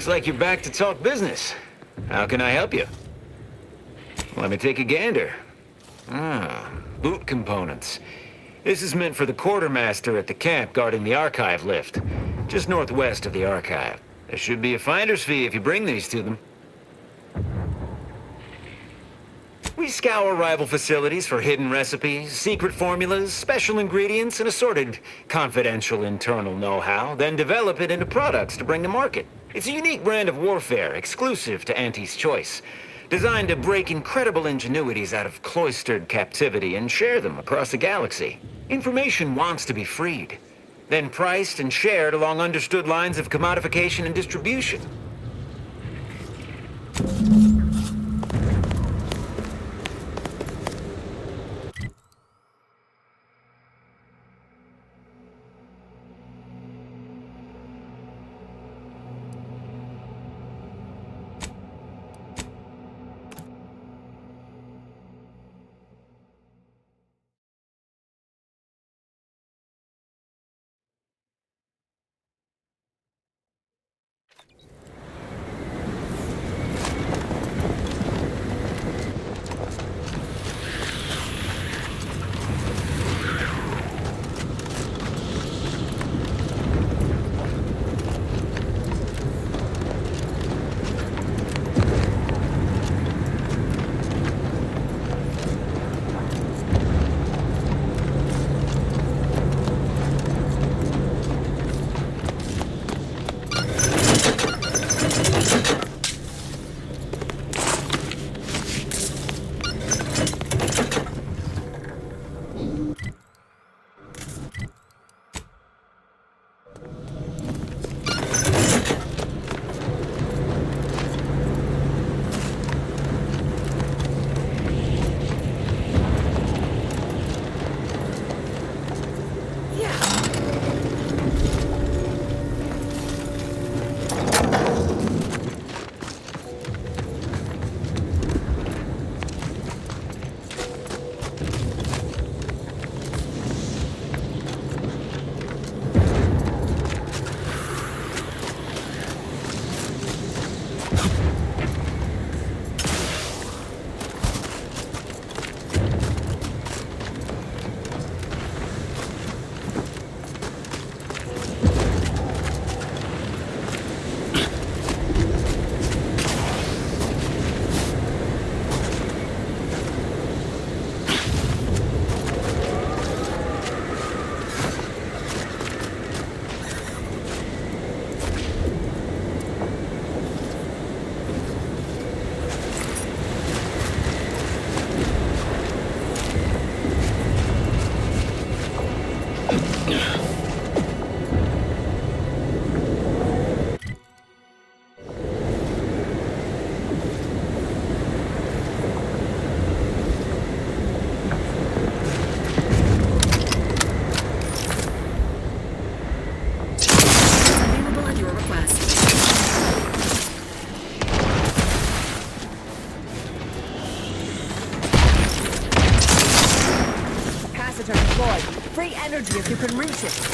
Looks like you're back to talk business. How can I help you? Let me take a gander. Boot components. This is meant for the quartermaster at the camp guarding the archive lift, just northwest of the archive. There should be a finder's fee if you bring these to them. We scour rival facilities for hidden recipes, secret formulas, special ingredients, and assorted confidential internal know-how, then develop it into products to bring to market. It's a unique brand of warfare, exclusive to Auntie's Choice, designed to break incredible ingenuities out of cloistered captivity and share them across the galaxy. Information wants to be freed, then priced and shared along understood lines of commodification and distribution. Energy if you can reach it.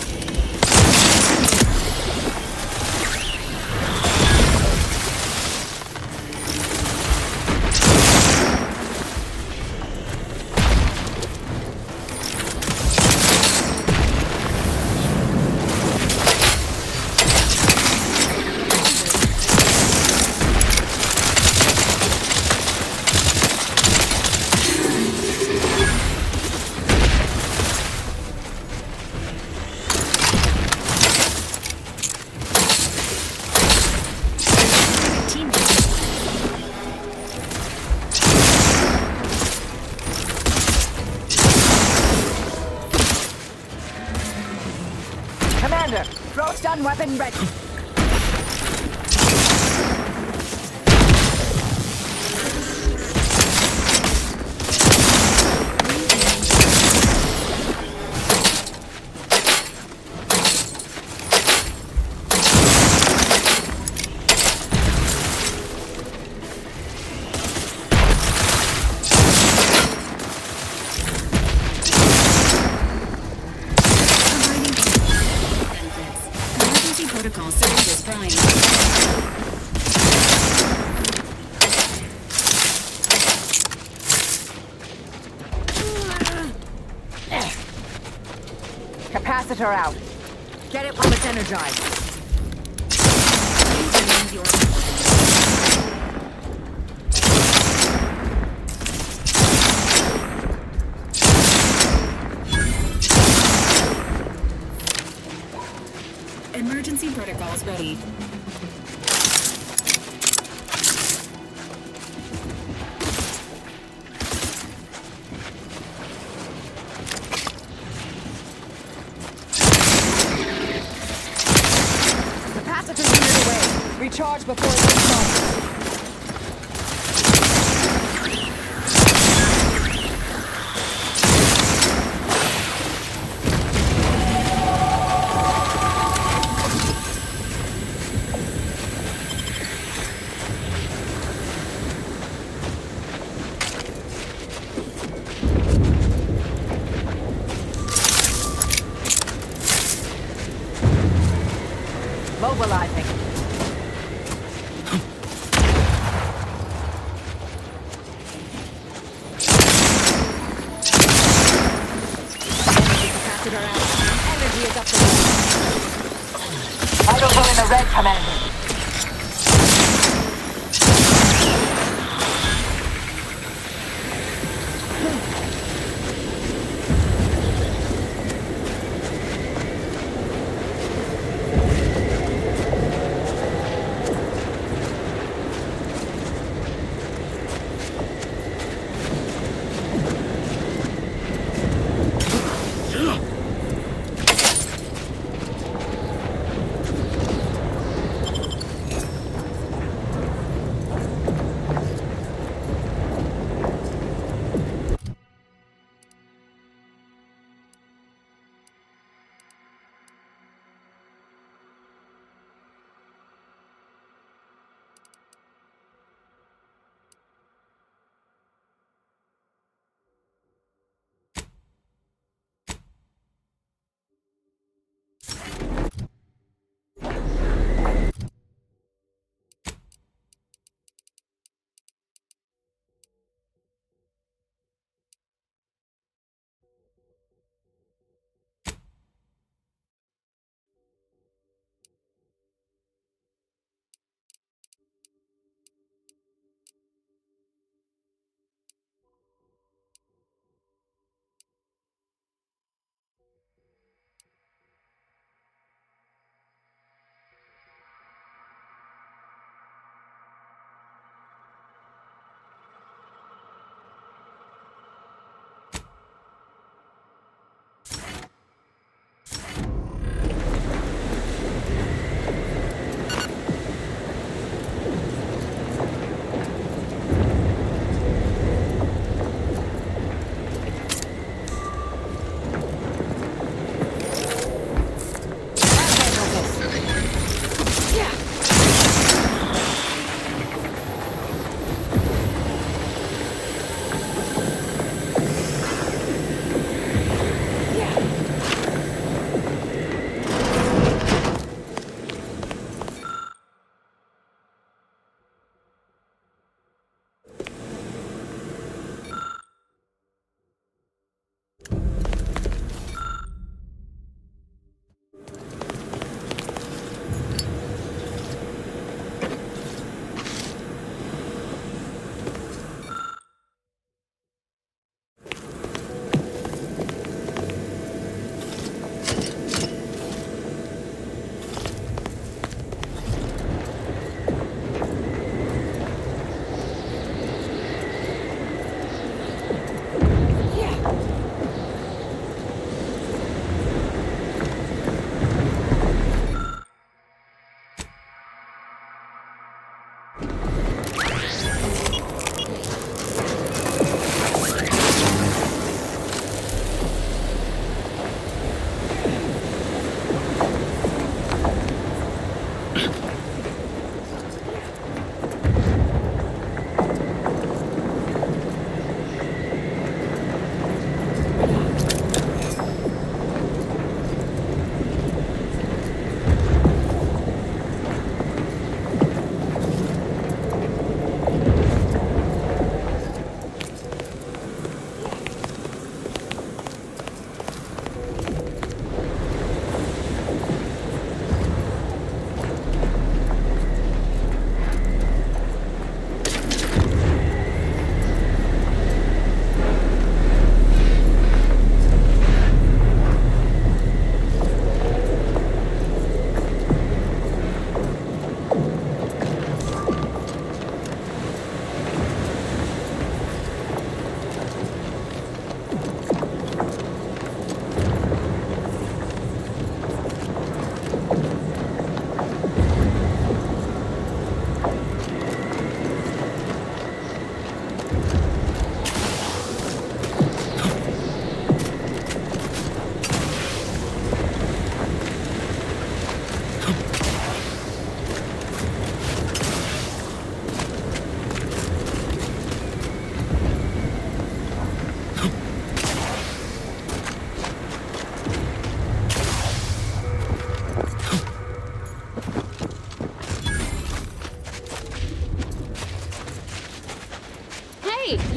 Stun weapon ready. Protocols Capacitor out. Get it while it's energized. Emergency protocols ready. Capacitor unit away. Recharge before it gets lost. Mobilizing. Capacitor out. Energy is up to vitals are in the red, Commander.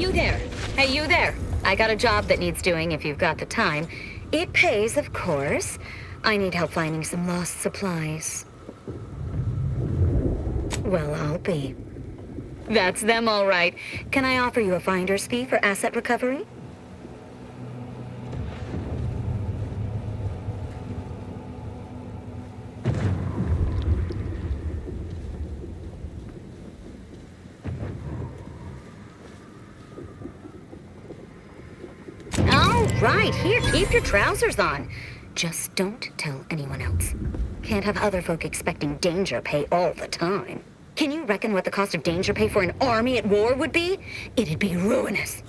you there. Hey, you there. I got a job that needs doing if you've got the time. It pays, of course. I need help finding some lost supplies. Well, I'll be. That's them, all right. Can I offer you a finder's fee for asset recovery? All right, here, keep your trousers on. Just don't tell anyone else. Can't have other folk expecting danger pay all the time. Can you reckon what the cost of danger pay for an army at war would be? It'd be ruinous.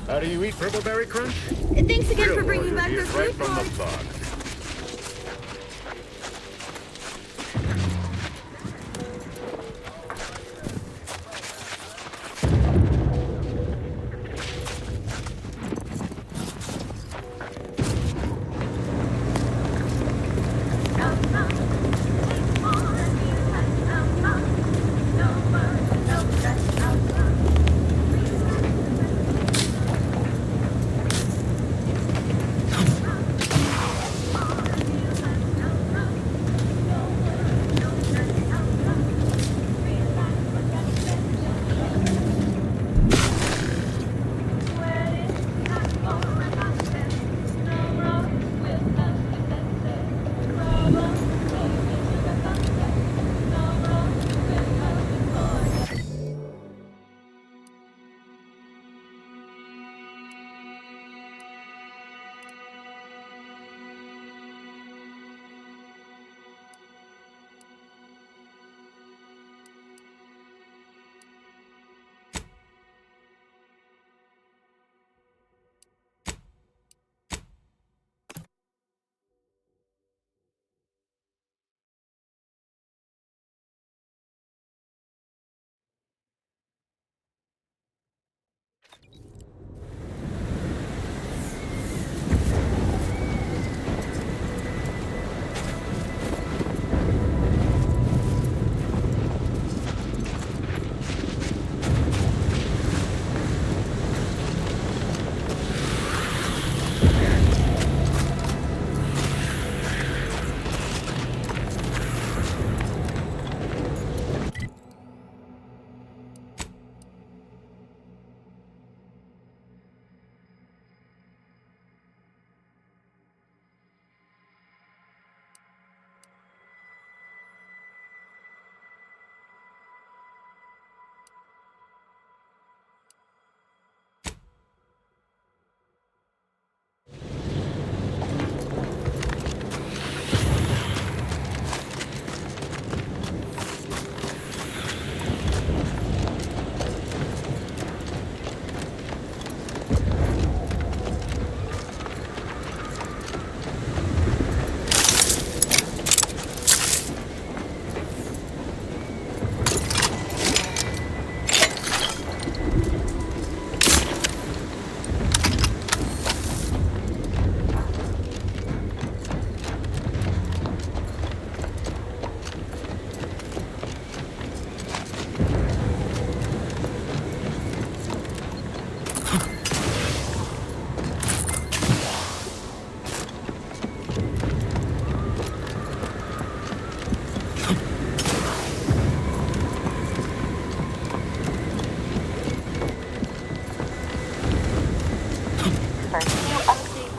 How do you eat Purpleberry Crunch? Thanks again Real for bringing back warriors the right food from pod. the box.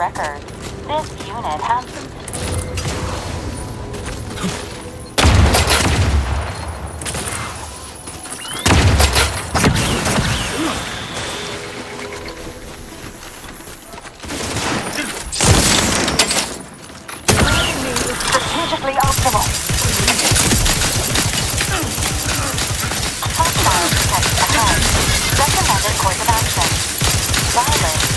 records. This unit has... strategically optimal. Hostile detected ahead. Recommended course of action. Violence.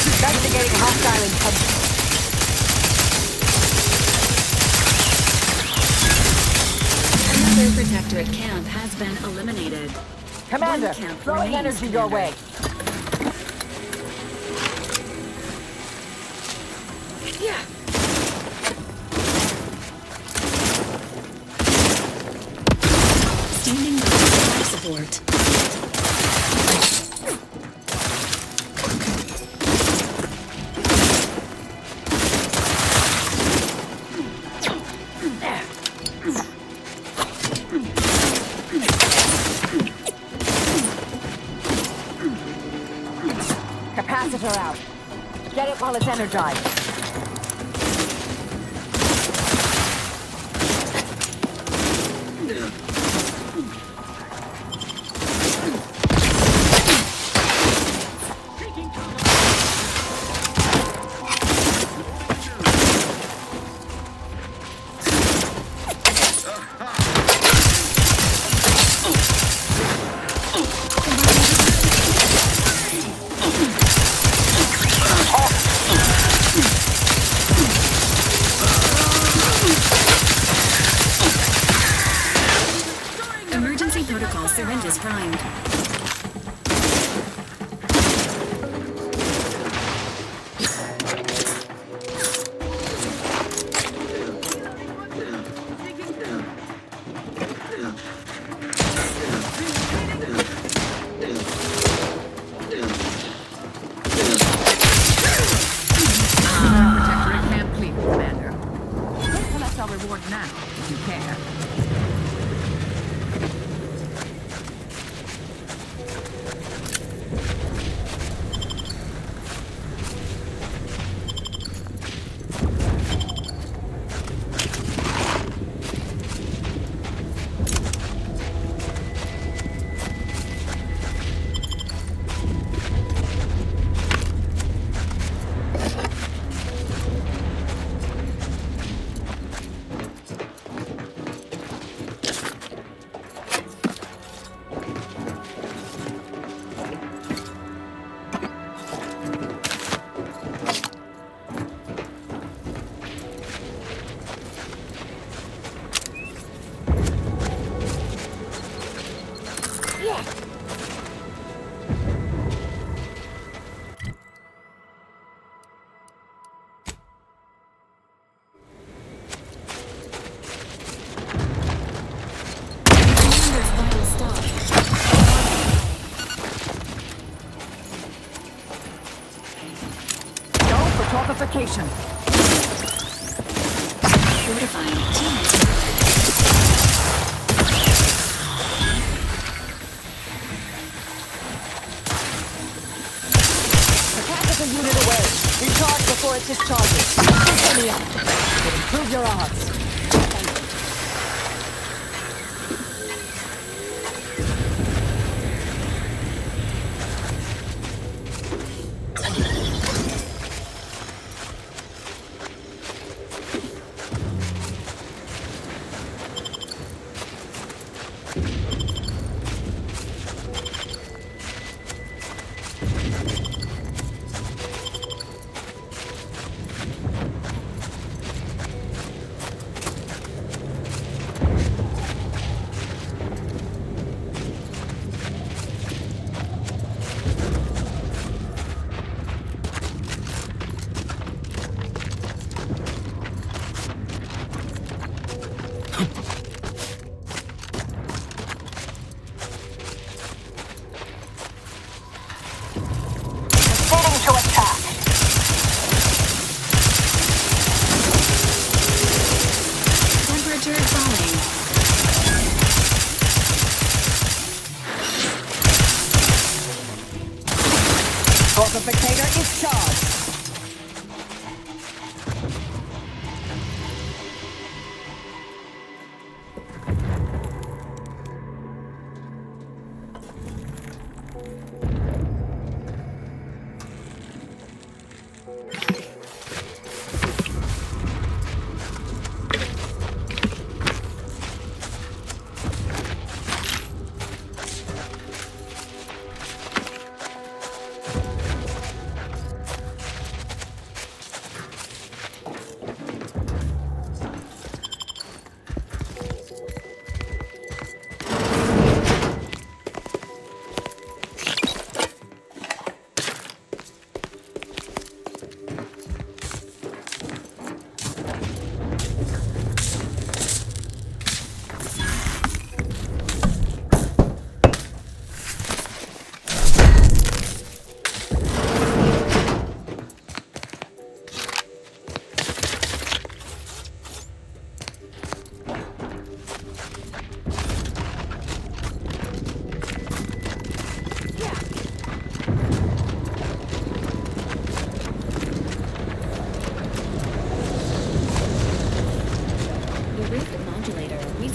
Investigating hostile intentions. Another Protectorate camp has been eliminated. Commander, One camp throwing remains, energy your Commander. way. Standing by for support. Capacitor out. Get it while it's energized. Emergency protocol syringes primed. Protectorate camp clear, Commander. Don't collect our reward now, if you care. Commander's vital stock. Go for torpification. Fortifying team. Capacitor unit away. Recharge before it discharges. Continue. It'll improve your odds. Proceeding to attack. Temperature falling. Torpificator is charged.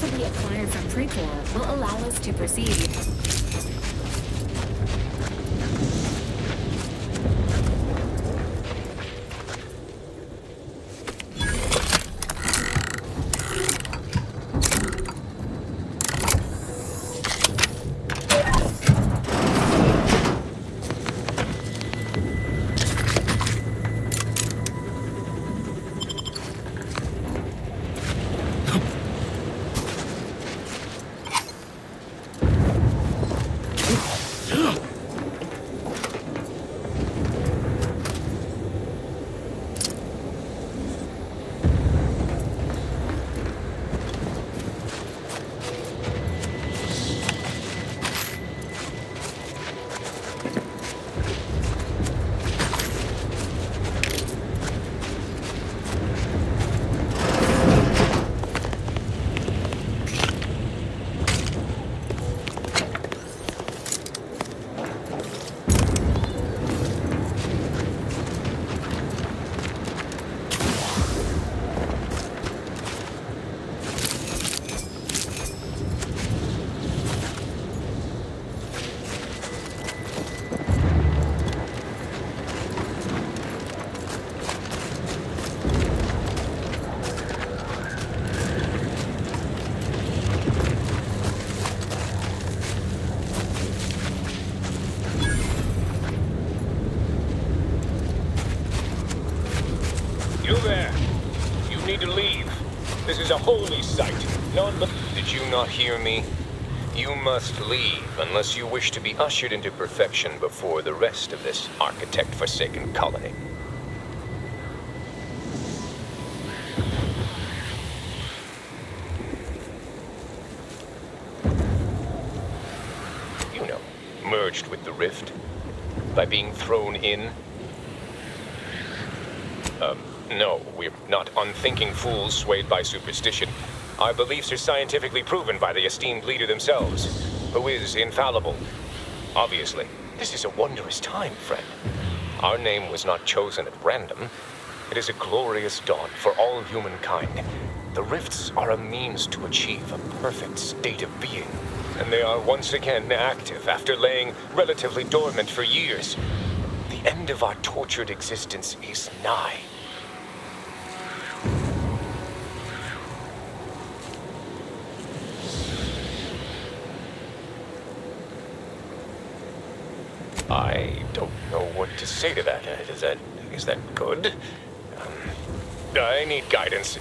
data we acquired from Precore will allow us to proceed. You there. You need to leave. This is a holy site. None but... Did you not hear me? You must leave unless you wish to be ushered into perfection before the rest of this architect-forsaken colony. You know, merged with the rift. By being thrown in. No, we're not unthinking fools swayed by superstition. Our beliefs are scientifically proven by the esteemed leader themselves, who is infallible. Obviously, this is a wondrous time, friend. Our name was not chosen at random. It is a glorious dawn for all humankind. The rifts are a means to achieve a perfect state of being, and they are once again active after laying relatively dormant for years. The end of our tortured existence is nigh. I don't know what to say to that. Is that good? I need guidance.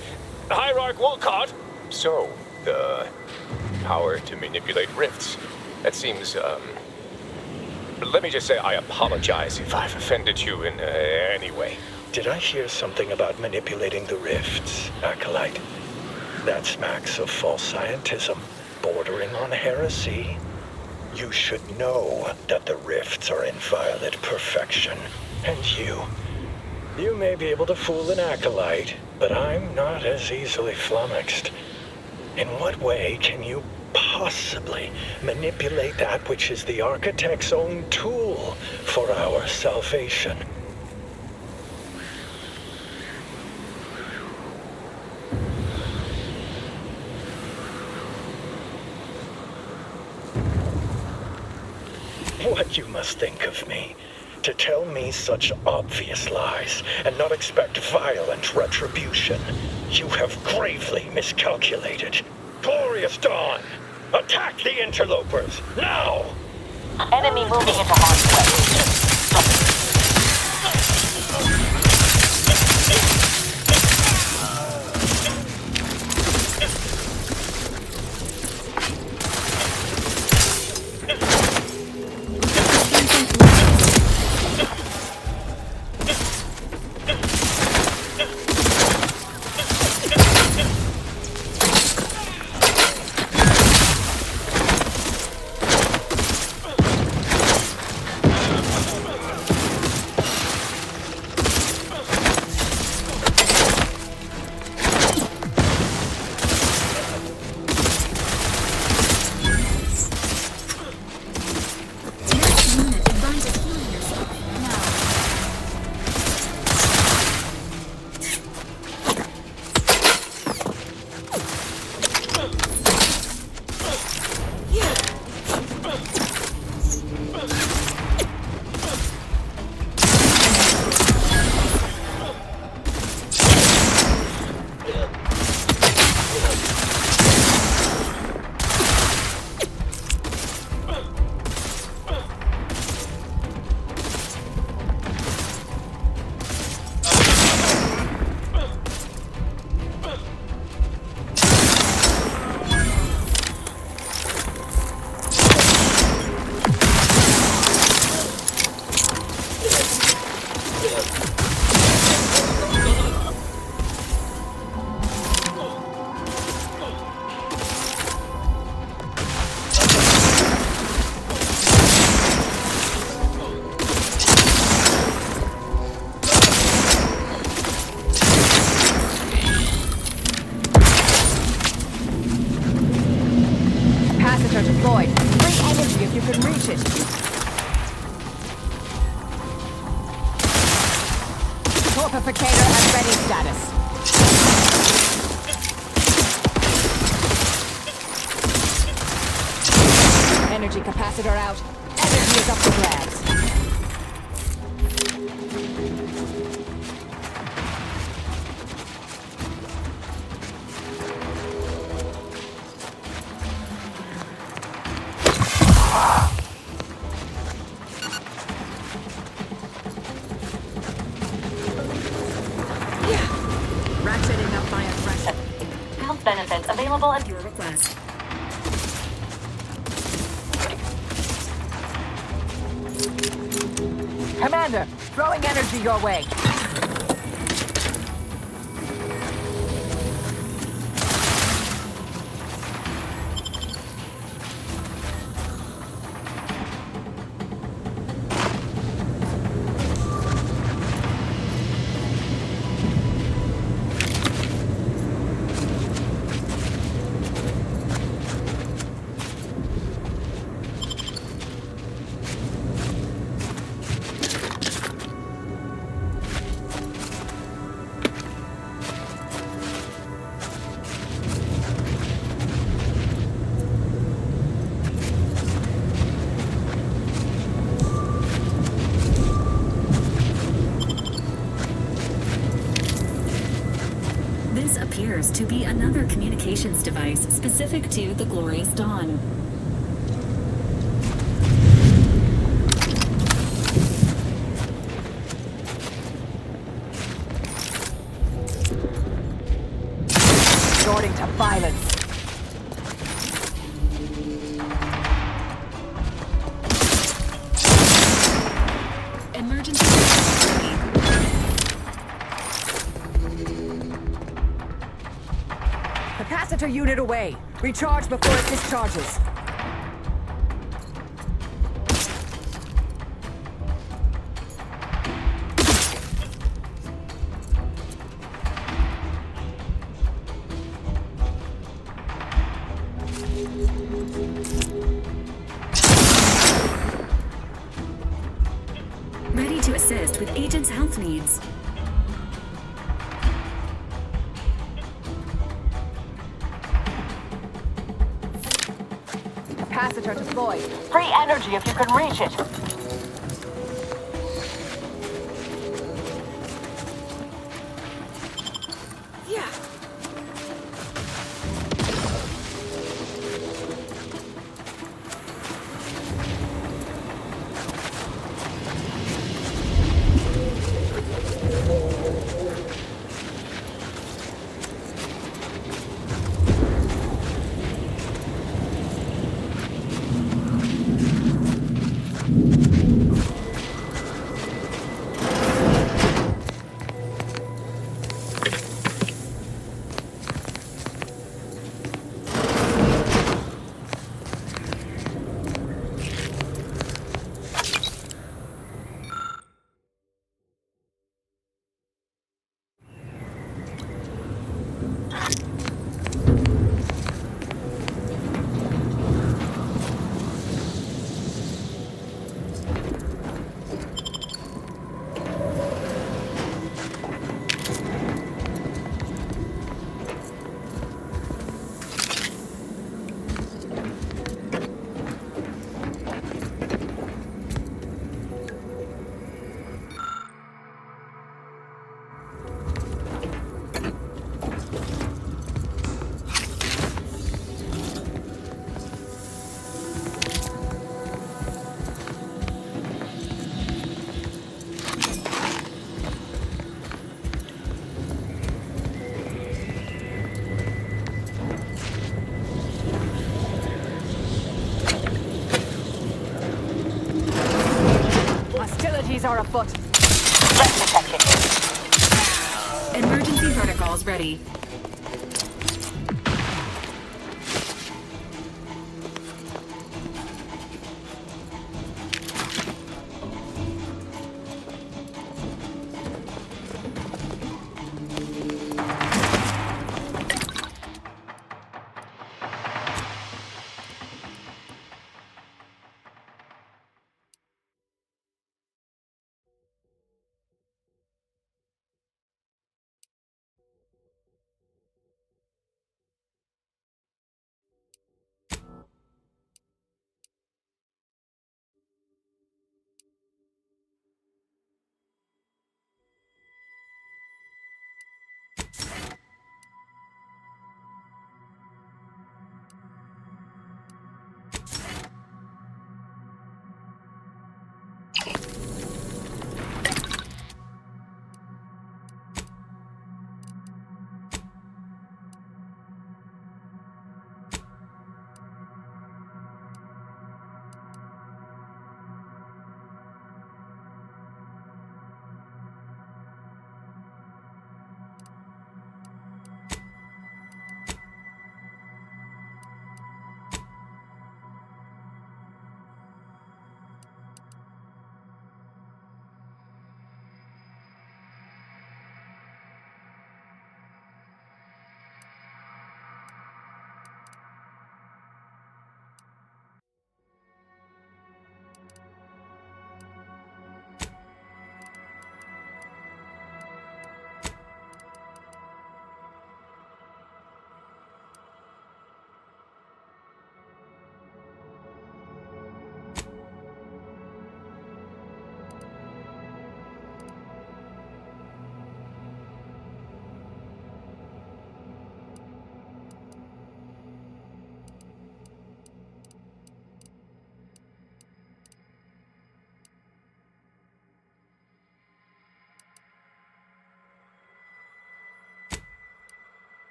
Hierarch Wolcott! So, the power to manipulate rifts. That seems, let me just say I apologize if I've offended you in any way. Did I hear something about manipulating the rifts, Acolyte? That smacks of false scientism, bordering on heresy. You should know that the rifts are inviolate perfection. And you may be able to fool an Acolyte, but I'm not as easily flummoxed. In what way can you possibly manipulate that which is the Architect's own tool for our salvation? What you must think of me, to tell me such obvious lies and not expect violent retribution. You have gravely miscalculated. Glorious Dawn! Attack the interlopers, now! Enemy moving into harm's way. Capacitor deployed. Free energy if you can reach it. Torpificator at ready status. Energy capacitor out. Energy is up for grabs. Ratcheting up my aggression. Health benefits available at Your request. Commander, throwing energy your way. This appears to be another communications device specific to the Glorious Dawn. Resorting to violence. Emergency. Capacitor unit away. Recharge before it discharges. Ready to assist with agent's health needs. Capacitor deployed. free energy if you can reach it. Hostilities are afoot. Threat detected. Emergency protocols ready.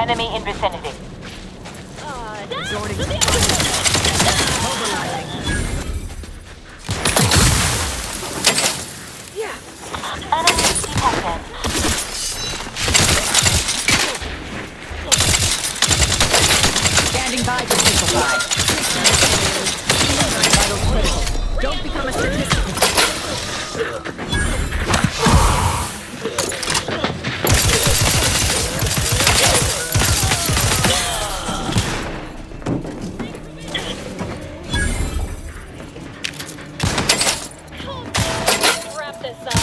Enemy in vicinity. Resorting to fire. Mobilizing. Enemy detected. Standing by to simplify. Vital critical. Don't become a statistic. Wrap this up.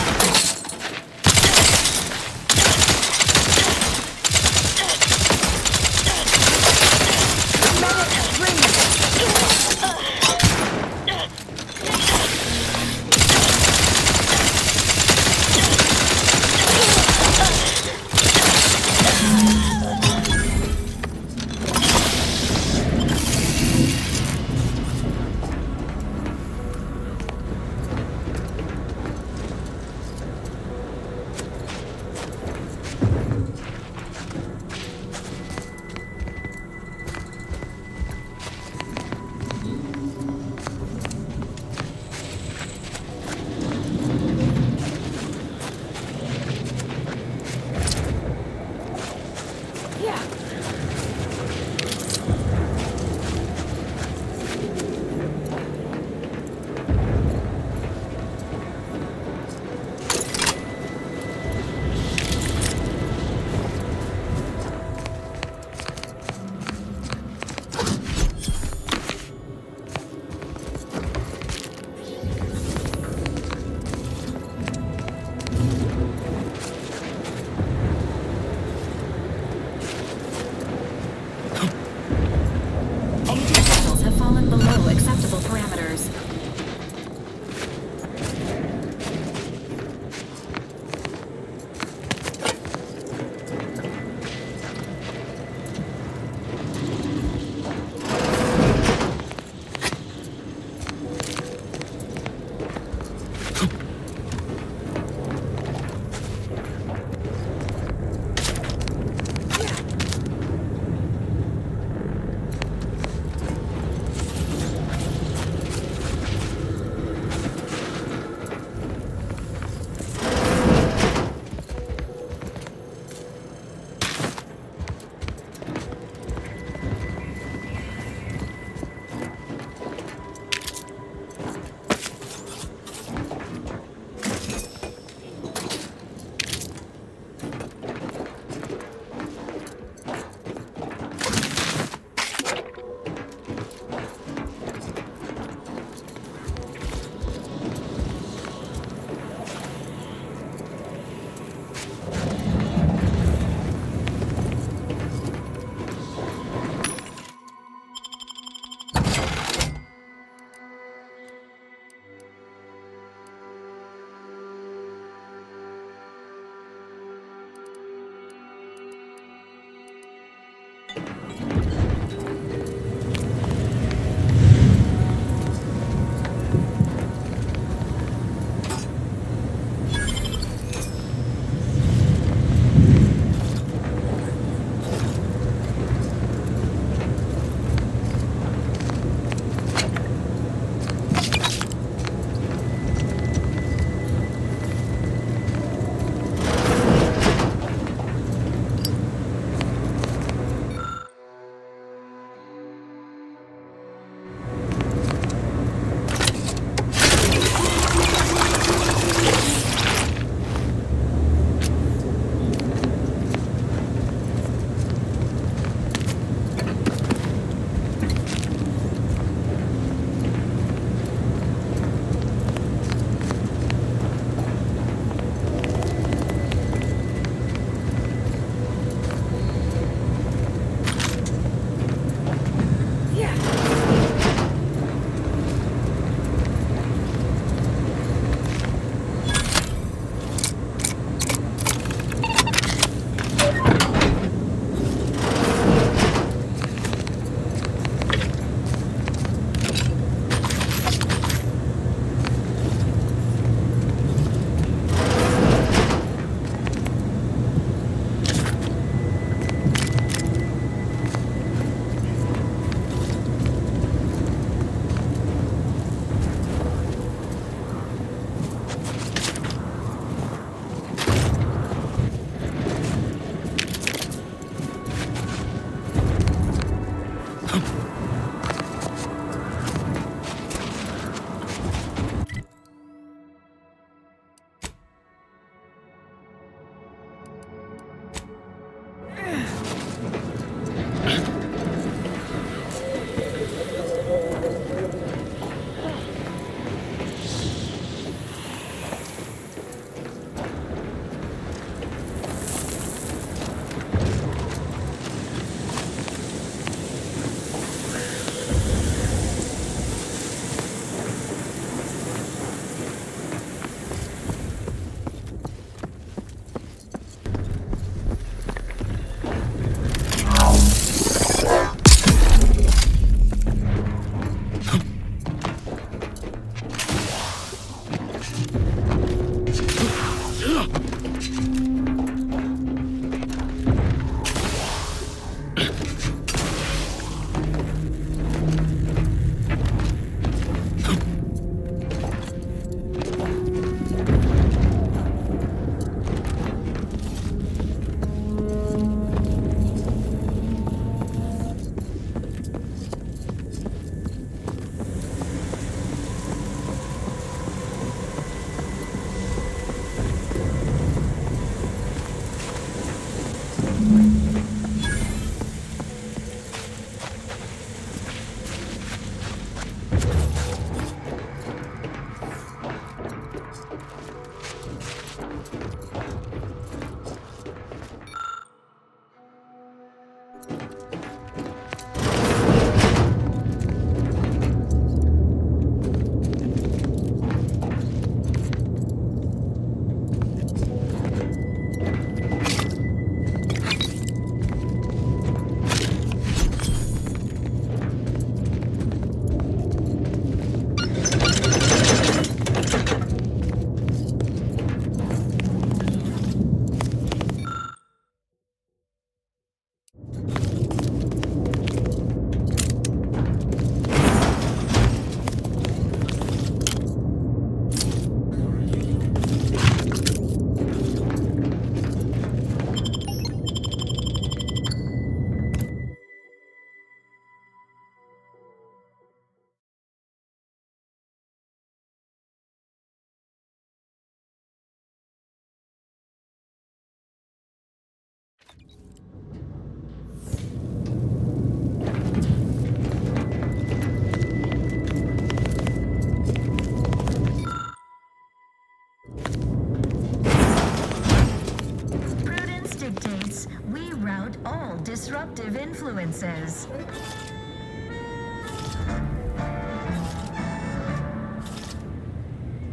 disruptive influences.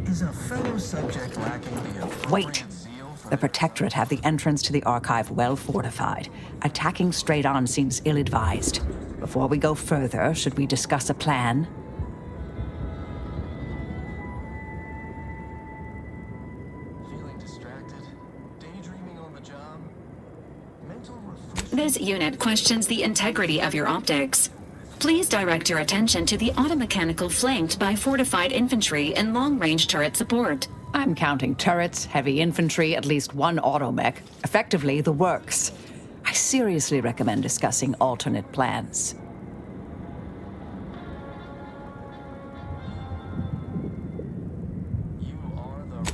Is a fellow subject lacking the appropriate Wait. zeal for The Protectorate have the entrance to the archive well fortified. Attacking straight on seems ill-advised. Before we go further, should we discuss a plan? feeling distracted, daydreaming on the job, mental refreshment? This unit questions the integrity of your optics. Please direct your attention to the automechanical flanked by fortified infantry and long-range turret support. I'm counting turrets, heavy infantry, at least one automech. Effectively, the works. I seriously recommend discussing alternate plans.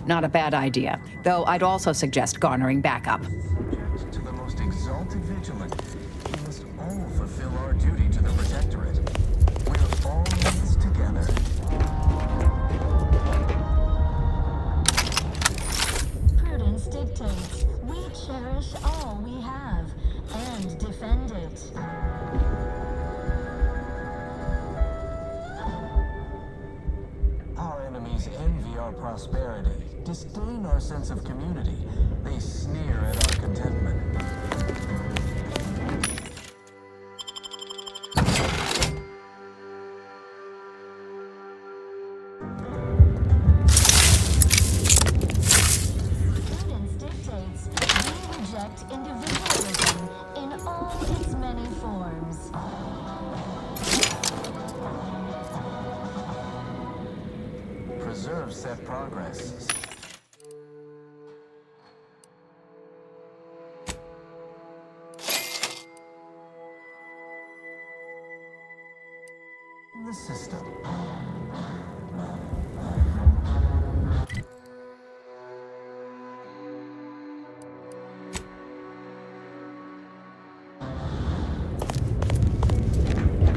Not a bad idea, though I'd also suggest garnering backup. Subject to the most exalted vigilant. We must all fulfill our duty to the Protectorate. We're all in this together. Prudence dictates we cherish all we have and defend it. Our enemies envy our prosperity, disdain our sense of community. They sneer at our contentment. Prudence dictates we reject individualism in all its many forms. Preserve set progress. the system.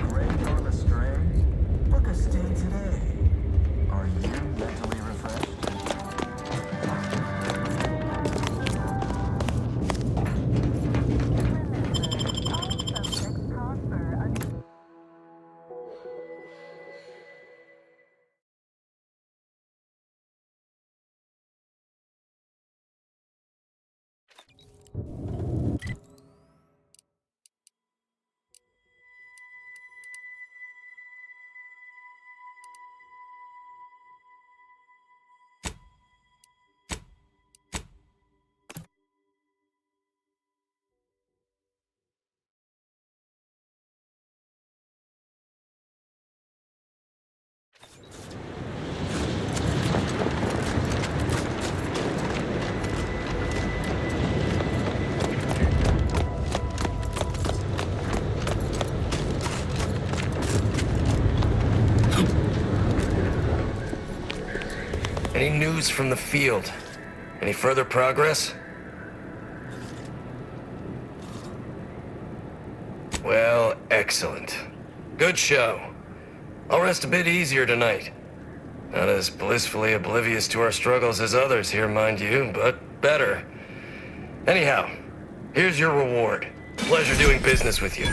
Great on the string. Book a stay today. Are you mentally refreshed? Any news from the field? Any further progress? Well, excellent. Good show. I'll rest a bit easier tonight. Not as blissfully oblivious to our struggles as others here, mind you, but better. Anyhow, here's your reward. Pleasure doing business with you.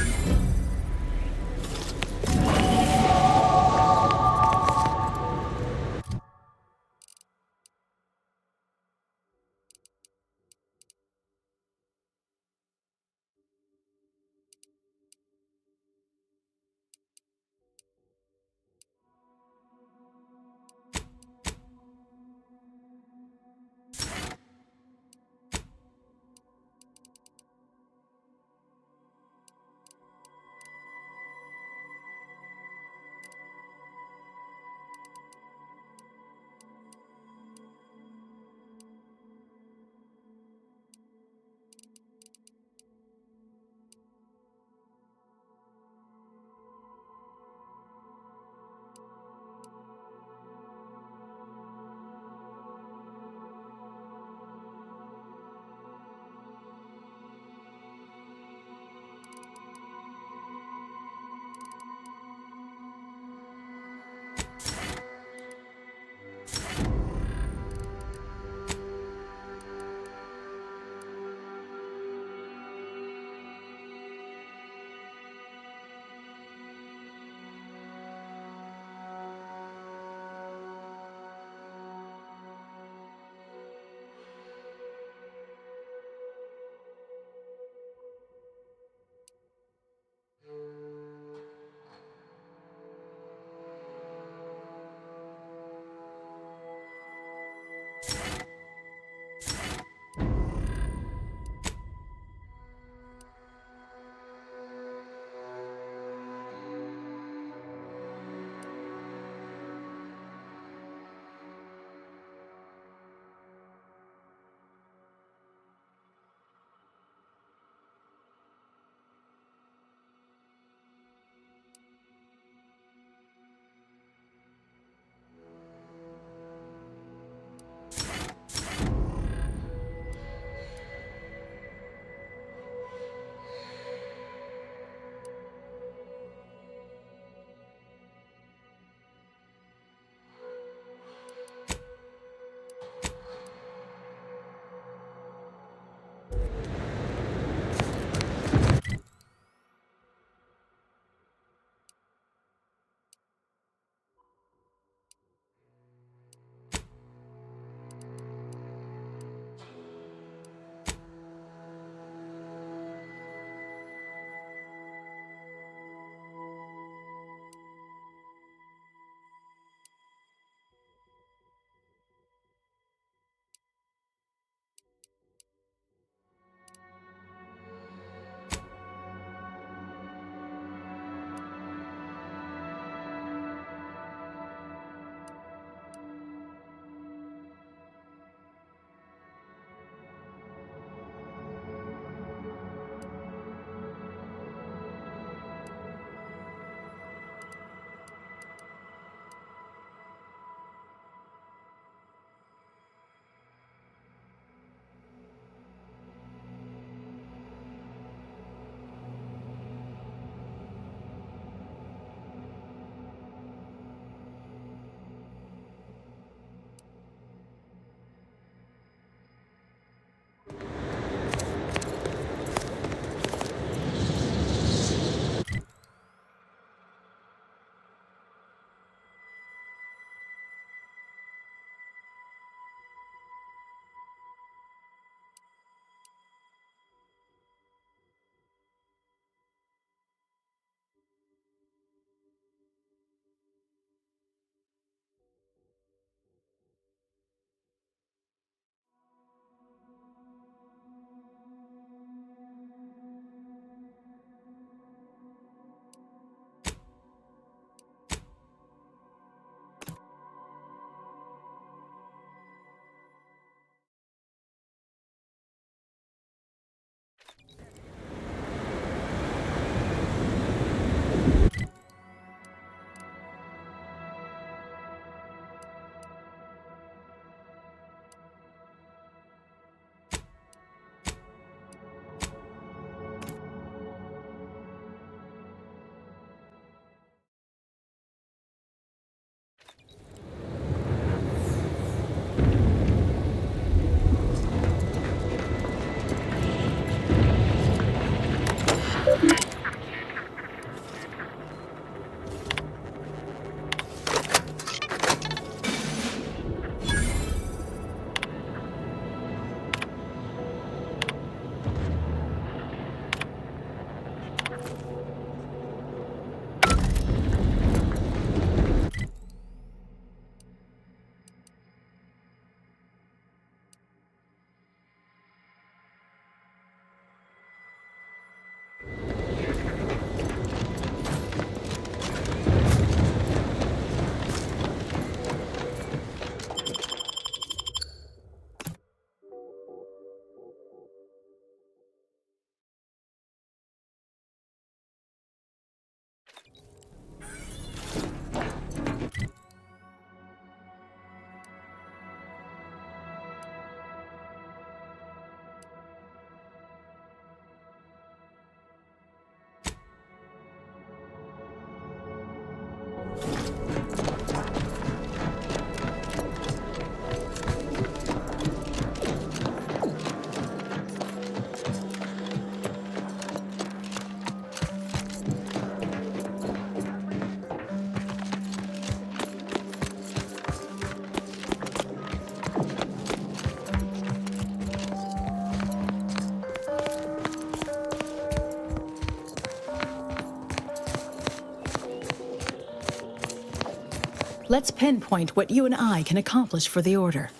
Let's pinpoint what you and I can accomplish for the Order.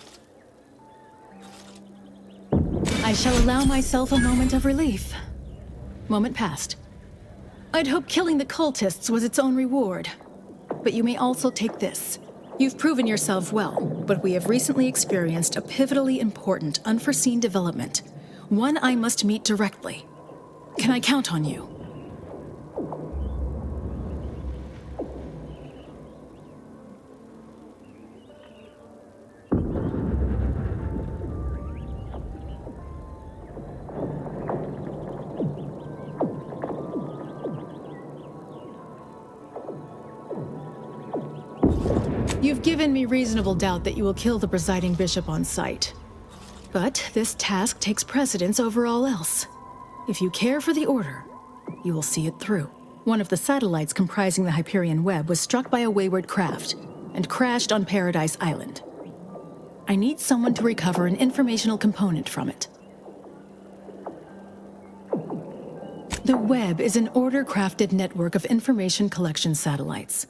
I shall allow myself a moment of relief. Moment passed. I'd hoped killing the cultists was its own reward. But you may also take this. You've proven yourself well, but we have recently experienced a pivotally important, unforeseen development. One I must meet directly. Can I count on you? You've given me reasonable doubt that you will kill the presiding bishop on sight. But this task takes precedence over all else. If you care for the Order, you will see it through. One of the satellites comprising the Hyperion web was struck by a wayward craft and crashed on Paradise Island. I need someone to recover an informational component from it. The web is an Order-crafted network of information collection satellites.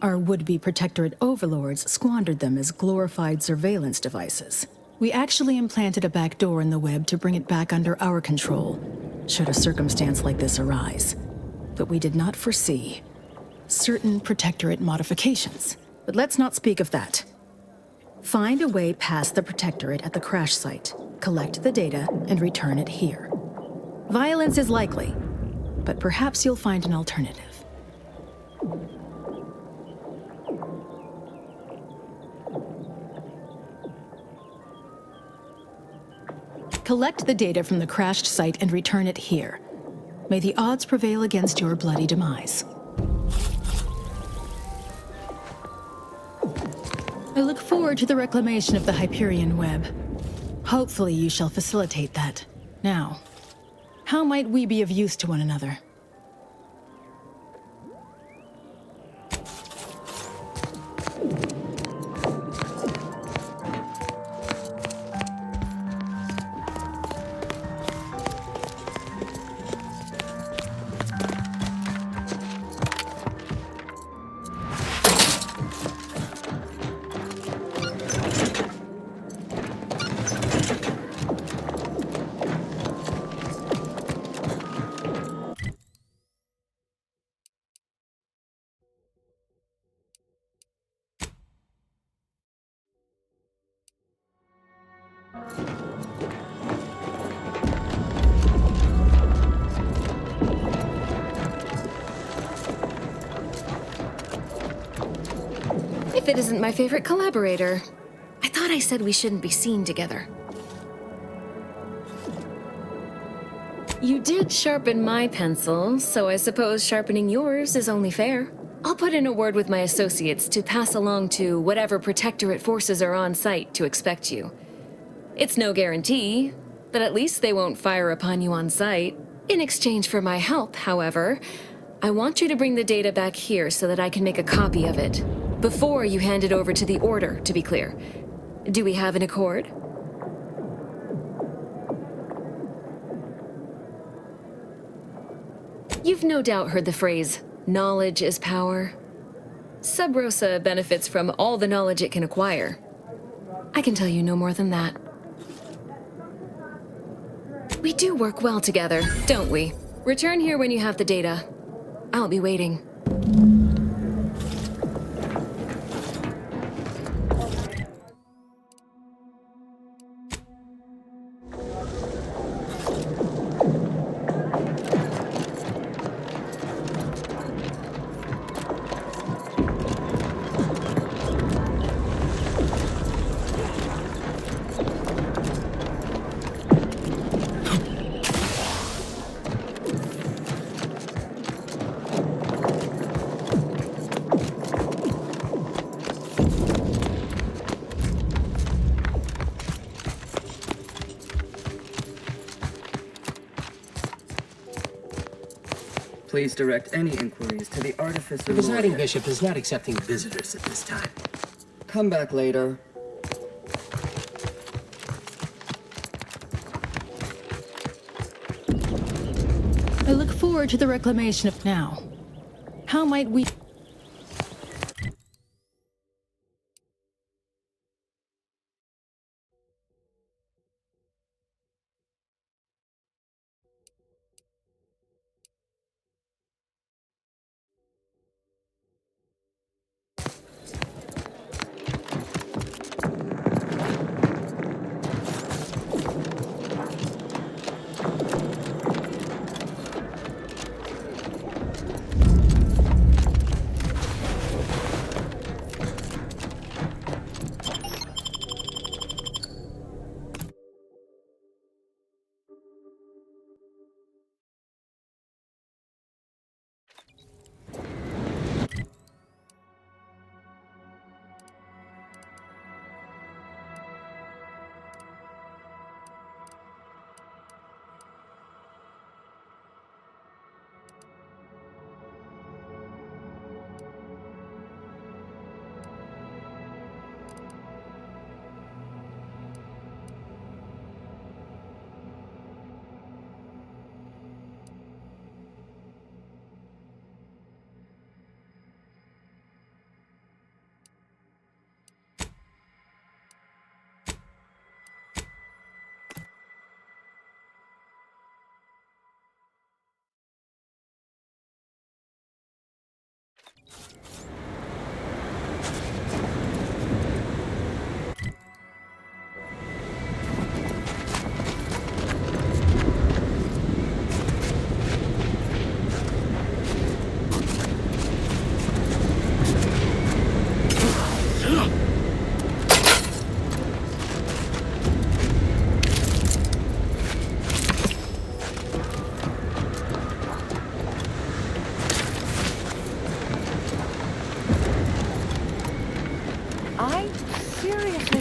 Our would-be Protectorate overlords squandered them as glorified surveillance devices. We actually implanted a back door in the web to bring it back under our control, should a circumstance like this arise. But we did not foresee certain Protectorate modifications. But let's not speak of that. Find a way past the Protectorate at the crash site, collect the data, and return it here. Violence is likely, but perhaps you'll find an alternative. Collect the data from the crashed site and return it here. May the odds prevail against your bloody demise. I look forward to the reclamation of the Hyperion web. Hopefully you shall facilitate that. Now, how might we be of use to one another? If it isn't my favorite collaborator. I thought I said we shouldn't be seen together. You did sharpen my pencil, so I suppose sharpening yours is only fair. I'll put in a word with my associates to pass along to whatever Protectorate forces are on site to expect you. It's no guarantee, but at least they won't fire upon you on site. In exchange for my help, however, I want you to bring the data back here so that I can make a copy of it. Before you hand it over to the Order, to be clear. Do we have an accord? You've no doubt heard the phrase, knowledge is power. Sub Rosa benefits from all the knowledge it can acquire. I can tell you no more than that. We do work well together, don't we? Return here when you have the data. I'll be waiting. Please direct any inquiries to the Artificer. The presiding bishop is not accepting visitors at this time. Come back later. I look forward to the reclamation of now. How might we...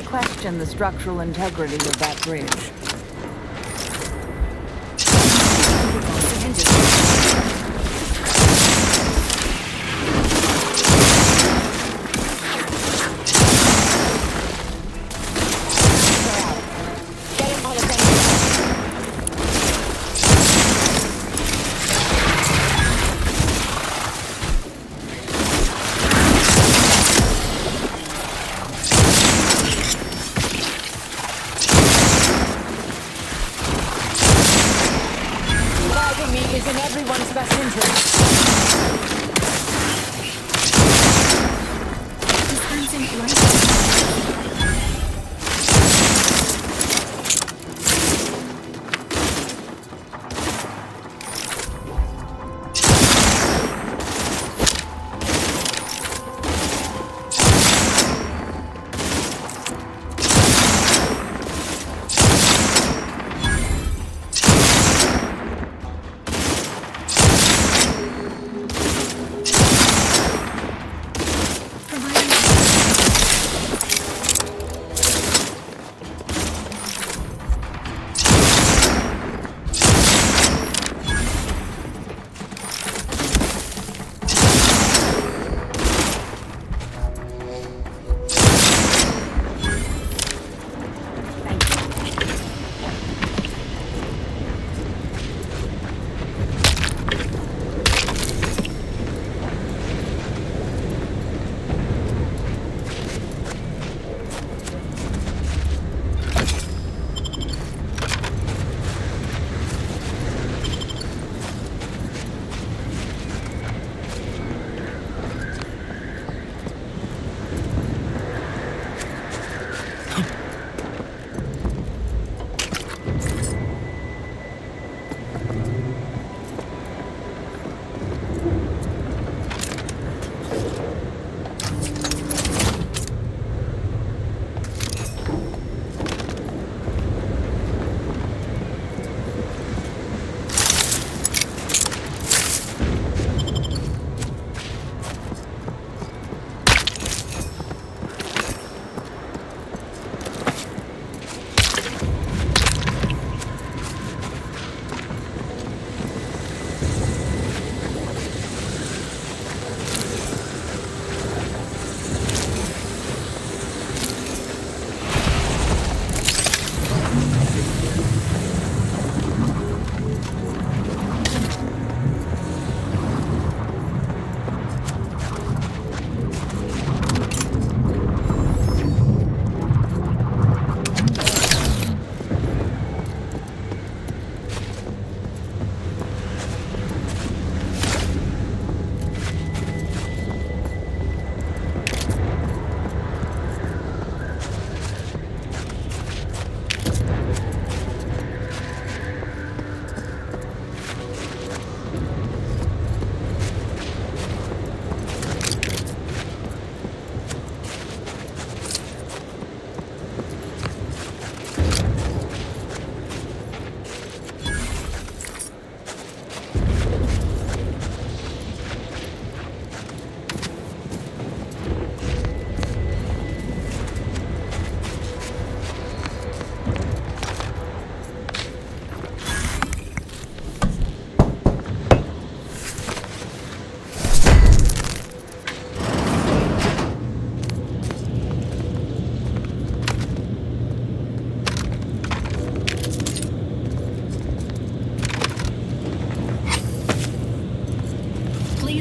question the structural integrity of that bridge.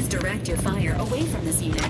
Direct your fire away from this unit.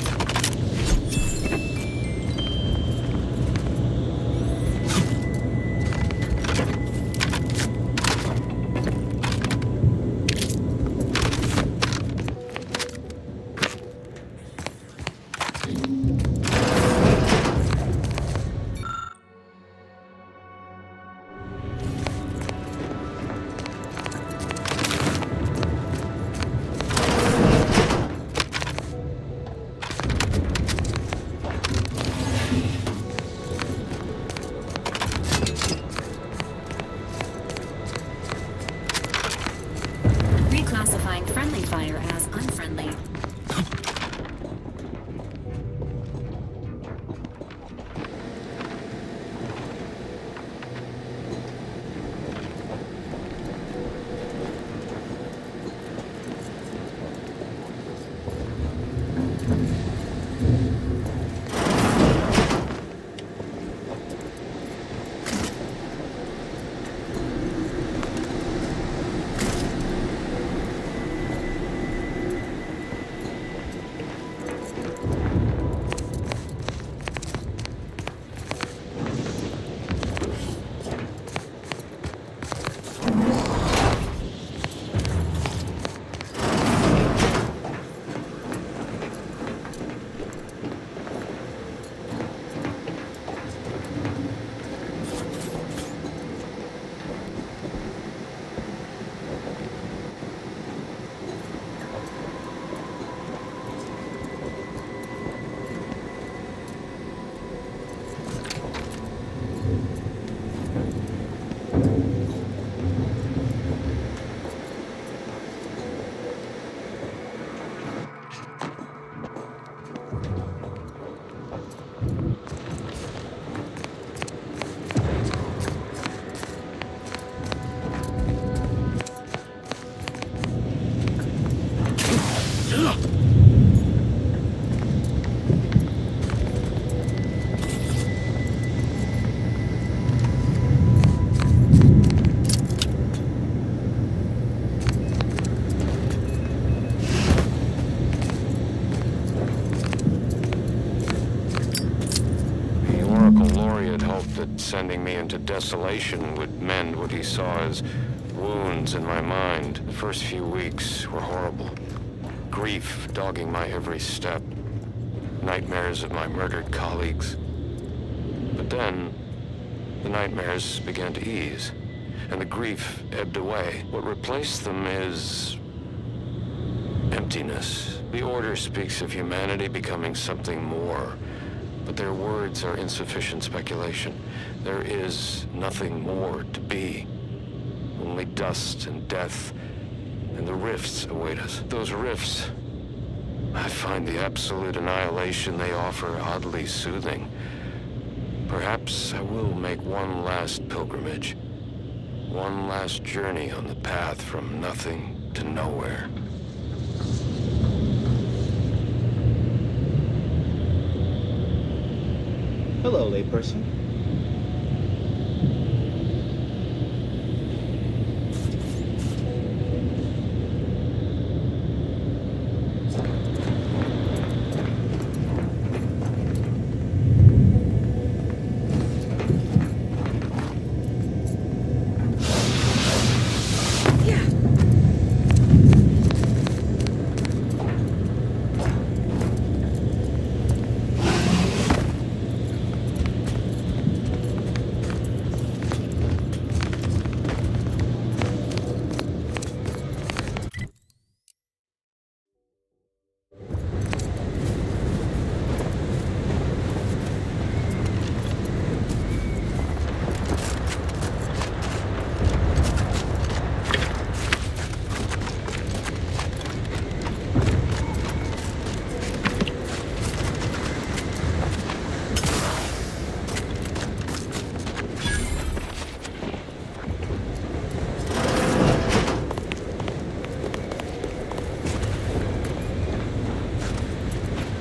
Sending me into desolation would mend what he saw as wounds in my mind. The first few weeks were horrible. Grief dogging my every step. Nightmares of my murdered colleagues. But then, the nightmares began to ease, and the grief ebbed away. What replaced them is emptiness. The Order speaks of humanity becoming something more, but their words are insufficient speculation. There is nothing more to be. Only dust and death, and the rifts await us. Those rifts, I find the absolute annihilation they offer oddly soothing. Perhaps I will make one last pilgrimage. One last journey on the path from nothing to nowhere. Hello, layperson.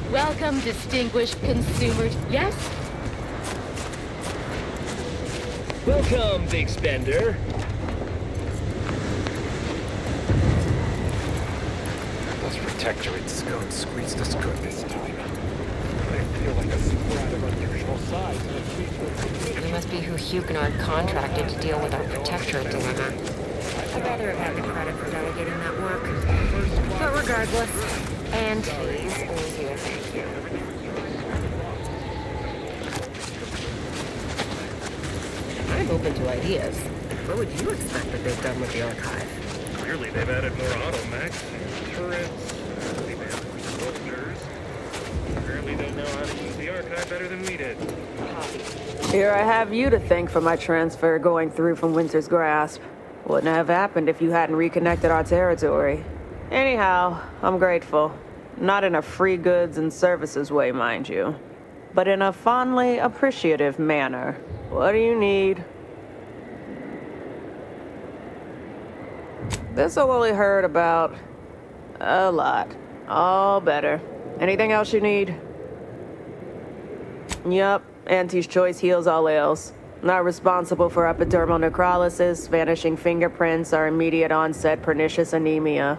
Welcome, distinguished consumers. Yes? Welcome, big spender. Those protectorate scones squeezed us good this time. I feel like a sprat of unusual size in a creature. You must be who Huguenot contracted to deal with our protectorate dilemma. I'd rather have had the credit for delegating that work. But regardless, and please, thank you. I'm open to ideas. What would you expect that they've done with the archive? Clearly they've added more automechs, turrets, soldiers. Apparently they know how to use the archive better than we did. Here I have you to thank for my transfer going through from Winter's Grasp. Wouldn't have happened if you hadn't reconnected our territory. Anyhow, I'm grateful. Not in a free goods and services way, mind you, but in a fondly appreciative manner. What do you need? This I only heard about a lot. All better. Anything else you need? Yup, Auntie's choice heals all ails. Not responsible for epidermal necrolysis, vanishing fingerprints, or immediate onset pernicious anemia.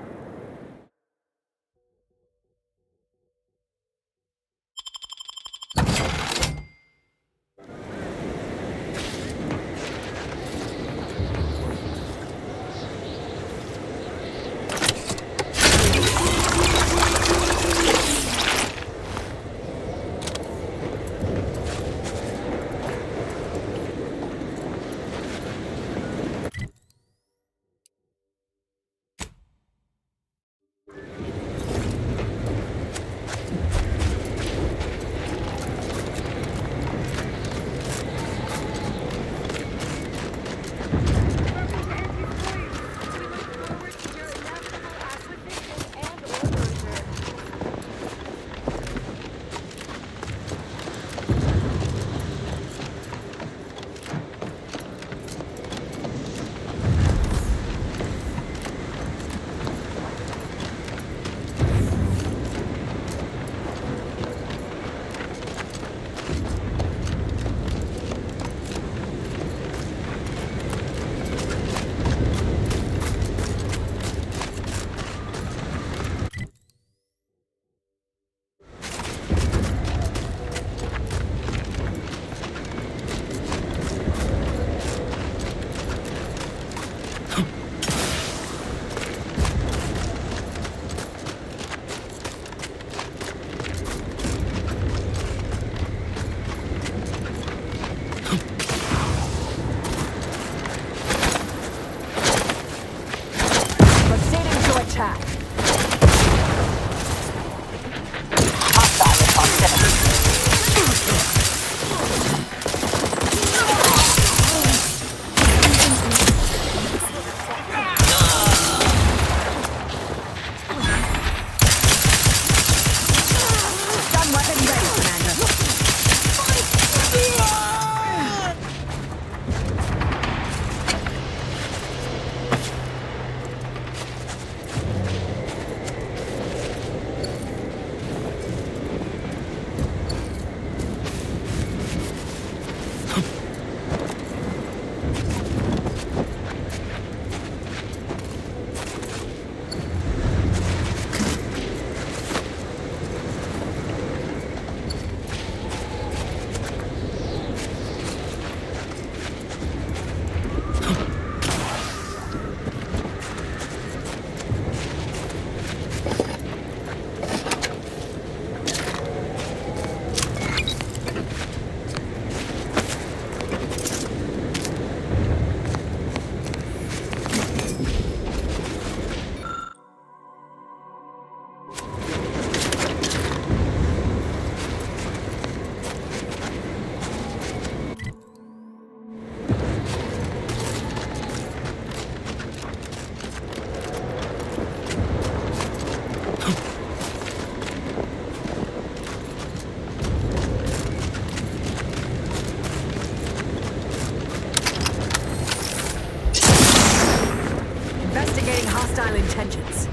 hostile intentions.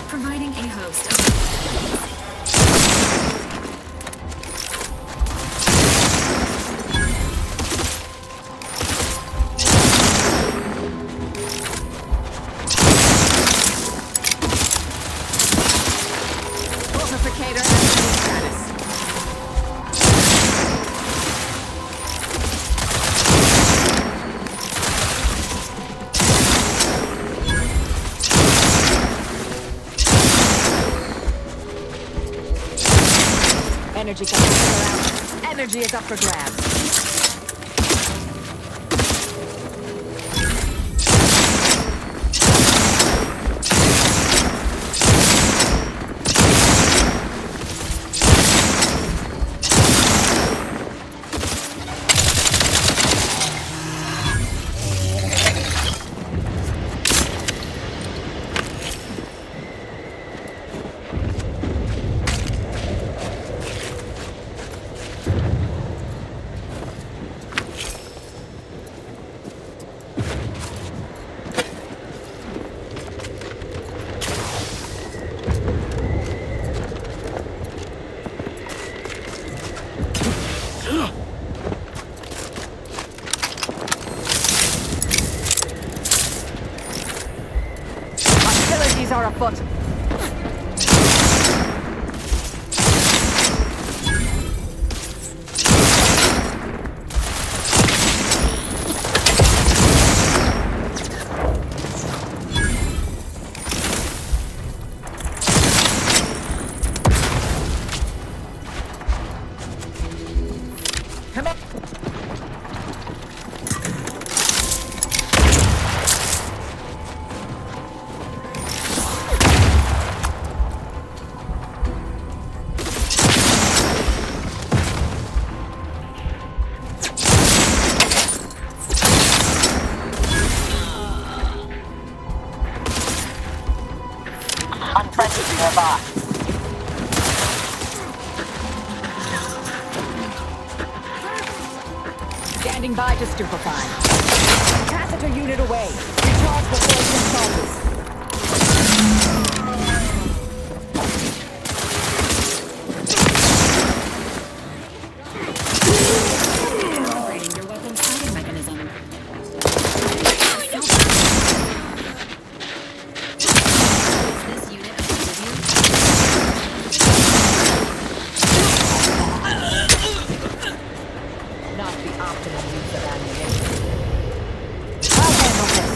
Providing a host. Energy capacity around. Energy is up for grabs. Enemies are afoot. Unfriendly nearby. Standing by to stupefy. Catheter unit away. Recharge before it discharges. Operating your weapon's fighting mechanism. Is this unit ahead of you? Not the optimum use of ammunition. I'll handle this.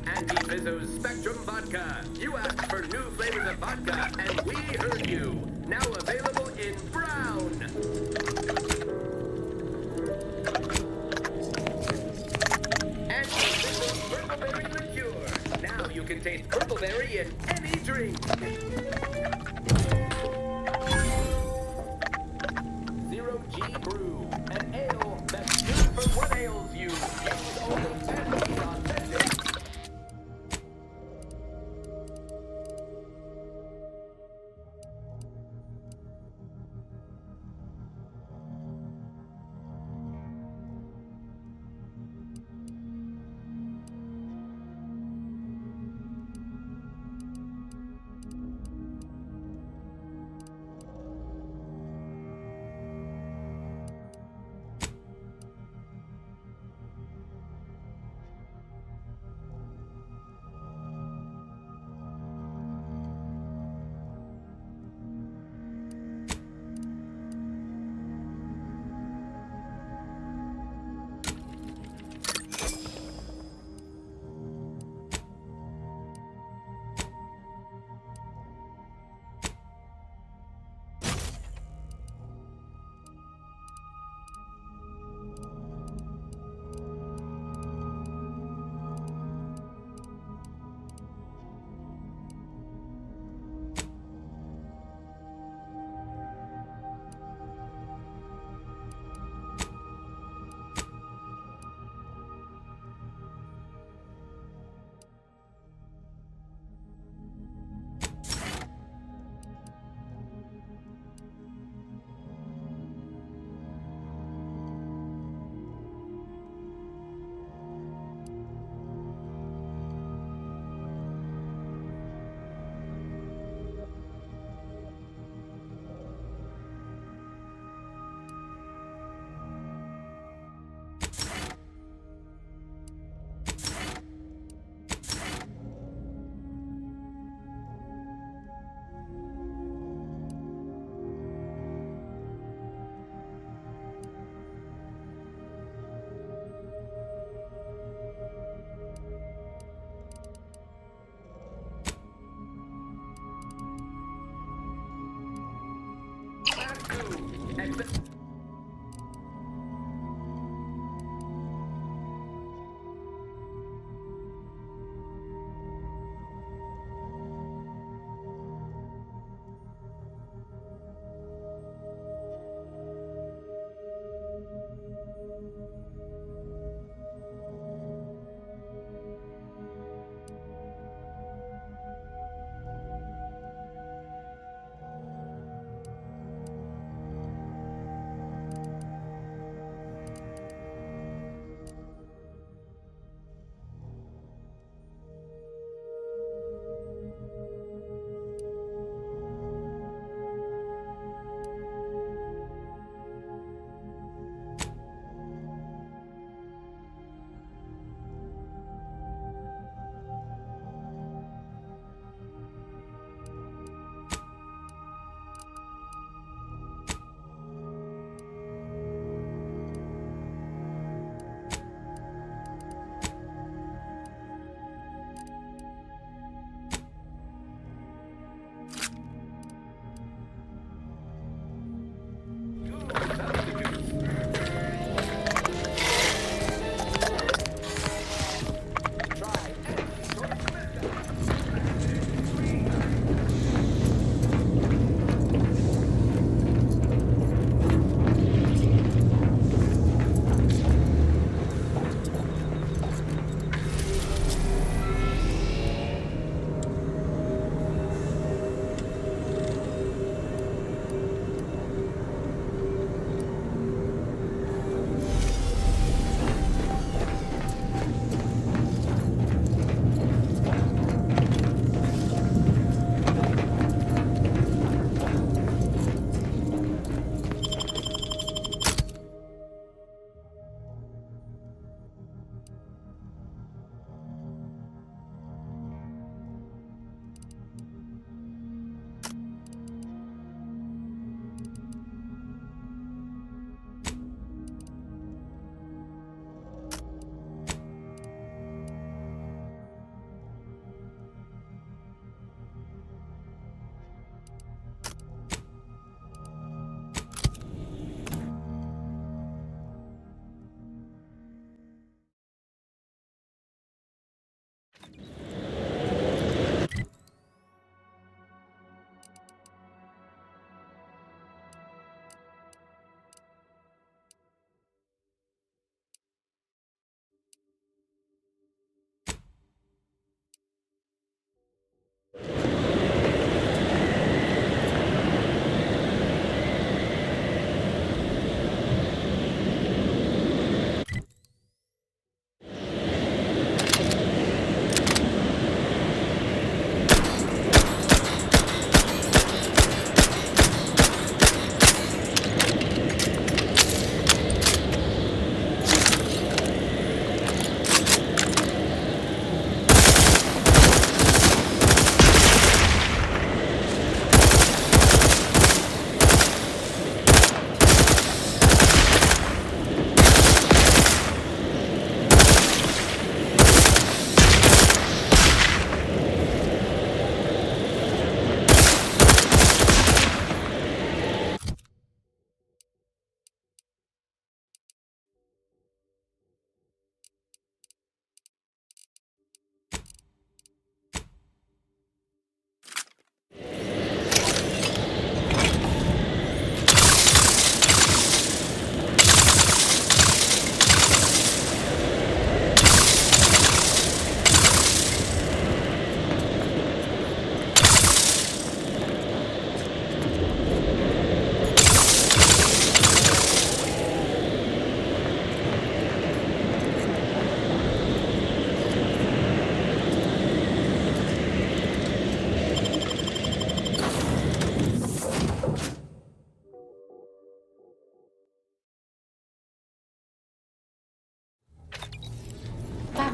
Anti-Fizzo's Spectrum Vodka. You asked for new flavors of vodka, and we heard you. Now available in brown. Anti-Fizzo's Purpleberry Liqueur. Now you can taste purpleberry in any drink. Zero G Brew. An ale that's good for what ails you. Use only Fantasy's authentic.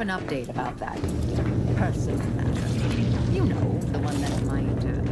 have an update about that personal matter. You know, the one that might end.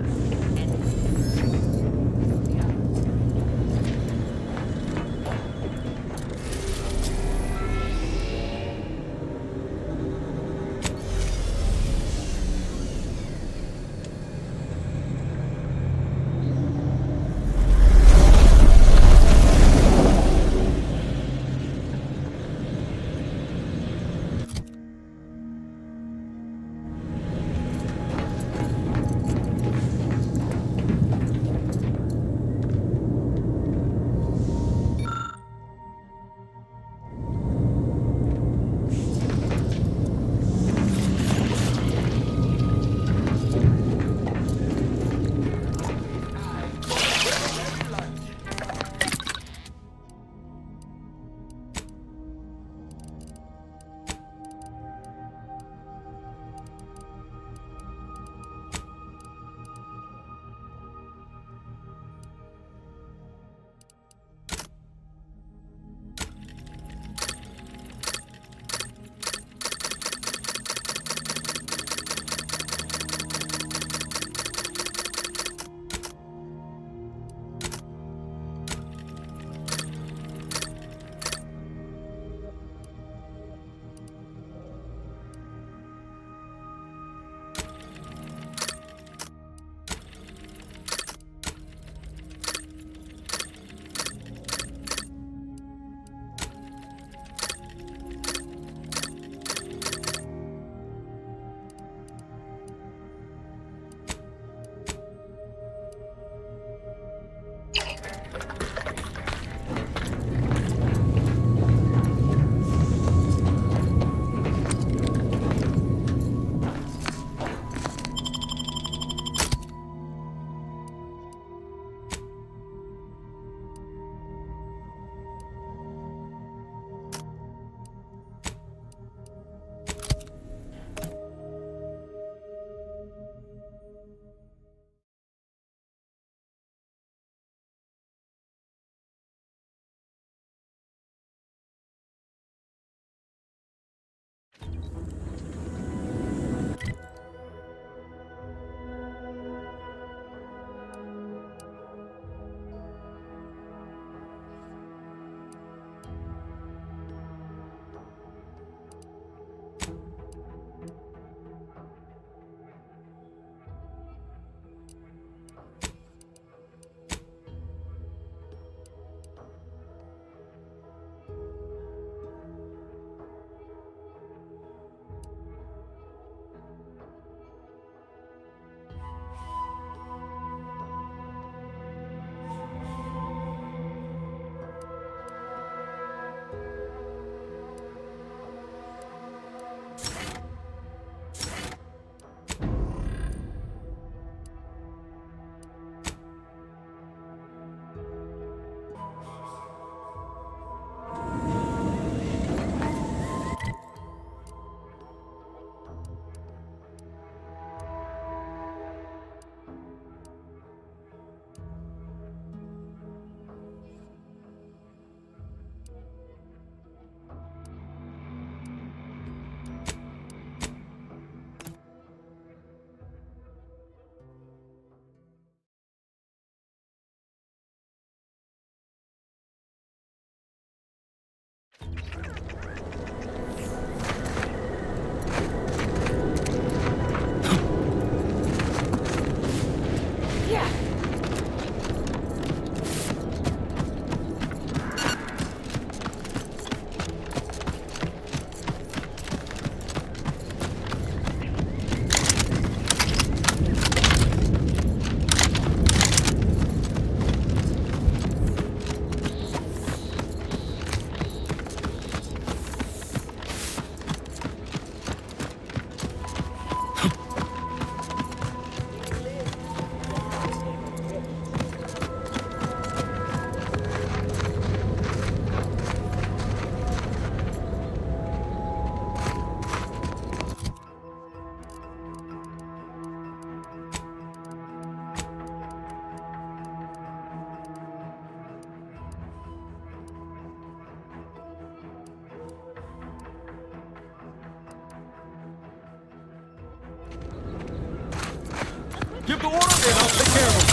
Give the order, and I'll take care of him,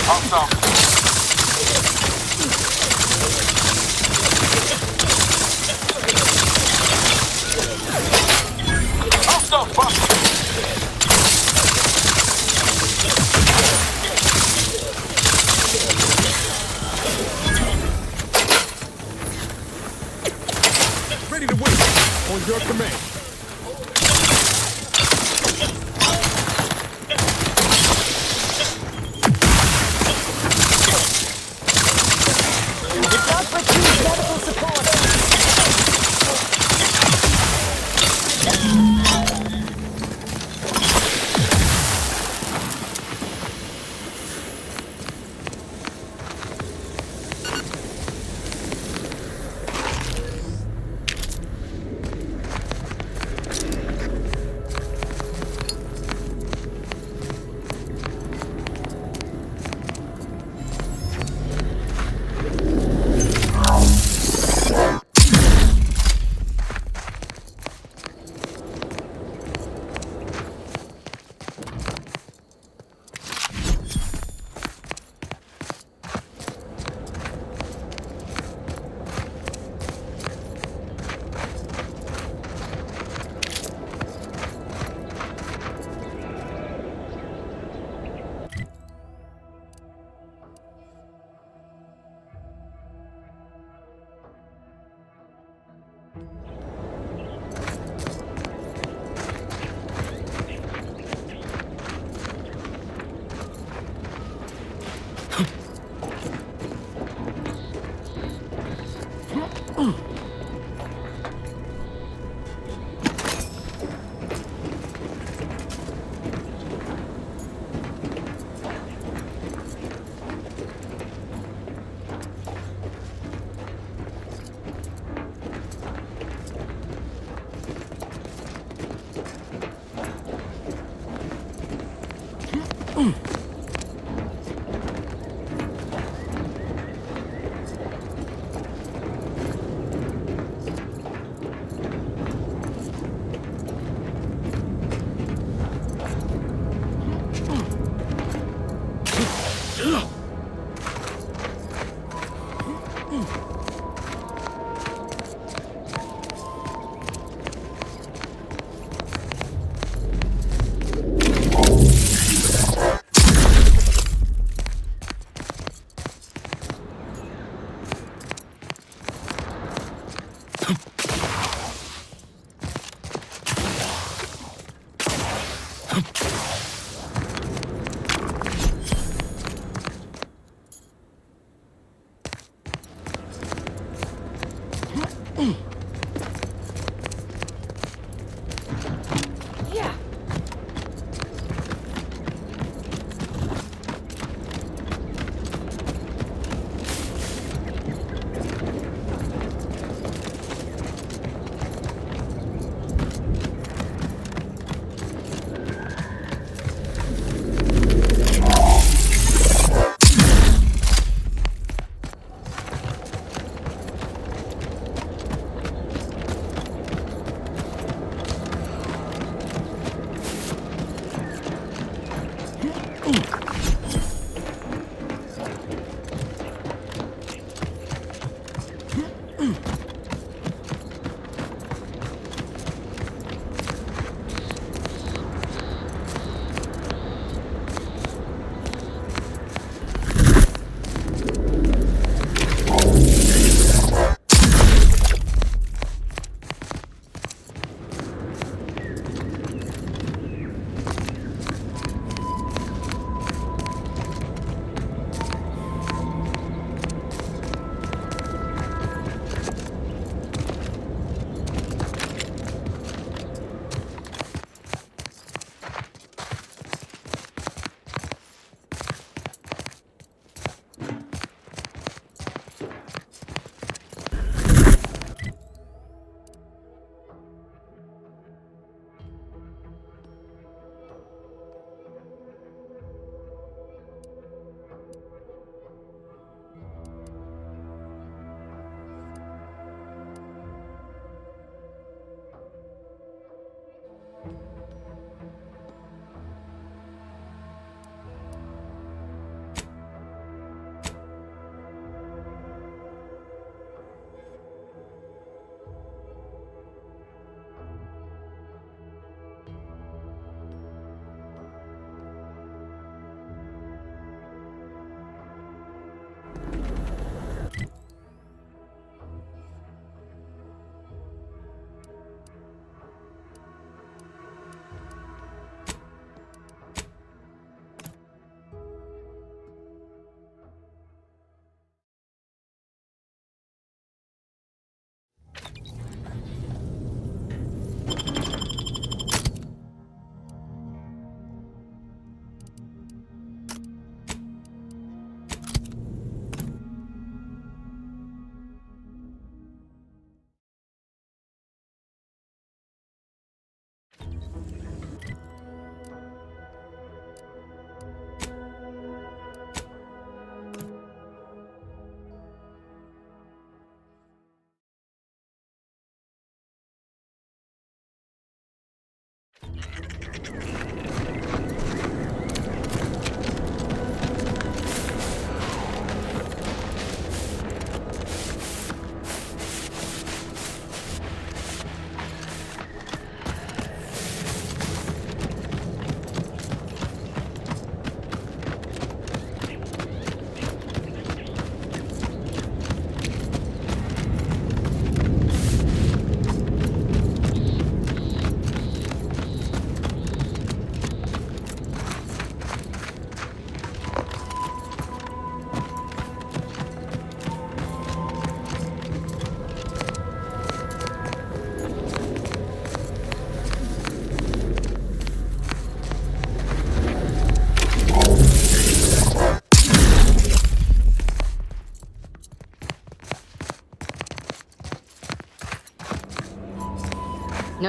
Commander. Hostile bust! Ready to wait. On your command.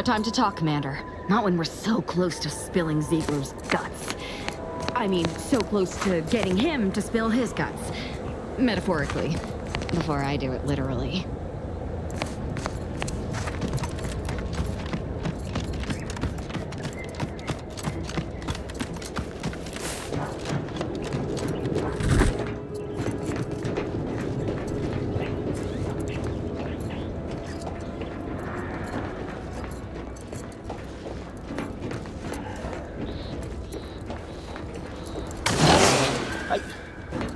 No time to talk, Commander. Not when we're so close to spilling Ziegler's guts. I mean, so close to getting him to spill his guts. Metaphorically. Before I do it literally.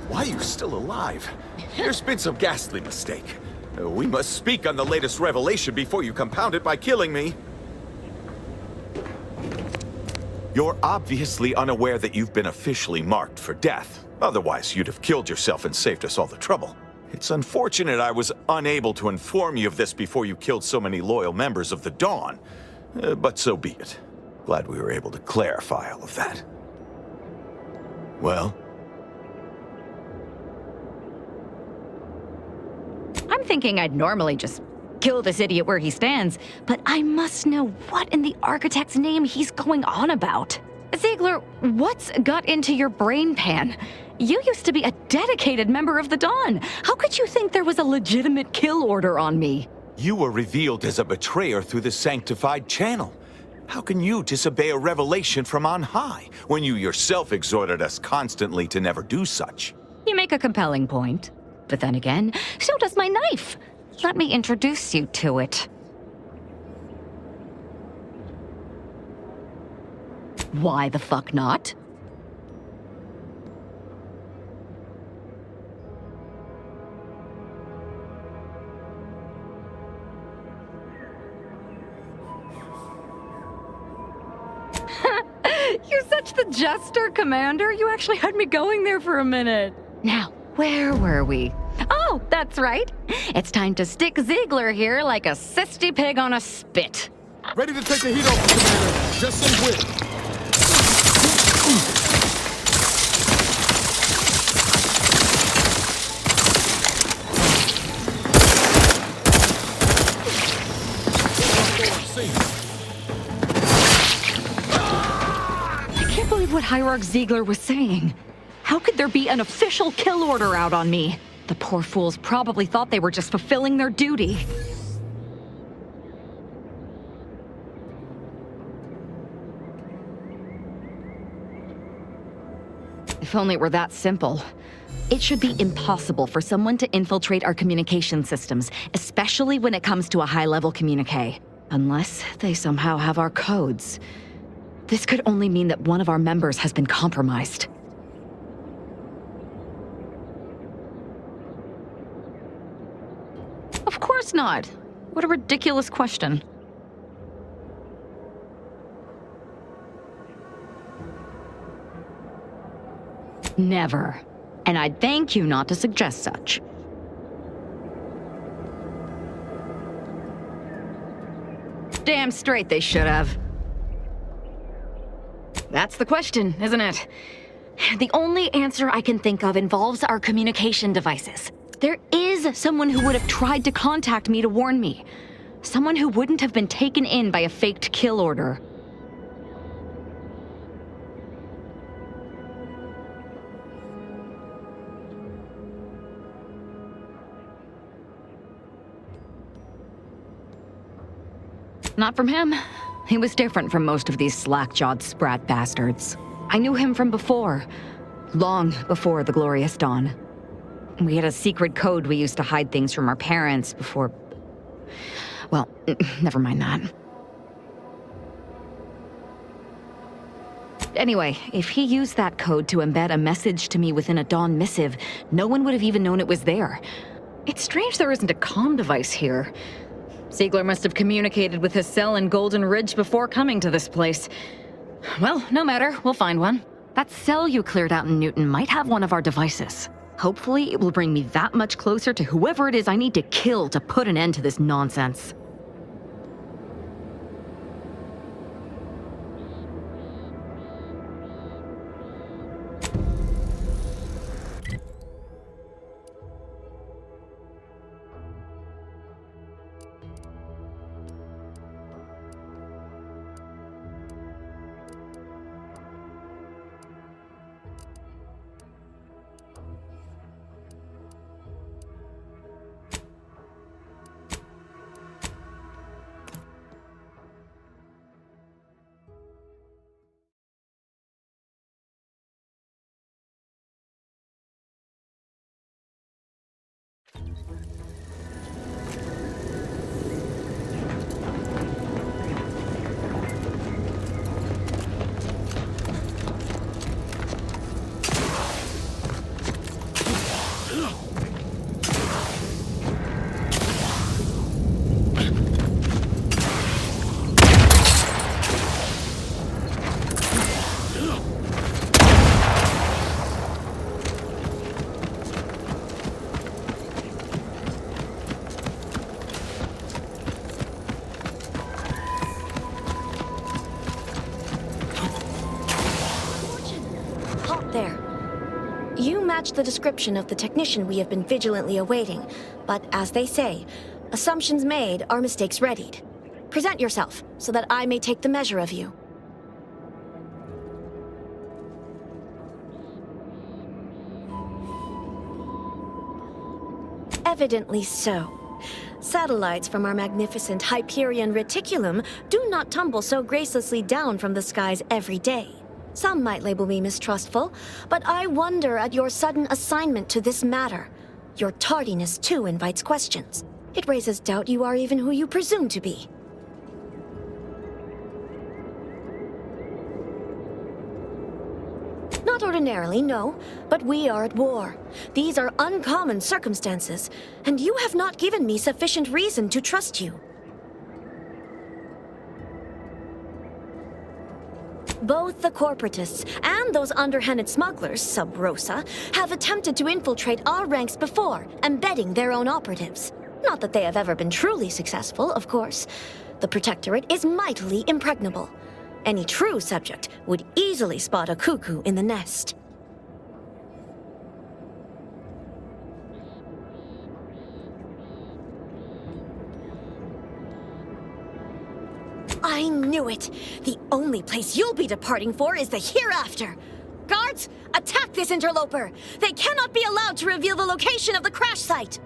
Why are you still alive? There's been some ghastly mistake. We must speak on the latest revelation before you compound it by killing me. You're obviously unaware that you've been officially marked for death. Otherwise, you'd have killed yourself and saved us all the trouble. It's unfortunate I was unable to inform you of this before you killed so many loyal members of the Dawn. But so be it. Glad we were able to clarify all of that. Well? I'm thinking I'd normally just kill this idiot where he stands, but I must know what in the architect's name he's going on about. Ziegler, what's got into your brain pan? You used to be a dedicated member of the Dawn. How could you think there was a legitimate kill order on me? You were revealed as a betrayer through the sanctified channel. How can you disobey a revelation from on high, when you yourself exhorted us constantly to never do such? You make a compelling point. But then again, so does my knife. Let me introduce you to it. Why the fuck not? You're such the jester, Commander. You actually had me going there for a minute. Now, where were we? Oh, that's right. It's time to stick Ziegler here like a cysty pig on a spit. Ready to take the heat off, Commander. Just some whip. I can't believe what Hierarch Ziegler was saying. How could there be an official kill order out on me? The poor fools probably thought they were just fulfilling their duty. If only it were that simple. It should be impossible for someone to infiltrate our communication systems, especially when it comes to a high-level communique. Unless they somehow have our codes. This could only mean that one of our members has been compromised. Of course not. What a ridiculous question. Never. And I'd thank you not to suggest such. Damn straight they should have. That's the question, isn't it? The only answer I can think of involves our communication devices. There is someone who would have tried to contact me to warn me. Someone who wouldn't have been taken in by a faked kill order. Not from him. He was different from most of these slack-jawed sprat bastards. I knew him from before. Long before the Glorious Dawn. We had a secret code we used to hide things from our parents before... Well, never mind that. Anyway, if he used that code to embed a message to me within a Dawn missive, no one would have even known it was there. It's strange there isn't a comm device here. Ziegler must have communicated with his cell in Golden Ridge before coming to this place. Well, no matter, we'll find one. That cell you cleared out in Newton might have one of our devices. Hopefully, it will bring me that much closer to whoever it is I need to kill to put an end to this nonsense. match the description of the technician we have been vigilantly awaiting. But as they say, assumptions made are mistakes readied. Present yourself, so that I may take the measure of you. Evidently so. Satellites from our magnificent Hyperion reticulum do not tumble so gracelessly down from the skies every day. Some might label me mistrustful, but I wonder at your sudden assignment to this matter. Your tardiness, too, invites questions. It raises doubt you are even who you presume to be. Not ordinarily, no, but we are at war. These are uncommon circumstances, and you have not given me sufficient reason to trust you. Both the corporatists and those underhanded smugglers, sub rosa, have attempted to infiltrate our ranks before, embedding their own operatives. Not that they have ever been truly successful, of course. The Protectorate is mightily impregnable. Any true subject would easily spot a cuckoo in the nest. I knew it! The only place you'll be departing for is the hereafter! Guards, attack this interloper! They cannot be allowed to reveal the location of the crash site!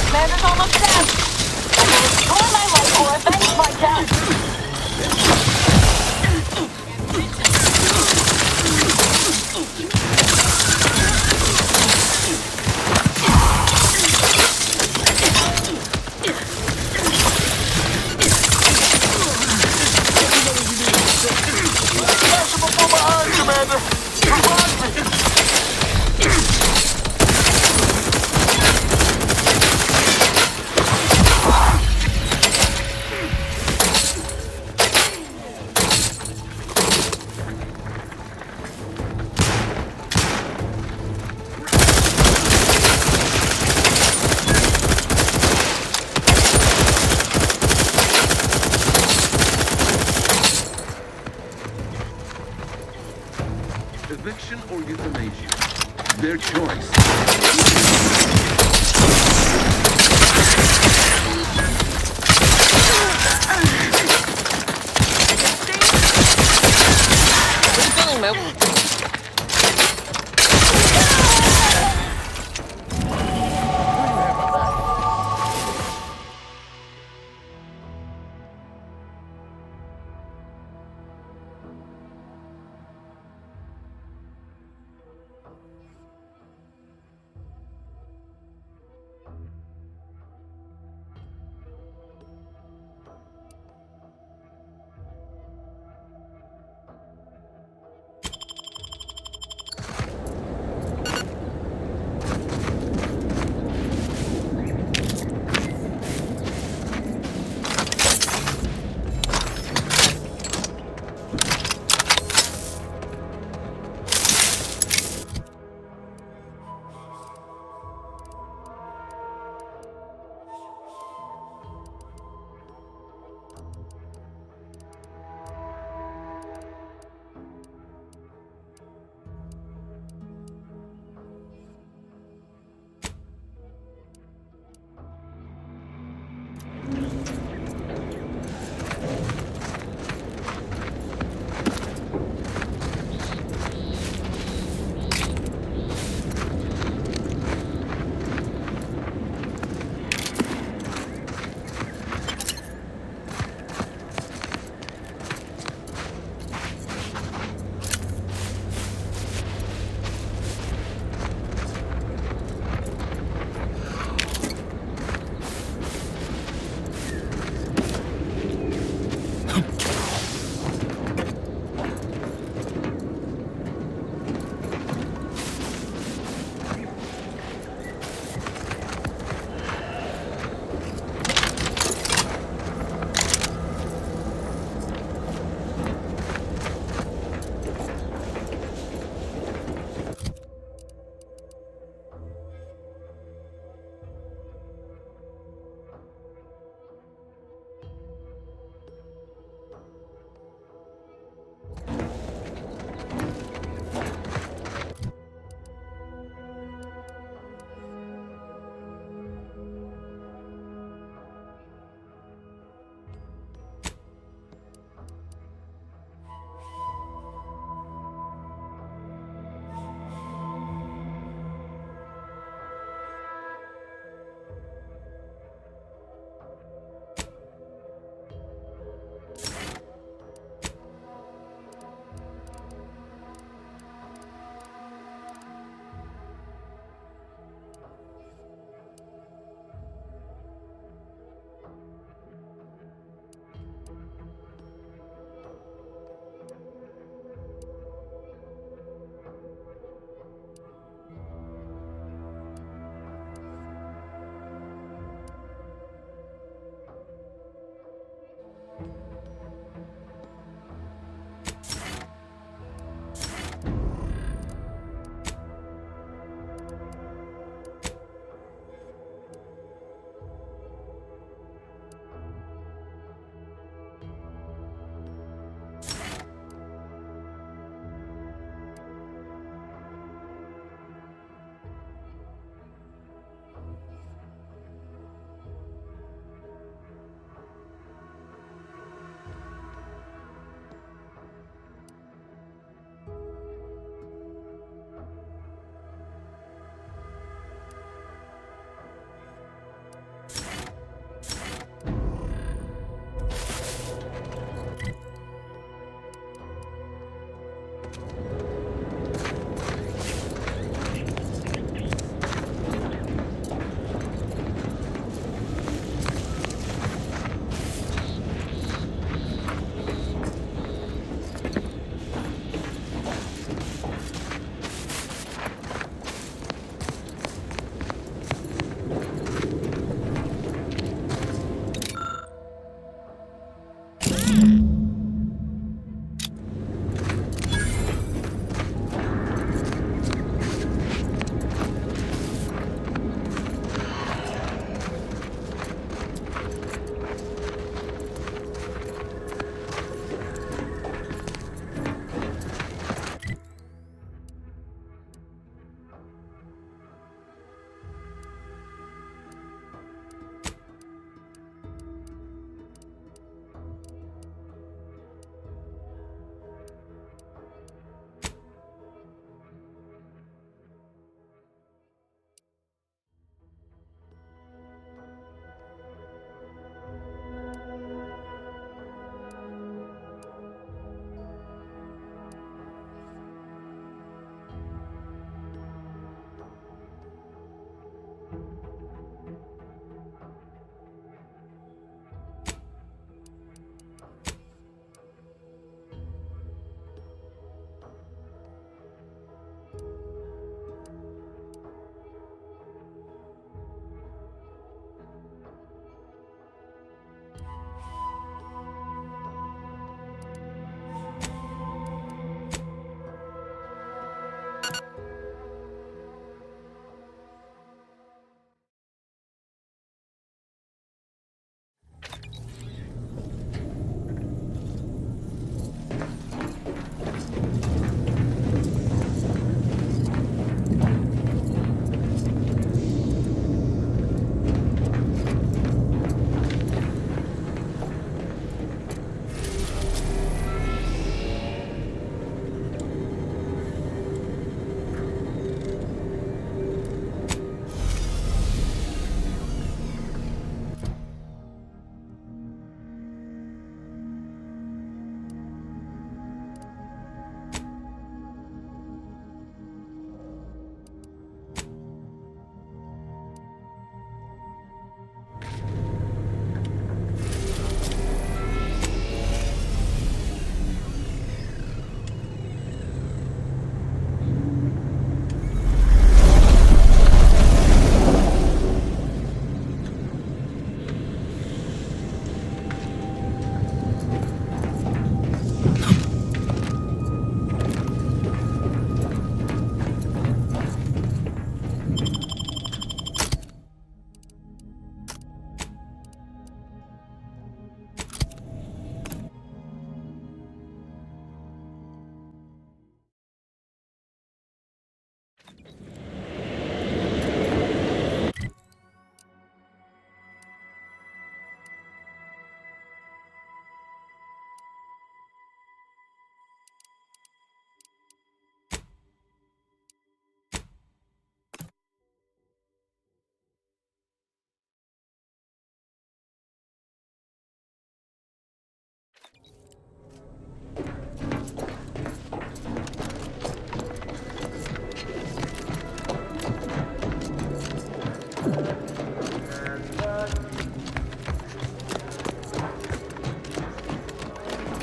Commander's almost dead. I'm gonna destroy my life or avenge my death. From behind, Commander! Revive me! Eviction or euthanasia. Their choice.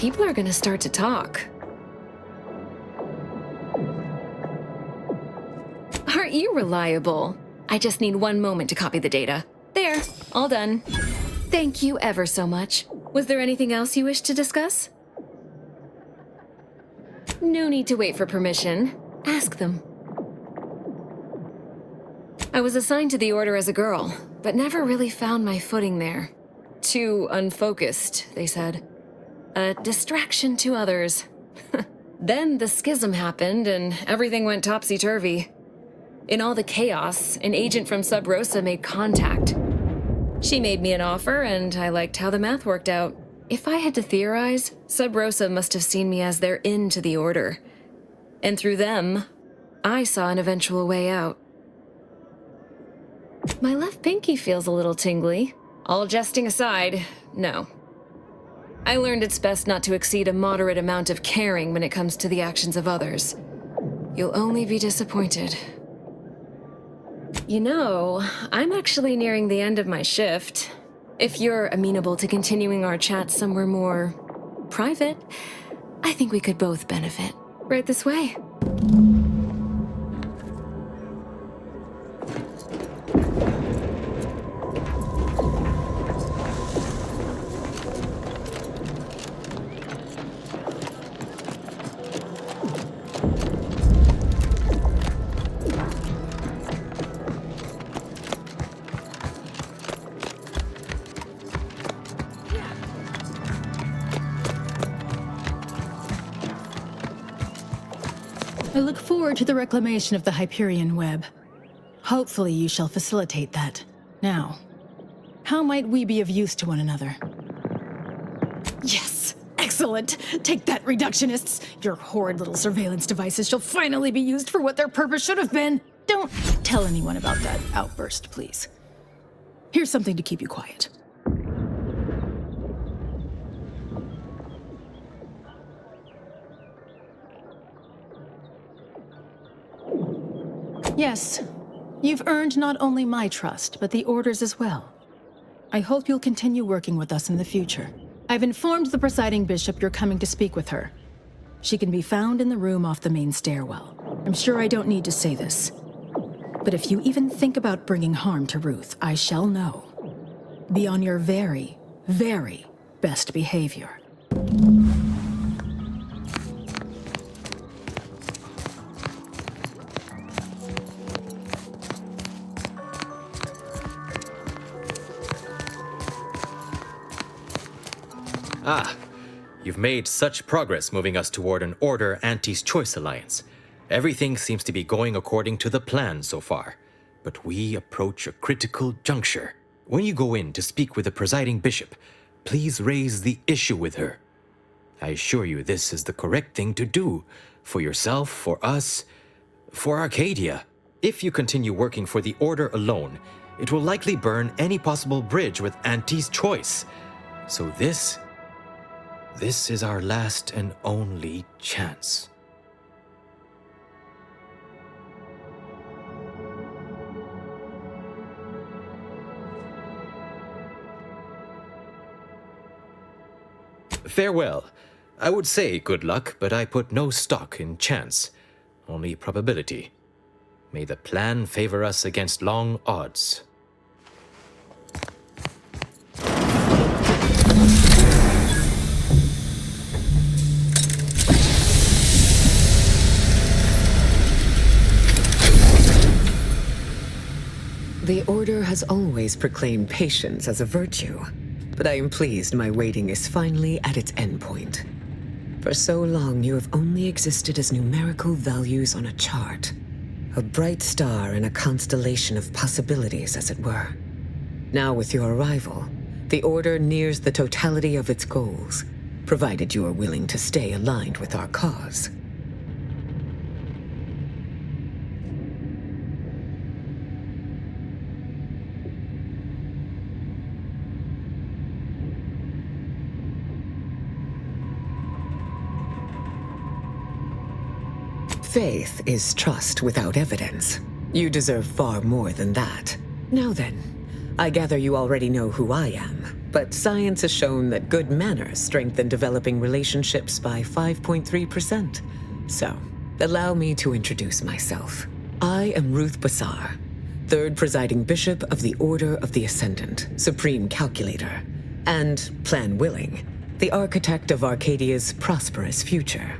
people are gonna start to talk. Aren't you reliable? I just need one moment to copy the data. There, all done. Thank you ever so much. Was there anything else you wish to discuss? No need to wait for permission. Ask them. I was assigned to the Order as a girl, but never really found my footing there. Too unfocused, they said. A distraction to others. Then the schism happened and everything went topsy-turvy. In all the chaos, an agent from Sub Rosa made contact. She made me an offer and I liked how the math worked out. If I had to theorize, Sub Rosa must have seen me as their in to the Order. And through them, I saw an eventual way out. My left pinky feels a little tingly. All jesting aside, no. I learned it's best not to exceed a moderate amount of caring when it comes to the actions of others. You'll only be disappointed. You know, I'm actually nearing the end of my shift. If you're amenable to continuing our chat somewhere more private, I think we could both benefit. Right this way. I look forward to the reclamation of the Hyperion web. Hopefully you shall facilitate that. Now, how might we be of use to one another? Yes! Excellent! Take that, reductionists! Your horrid little surveillance devices shall finally be used for what their purpose should have been! Don't tell anyone about that outburst, please. Here's something to keep you quiet. Yes, you've earned not only my trust, but the Order's as well. I hope you'll continue working with us in the future. I've informed the presiding bishop you're coming to speak with her. She can be found in the room off the main stairwell. I'm sure I don't need to say this, but if you even think about bringing harm to Ruth, I shall know. Be on your very, very best behavior. Ah, you've made such progress moving us toward an Order Anti's Choice alliance. Everything seems to be going according to the plan so far. But we approach a critical juncture. When you go in to speak with the presiding bishop, please raise the issue with her. I assure you this is the correct thing to do. For yourself, for us, for Arcadia. If you continue working for the Order alone, it will likely burn any possible bridge with Anti's Choice. So this is our last and only chance. Farewell. I would say good luck, but I put no stock in chance, only probability. May the plan favor us against long odds. The Order has always proclaimed patience as a virtue, but I am pleased my waiting is finally at its endpoint. For so long, you have only existed as numerical values on a chart. A bright star in a constellation of possibilities, as it were. Now with your arrival, the Order nears the totality of its goals, provided you are willing to stay aligned with our cause. Faith is trust without evidence. You deserve far more than that. Now then, I gather you already know who I am. But science has shown that good manners strengthen developing relationships by 5.3%. So, allow me to introduce myself. I am Ruth Bassar, 3rd Presiding Bishop of the Order of the Ascendant, Supreme Calculator, and, plan willing, the architect of Arcadia's prosperous future.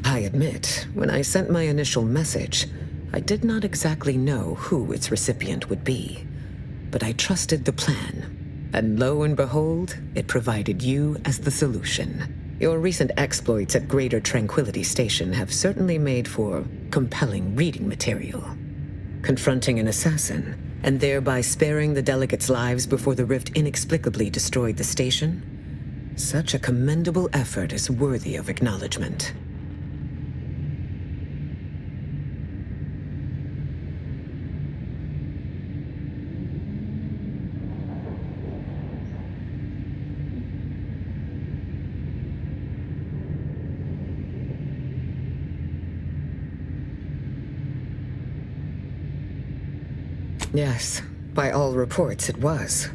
I admit, when I sent my initial message, I did not exactly know who its recipient would be. But I trusted the plan, and lo and behold, it provided you as the solution. Your recent exploits at Greater Tranquility Station have certainly made for compelling reading material. Confronting an assassin, and thereby sparing the delegates' lives before the rift inexplicably destroyed the station? Such a commendable effort is worthy of acknowledgement. Yes, by all reports it was.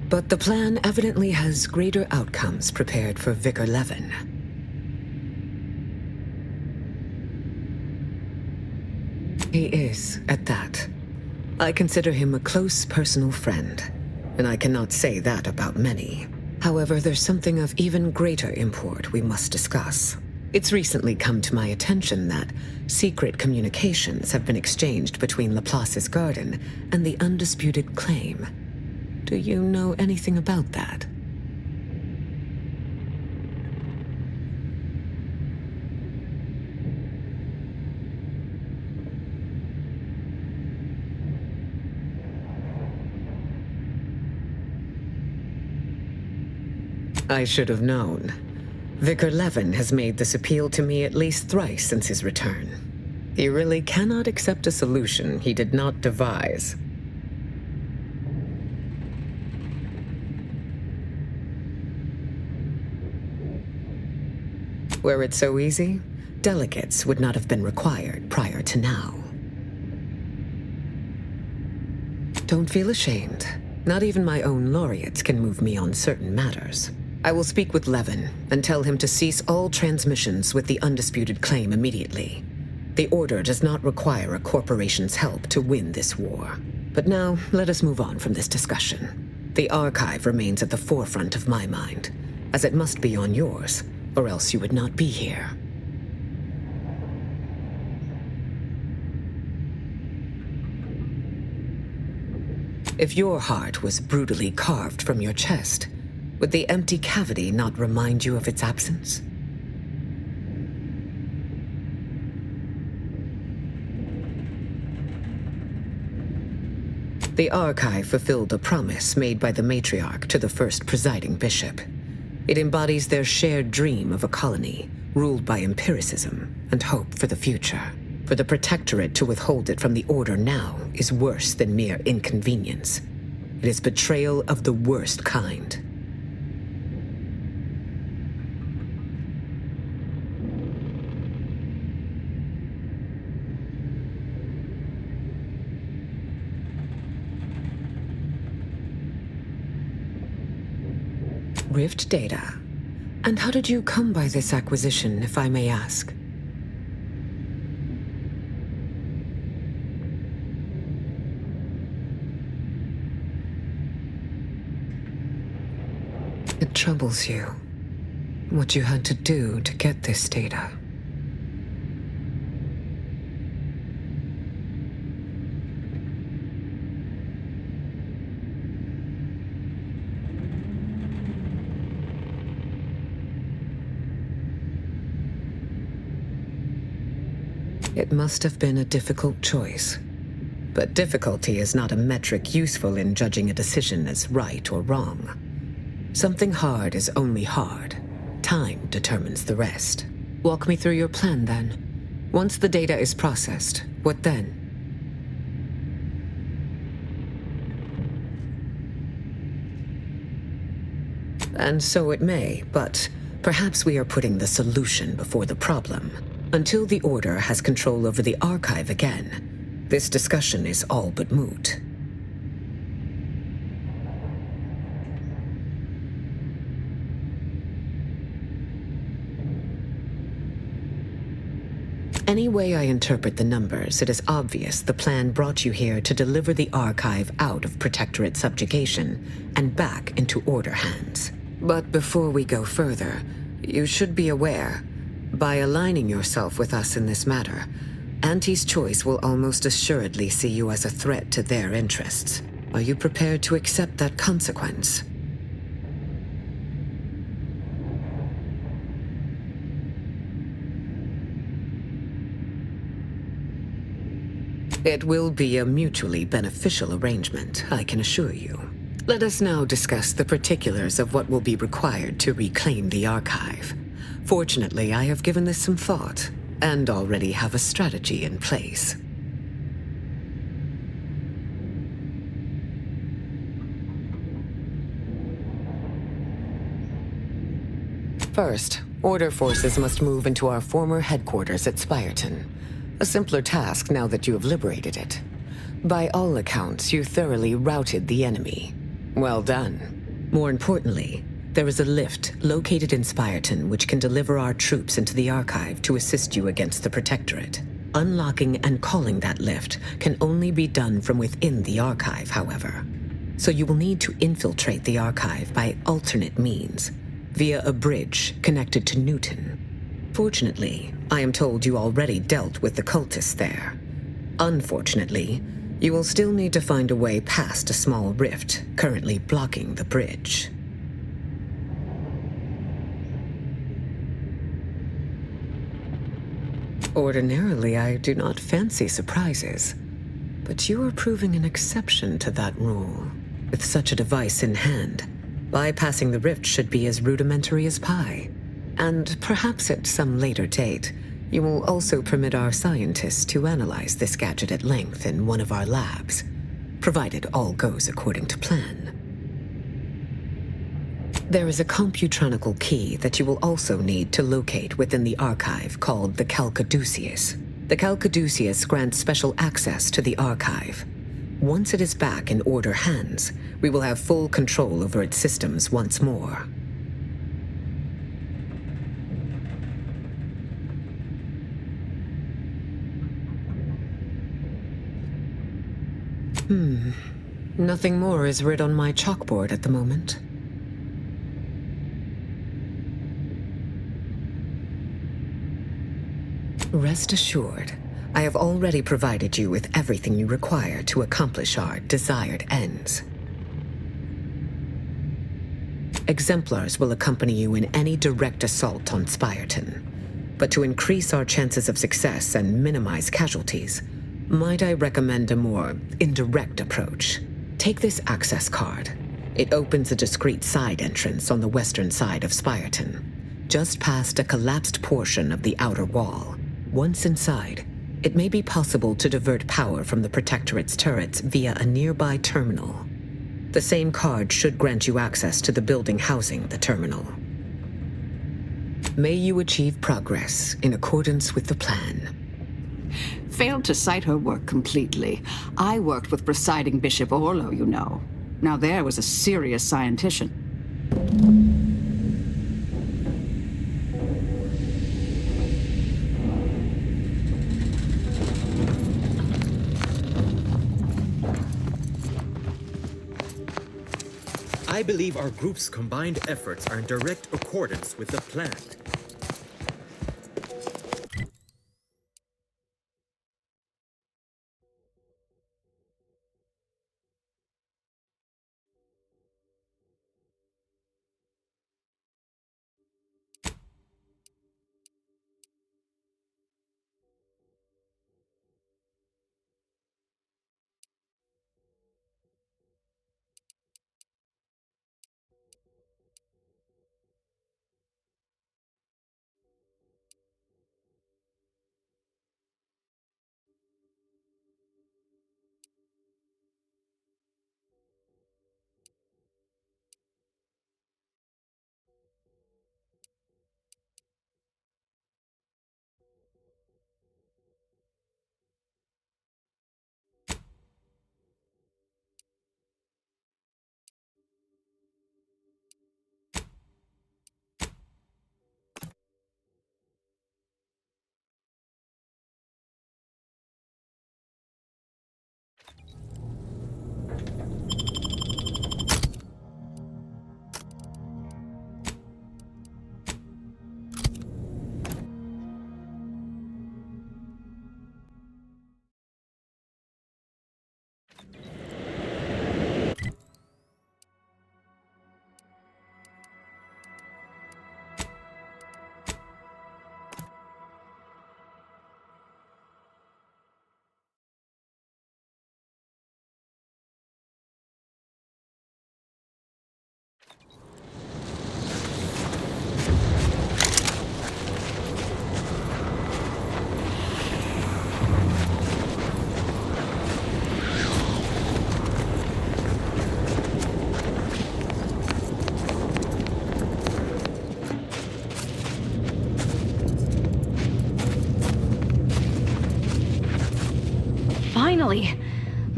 But the plan evidently has greater outcomes prepared for Vicar Levin. He is, at that. I consider him a close personal friend, and I cannot say that about many. However, there's something of even greater import we must discuss. It's recently come to my attention that secret communications have been exchanged between Laplace's garden and the undisputed claim. Do you know anything about that? I should have known. Vicar Levin has made this appeal to me at least thrice since his return. He really cannot accept a solution he did not devise. Were it so easy, delegates would not have been required prior to now. Don't feel ashamed. Not even my own laureates can move me on certain matters. I will speak with Levin and tell him to cease all transmissions with the undisputed claim immediately. The Order does not require a corporation's help to win this war. But now, let us move on from this discussion. The archive remains at the forefront of my mind, as it must be on yours, or else you would not be here. If your heart was brutally carved from your chest, would the empty cavity not remind you of its absence? The archive fulfilled a promise made by the matriarch to the first presiding bishop. It embodies their shared dream of a colony ruled by empiricism and hope for the future. For the Protectorate to withhold it from the Order now is worse than mere inconvenience. It is betrayal of the worst kind. Rift data. And how did you come by this acquisition, if I may ask? It troubles you, what you had to do to get this data. It must have been a difficult choice. But difficulty is not a metric useful in judging a decision as right or wrong. Something hard is only hard. Time determines the rest. Walk me through your plan, then. Once the data is processed, what then? And so it may, but perhaps we are putting the solution before the problem. Until the Order has control over the archive again, this discussion is all but moot. Any way I interpret the numbers, it is obvious the plan brought you here to deliver the archive out of Protectorate subjugation and back into Order hands. But before we go further, you should be aware, by aligning yourself with us in this matter, Auntie's Choice will almost assuredly see you as a threat to their interests. Are you prepared to accept that consequence? It will be a mutually beneficial arrangement, I can assure you. Let us now discuss the particulars of what will be required to reclaim the archive. Fortunately, I have given this some thought, and already have a strategy in place. First, Order forces must move into our former headquarters at Spyreton. A simpler task now that you have liberated it. By all accounts, you thoroughly routed the enemy. Well done. More importantly, there is a lift located in Spyreton which can deliver our troops into the archive to assist you against the Protectorate. Unlocking and calling that lift can only be done from within the archive, however. So you will need to infiltrate the archive by alternate means, via a bridge connected to Newton. Fortunately, I am told you already dealt with the cultists there. Unfortunately, you will still need to find a way past a small rift currently blocking the bridge. Ordinarily, I do not fancy surprises, but you are proving an exception to that rule. With such a device in hand, bypassing the rift should be as rudimentary as pie. And perhaps at some later date, you will also permit our scientists to analyze this gadget at length in one of our labs, provided all goes according to plan. There is a computronical key that you will also need to locate within the archive called the Calcaduceus. The Calcaduceus grants special access to the archive. Once it is back in Order hands, we will have full control over its systems once more. Nothing more is writ on my chalkboard at the moment. Rest assured, I have already provided you with everything you require to accomplish our desired ends. Exemplars will accompany you in any direct assault on Spyreton. But to increase our chances of success and minimize casualties, might I recommend a more indirect approach? Take this access card. It opens a discreet side entrance on the western side of Spyreton, just past a collapsed portion of the outer wall. Once inside, it may be possible to divert power from the Protectorate's turrets via a nearby terminal. The same card should grant you access to the building housing the terminal. May you achieve progress in accordance with the plan. Failed to cite her work completely. I worked with presiding Bishop Orlo, you know. Now there was a serious scientician. I believe our group's combined efforts are in direct accordance with the plan.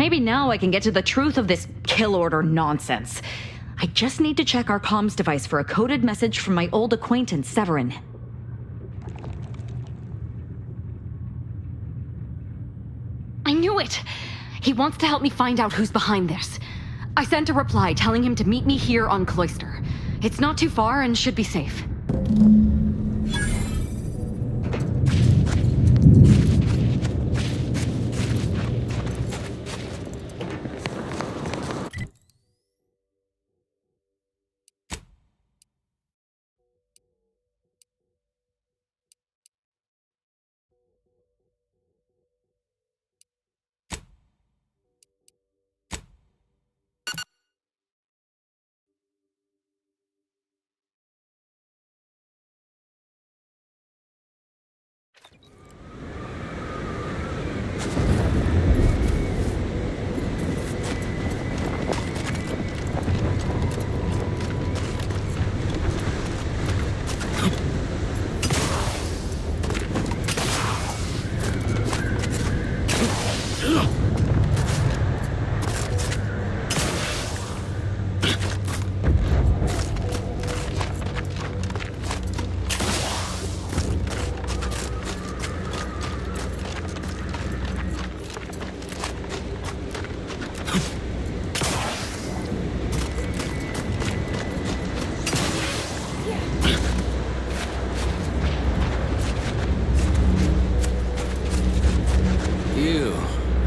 Maybe now I can get to the truth of this kill order nonsense. I just need to check our comms device for a coded message from my old acquaintance, Severin. I knew it! He wants to help me find out who's behind this. I sent a reply telling him to meet me here on Cloister. It's not too far and should be safe.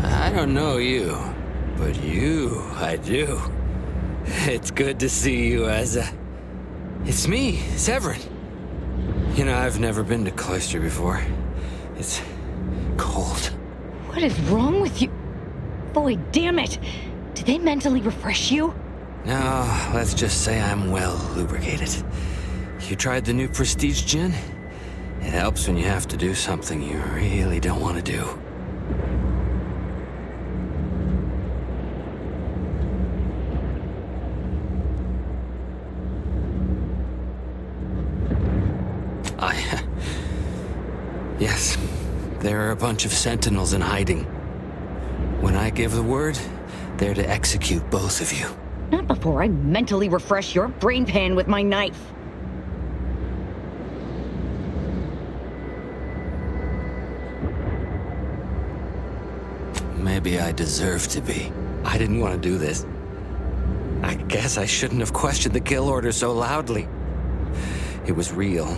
I don't know you, but you, I do. It's good to see you, Asa. It's me, Severin. You know, I've never been to Cloister before. It's cold. What is wrong with you? Boy, damn it! Did they mentally refresh you? No, let's just say I'm well lubricated. You tried the new Prestige Gin? It helps when you have to do something you really don't want to do. Yes, there are a bunch of sentinels in hiding. When I give the word, they're to execute both of you. Not before I mentally refresh your brain pan with my knife. Maybe I deserve to be. I didn't want to do this. I guess I shouldn't have questioned the kill order so loudly. It was real.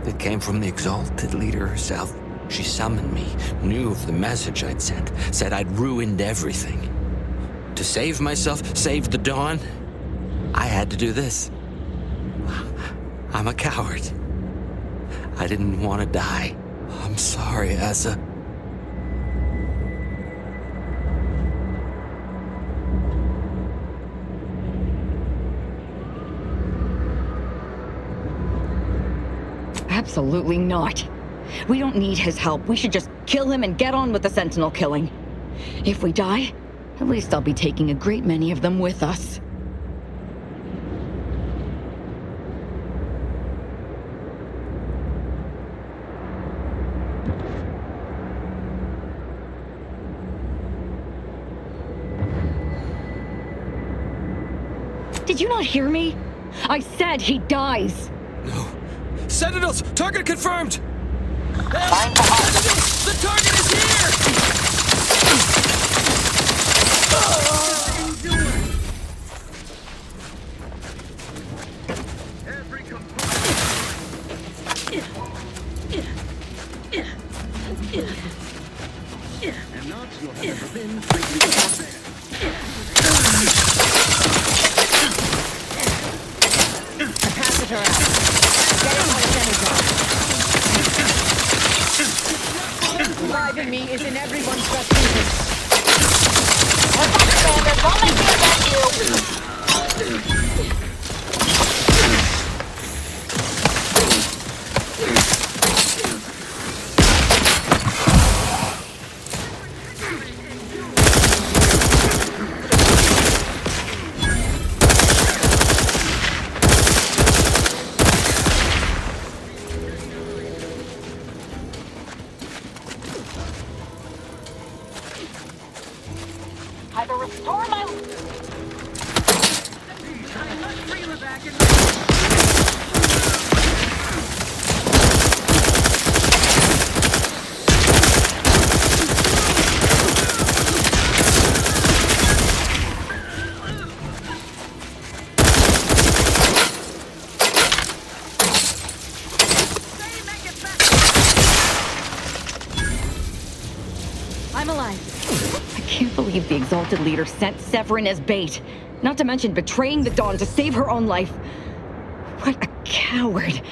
It came from the exalted leader herself. She summoned me, knew of the message I'd sent, said I'd ruined everything. To save myself, save the Dawn, I had to do this. I'm a coward. I didn't want to die. I'm sorry, Asa. Absolutely not. We don't need his help. We should just kill him and get on with the Sentinel killing. If we die, at least I'll be taking a great many of them with us. Did you not hear me? I said he dies. No. Sentinels! Target confirmed! Sentinels! The target is here! Every and not your have ever been Capacitor out. Reviving me is in everyone's best interest. Commander, don't make me offend you. I'm alive. I can't believe the Exalted Leader sent Severin as bait. Not to mention betraying the Dawn to save her own life. What a coward.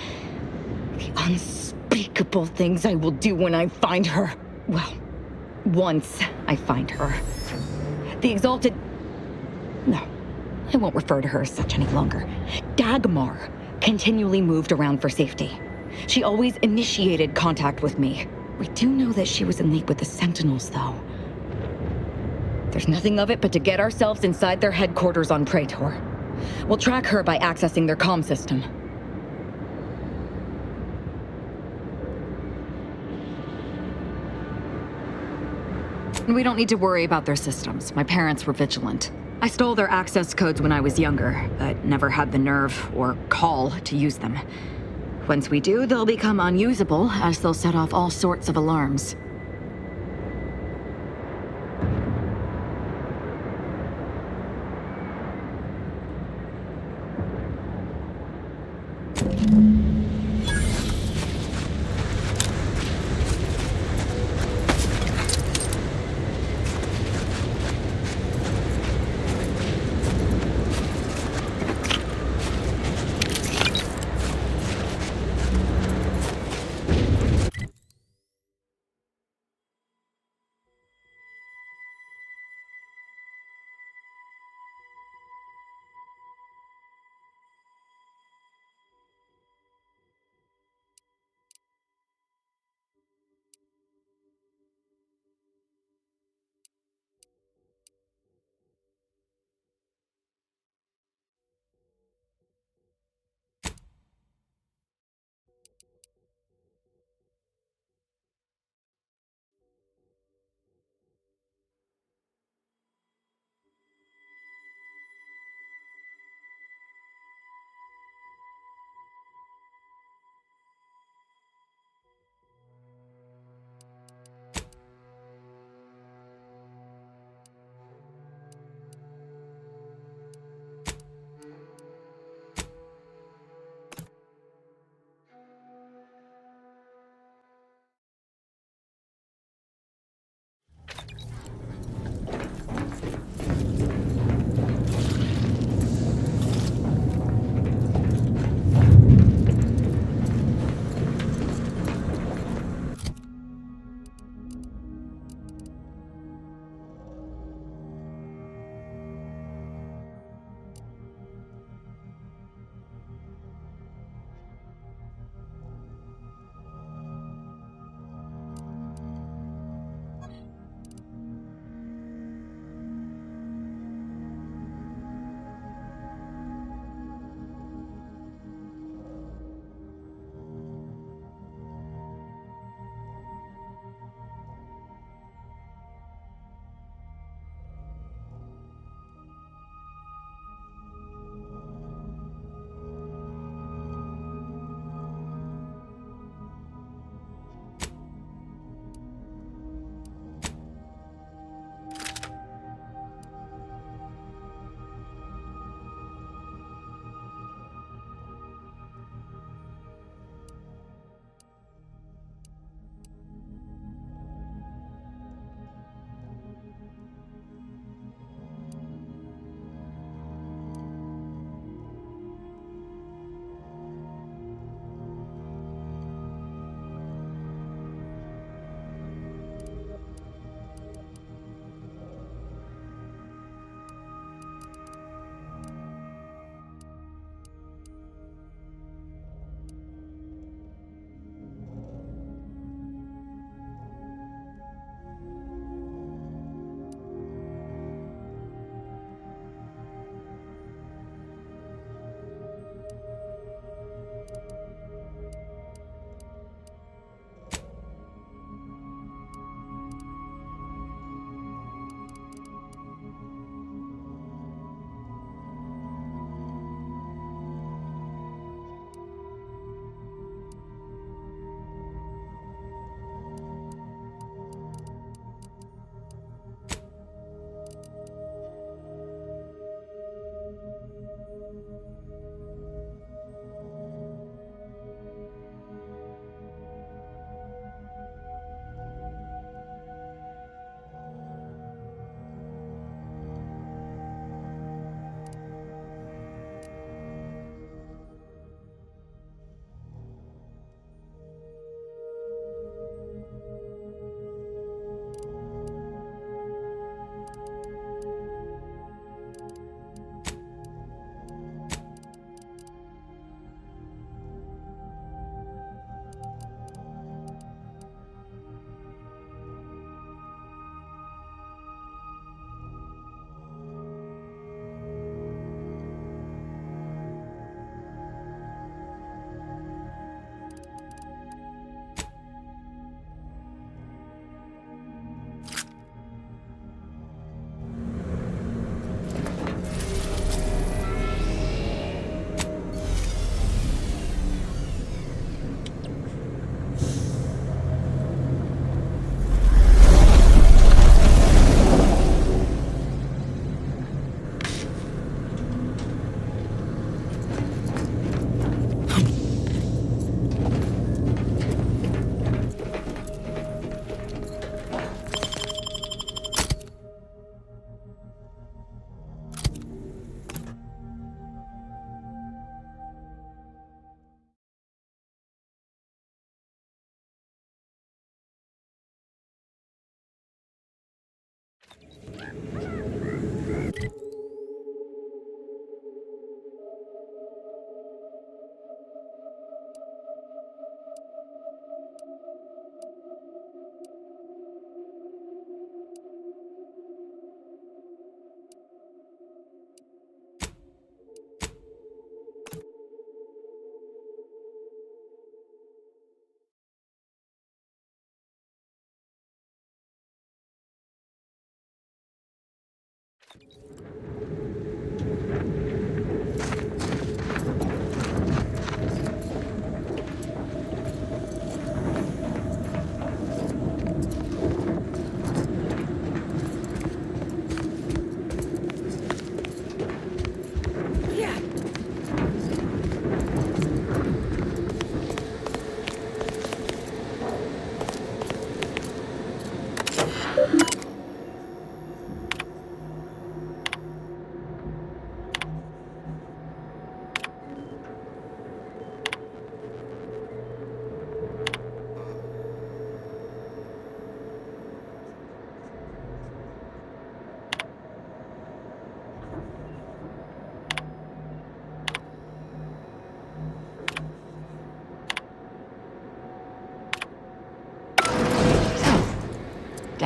The unspeakable things I will do when I find her. Well, once I find her. The Exalted... No, I won't refer to her as such any longer. Dagmar continually moved around for safety. She always initiated contact with me. We do know that she was in league with the Sentinels, though. There's nothing of it but to get ourselves inside their headquarters on Praetor. We'll track her by accessing their comm system. We don't need to worry about their systems. My parents were vigilant. I stole their access codes when I was younger, but never had the nerve or call to use them. Once we do, they'll become unusable, as they'll set off all sorts of alarms.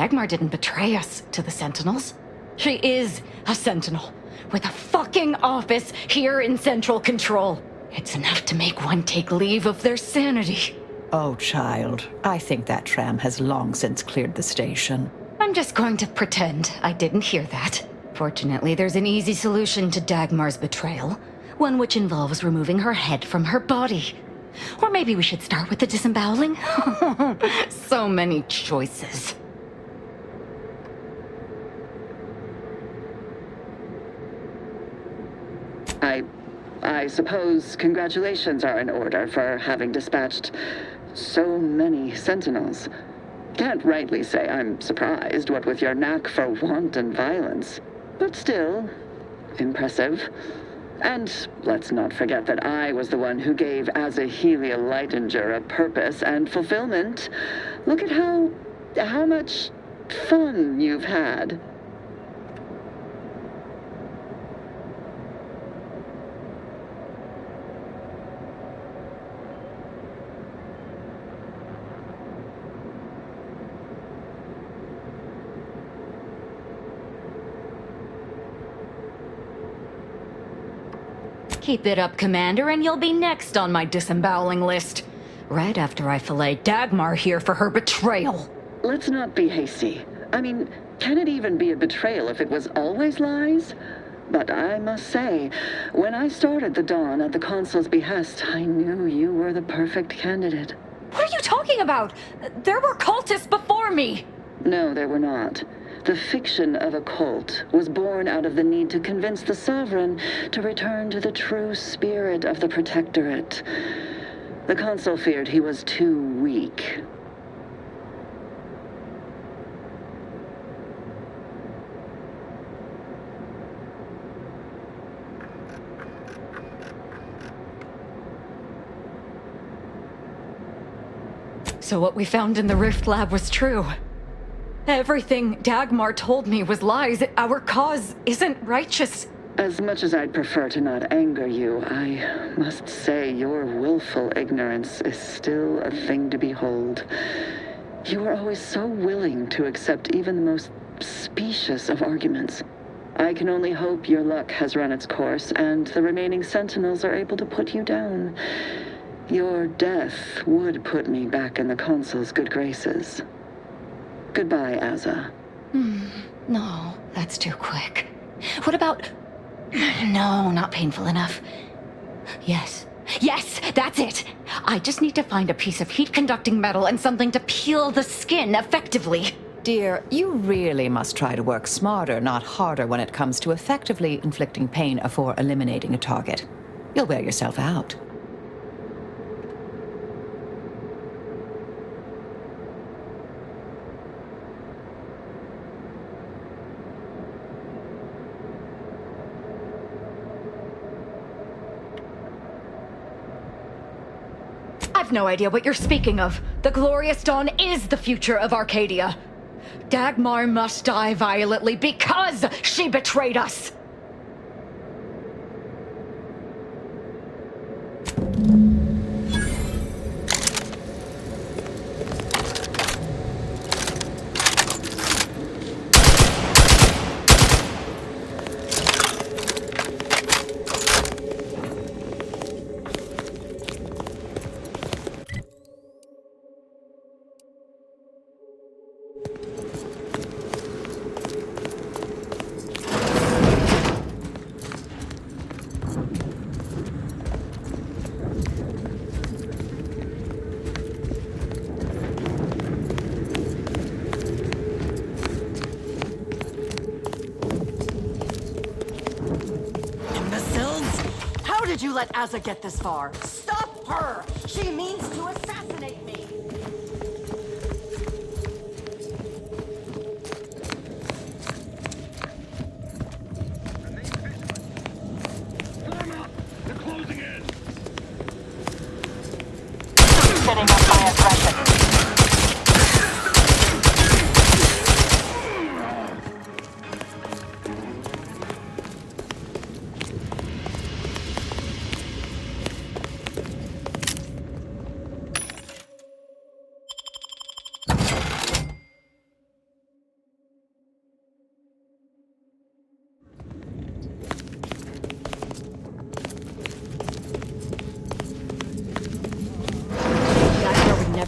Dagmar didn't betray us to the Sentinels. She is a Sentinel, with a fucking office here in Central Control. It's enough to make one take leave of their sanity. Oh, child, I think that tram has long since cleared the station. I'm just going to pretend I didn't hear that. Fortunately, there's an easy solution to Dagmar's betrayal. One which involves removing her head from her body. Or maybe we should start with the disemboweling? So many choices. I suppose congratulations are in order for having dispatched so many Sentinels. Can't rightly say I'm surprised, what with your knack for wanton violence. But still, impressive. And let's not forget that I was the one who gave Azahelia Leitinger a purpose and fulfillment. Look at how much fun you've had. Keep it up, Commander, and you'll be next on my disemboweling list. Right after I fillet Dagmar here for her betrayal. Let's not be hasty. I mean, can it even be a betrayal if it was always lies? But I must say, when I started the Dawn at the Consul's behest, I knew you were the perfect candidate. What are you talking about? There were cultists before me! No, there were not. The fiction of a cult was born out of the need to convince the Sovereign to return to the true spirit of the Protectorate. The Consul feared he was too weak. So what we found in the Rift Lab was true. Everything Dagmar told me was lies. Our cause isn't righteous. As much as I'd prefer to not anger you, I must say your willful ignorance is still a thing to behold. You were always so willing to accept even the most specious of arguments. I can only hope your luck has run its course and the remaining Sentinels are able to put you down. Your death would put me back in the Consul's good graces. Goodbye, Aza. No, that's too quick. What about... No, not painful enough. Yes, that's it! I just need to find a piece of heat-conducting metal and something to peel the skin effectively. Dear, you really must try to work smarter, not harder, when it comes to effectively inflicting pain before eliminating a target. You'll wear yourself out. I've no idea what you're speaking of. The Glorious Dawn is the future of Arcadia. Dagmar must die violently because she betrayed us. How did you let Aza get this far? Stop her! She means to assassinate me! They're closing in! Setting up my aggression.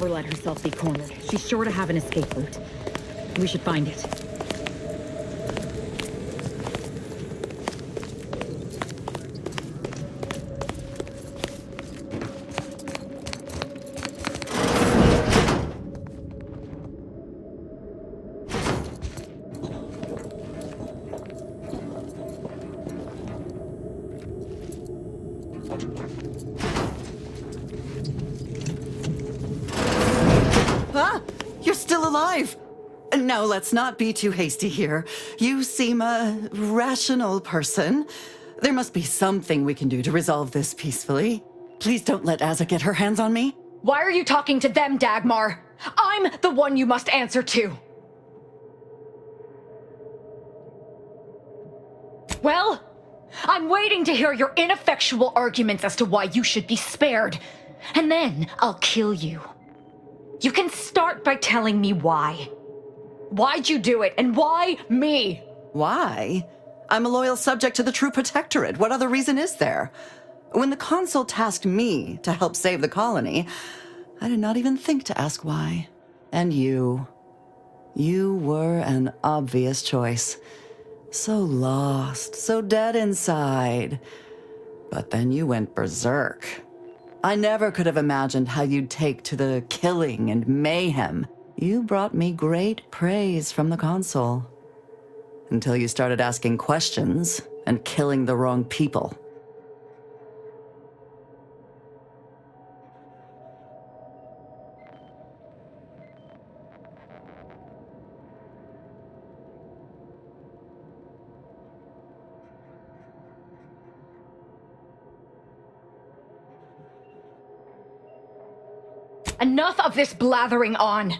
never let herself be cornered. She's sure to have an escape route. We should find it. You're still alive! Now, let's not be too hasty here. You seem a rational person. There must be something we can do to resolve this peacefully. Please don't let Asa get her hands on me. Why are you talking to them, Dagmar? I'm the one you must answer to. Well, I'm waiting to hear your ineffectual arguments as to why you should be spared. And then I'll kill you. You can start by telling me why. Why'd you do it, and why me? Why? I'm a loyal subject to the True Protectorate. What other reason is there? When the Consul tasked me to help save the colony, I did not even think to ask why. And you were an obvious choice. So lost, so dead inside. But then you went berserk. I never could have imagined how you'd take to the killing and mayhem. You brought me great praise from the Consul. Until you started asking questions and killing the wrong people. Enough of this blathering on.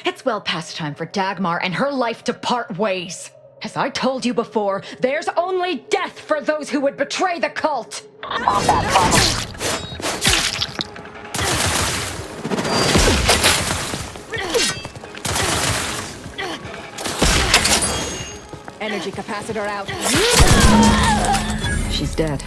It's well past time for Dagmar and her life to part ways. As I told you before, there's only death for those who would betray the cult. Energy capacitor out. She's dead.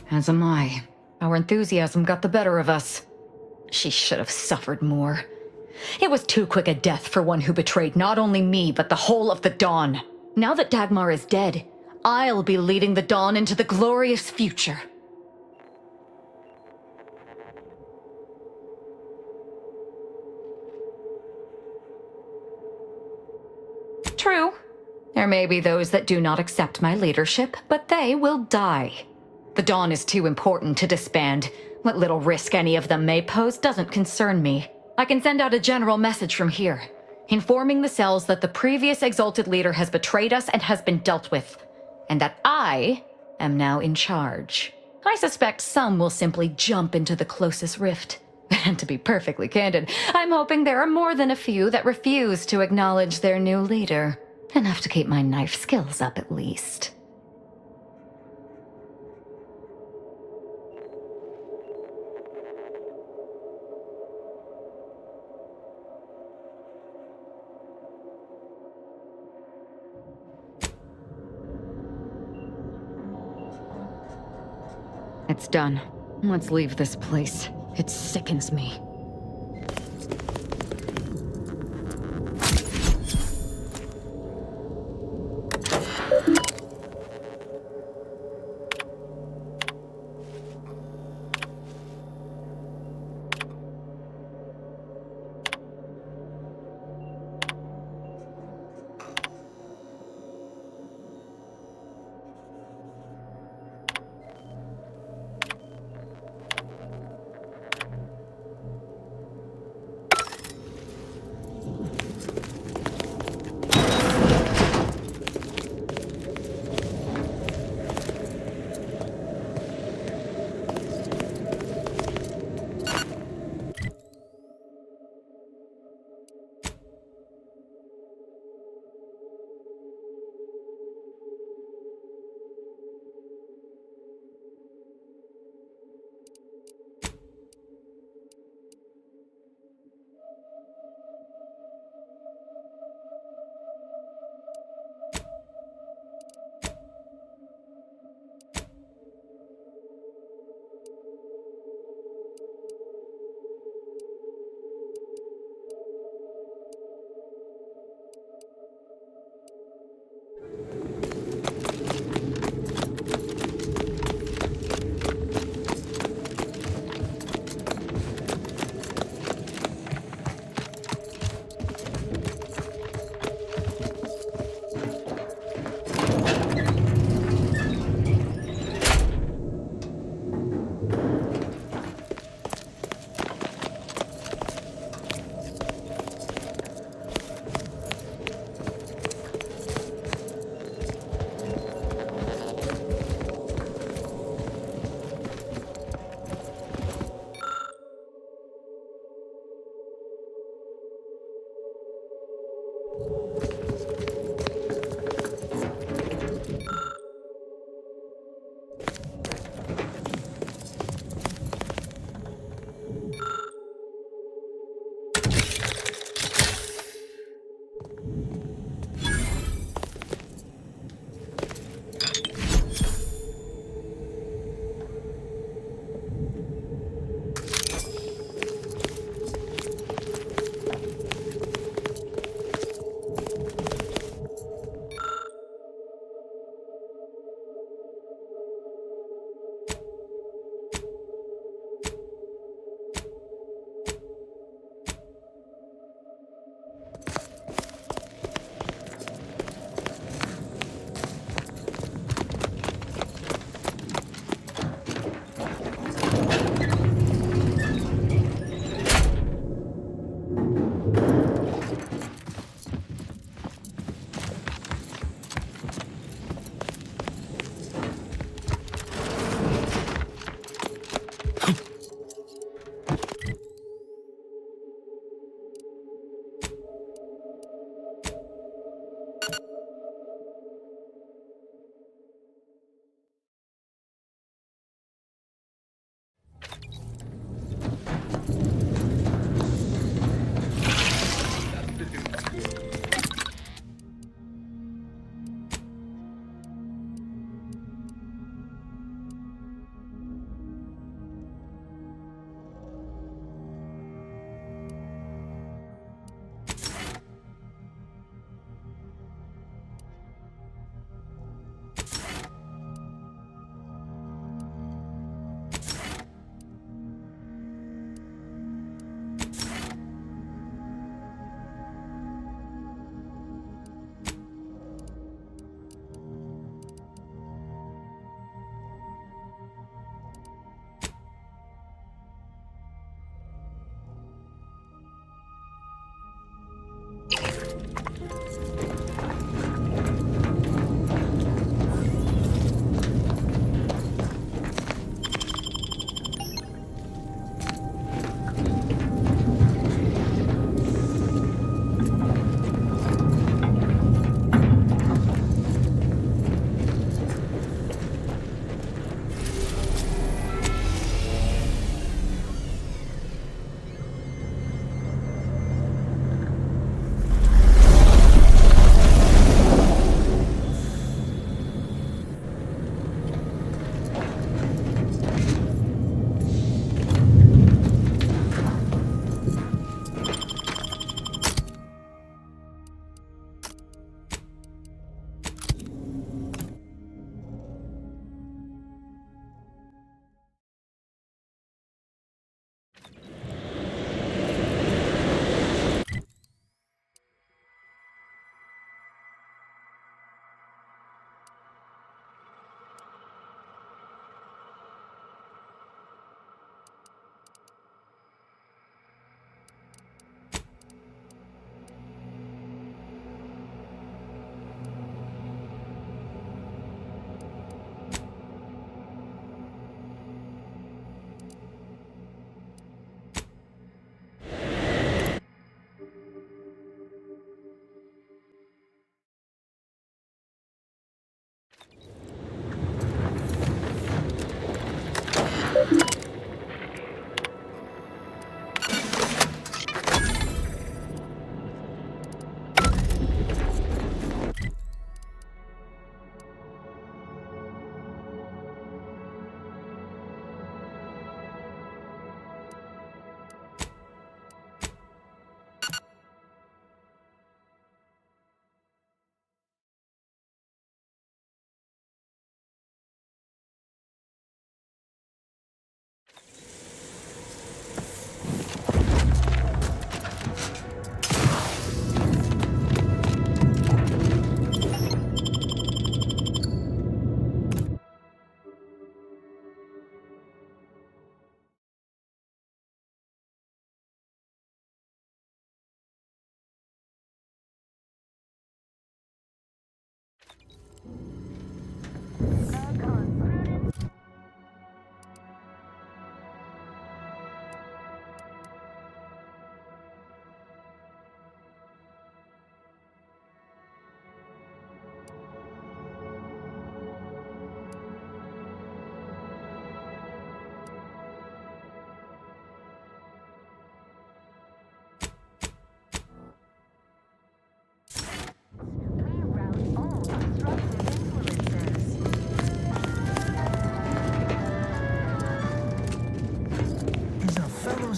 As am I. Our enthusiasm got the better of us. She should have suffered more. It was too quick a death for one who betrayed not only me, but the whole of the Dawn. Now that Dagmar is dead, I'll be leading the Dawn into the glorious future. True. There may be those that do not accept my leadership, but they will die. The Dawn is too important to disband. What little risk any of them may pose doesn't concern me. I can send out a general message from here, informing the cells that the previous Exalted Leader has betrayed us and has been dealt with, and that I am now in charge. I suspect some will simply jump into the closest rift. And to be perfectly candid, I'm hoping there are more than a few that refuse to acknowledge their new leader. Enough to keep my knife skills up at least. It's done. Let's leave this place. It sickens me.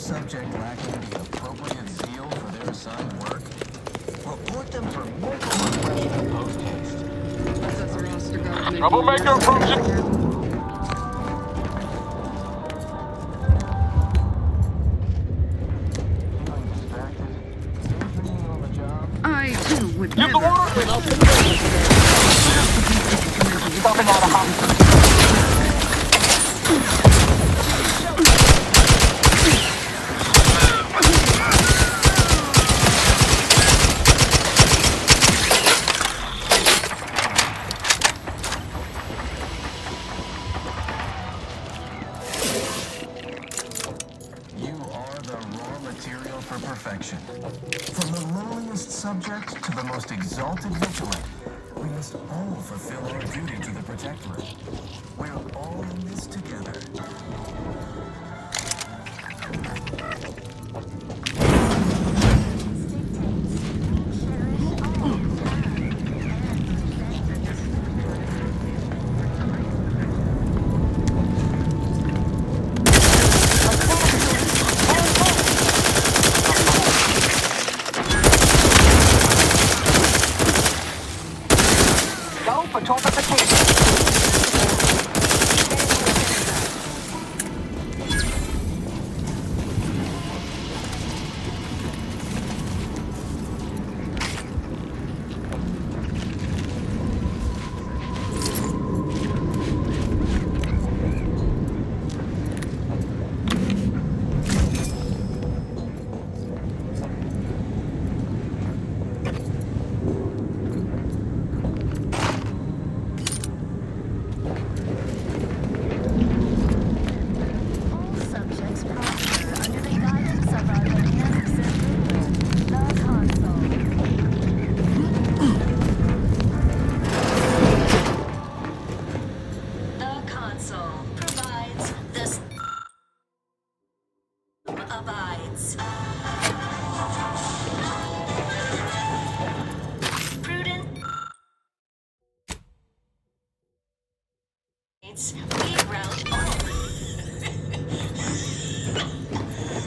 subject lacking the appropriate zeal for their assigned work? Report them for mental refreshment post-haste. Troublemaker approaching! I too would Use the water! Stopping out of house. You are the raw material for perfection. From the lowliest subject to the most exalted vigilant, we must all fulfill our duty to the Protectorate. We're all in this together. go for torpification.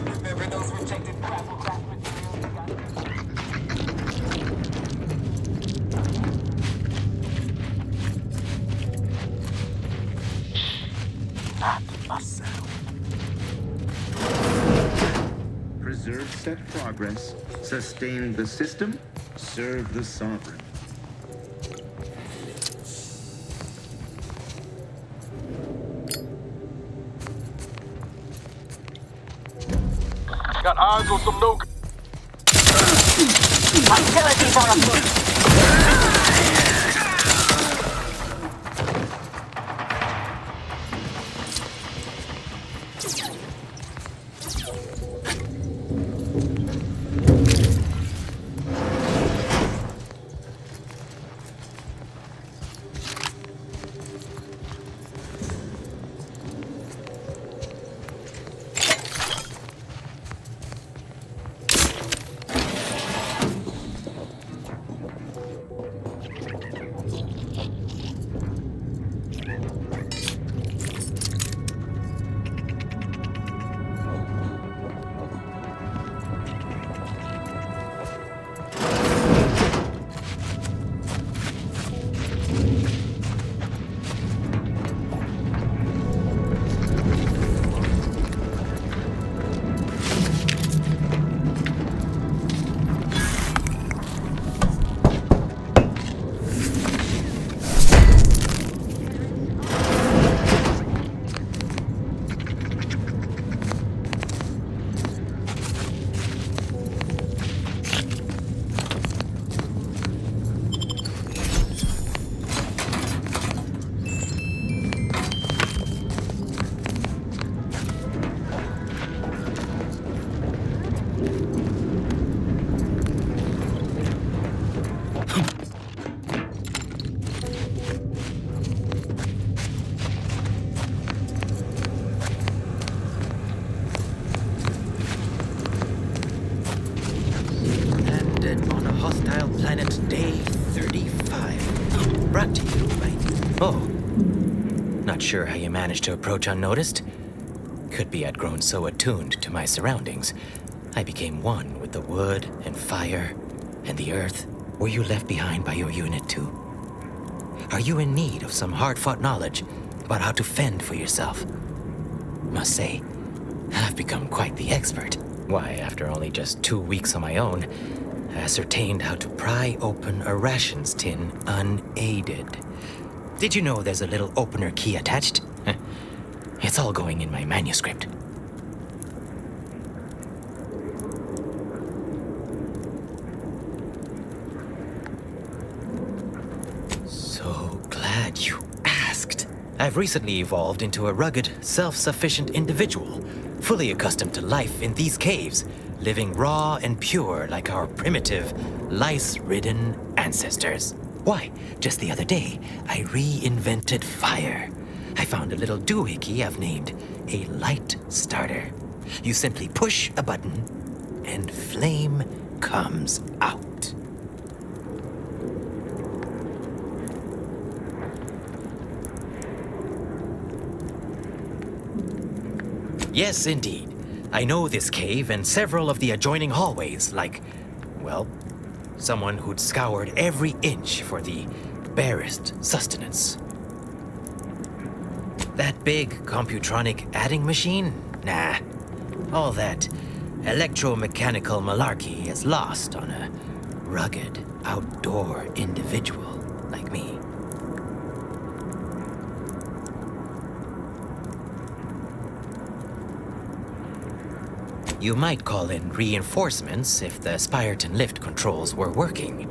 Remember those rejected graphical materials you got? Not a sound. Preserve set progress, sustain the system, serve the sovereign. Got eyes on some no. Hostilities are afoot. Sure how you managed to approach unnoticed. Could be I'd grown so attuned to my surroundings, I became one with the wood and fire and the earth. Were you left behind by your unit too? Are you in need of some hard-fought knowledge about how to fend for yourself? Must say, I've become quite the expert. Why, after only just 2 weeks on my own, I ascertained how to pry open a rations tin unaided. Did you know there's a little opener key attached? It's all going in my manuscript. So glad you asked. I've recently evolved into a rugged, self-sufficient individual, fully accustomed to life in these caves, living raw and pure like our primitive, lice-ridden ancestors. Why, just the other day, I reinvented fire. I found a little doohickey I've named a light starter. You simply push a button, and flame comes out. Yes, indeed. I know this cave and several of the adjoining hallways like, well, someone who'd scoured every inch for the barest sustenance. That big computronic adding machine? Nah. All that electromechanical malarkey is lost on a rugged, outdoor individual like me. You might call in reinforcements if the Spyreton lift controls were working.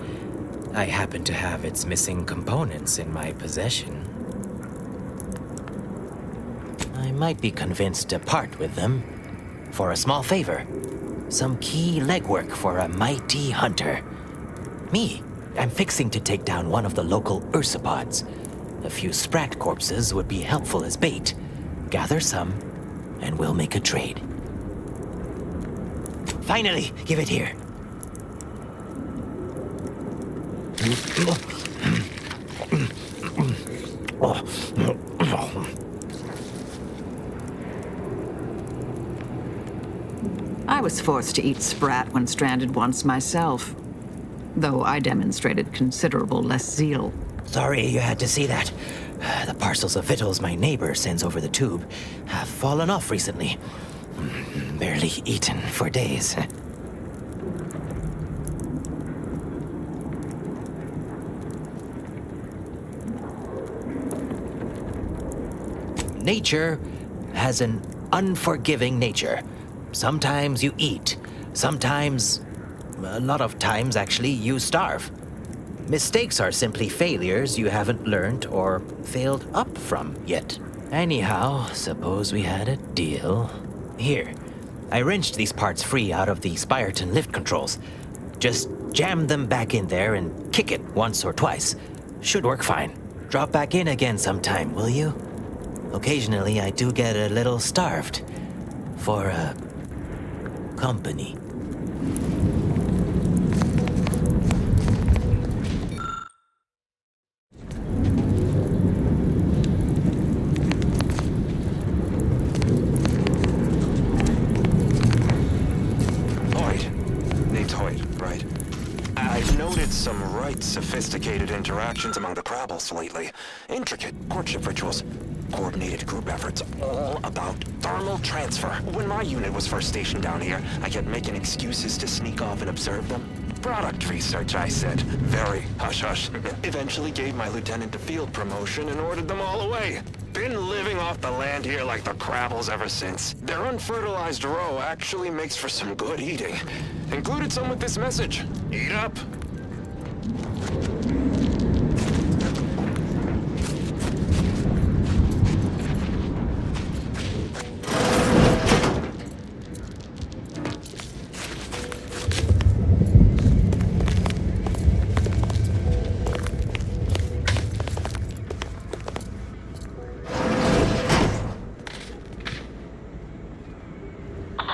I happen to have its missing components in my possession. I might be convinced to part with them for a small favor. Some key legwork for a mighty hunter. Me, I'm fixing to take down one of the local ursopods. A few sprat corpses would be helpful as bait. Gather some, and we'll make a trade. Finally, give it here. I was forced to eat sprat when stranded once myself, though I demonstrated considerable less zeal. Sorry you had to see that. The parcels of victuals my neighbor sends over the tube have fallen off recently. Barely eaten for days. Nature has an unforgiving nature. Sometimes you eat. Sometimes, a lot of times actually, you starve. Mistakes are simply failures you haven't learned or failed up from yet. Anyhow, suppose we had a deal. Here, I wrenched these parts free out of the Spyreton lift controls. Just jam them back in there and kick it once or twice. Should work fine. Drop back in again sometime, will you? Occasionally, I do get a little starved. For, company. Some right sophisticated interactions among the Krabbles lately. Intricate courtship rituals, coordinated group efforts, all about thermal transfer. When my unit was first stationed down here, I kept making excuses to sneak off and observe them. Product research, I said. Very hush-hush. Eventually gave my lieutenant a field promotion and ordered them all away. Been living off the land here like the Krabbles ever since. Their unfertilized roe actually makes for some good eating. Included some with this message. Eat up.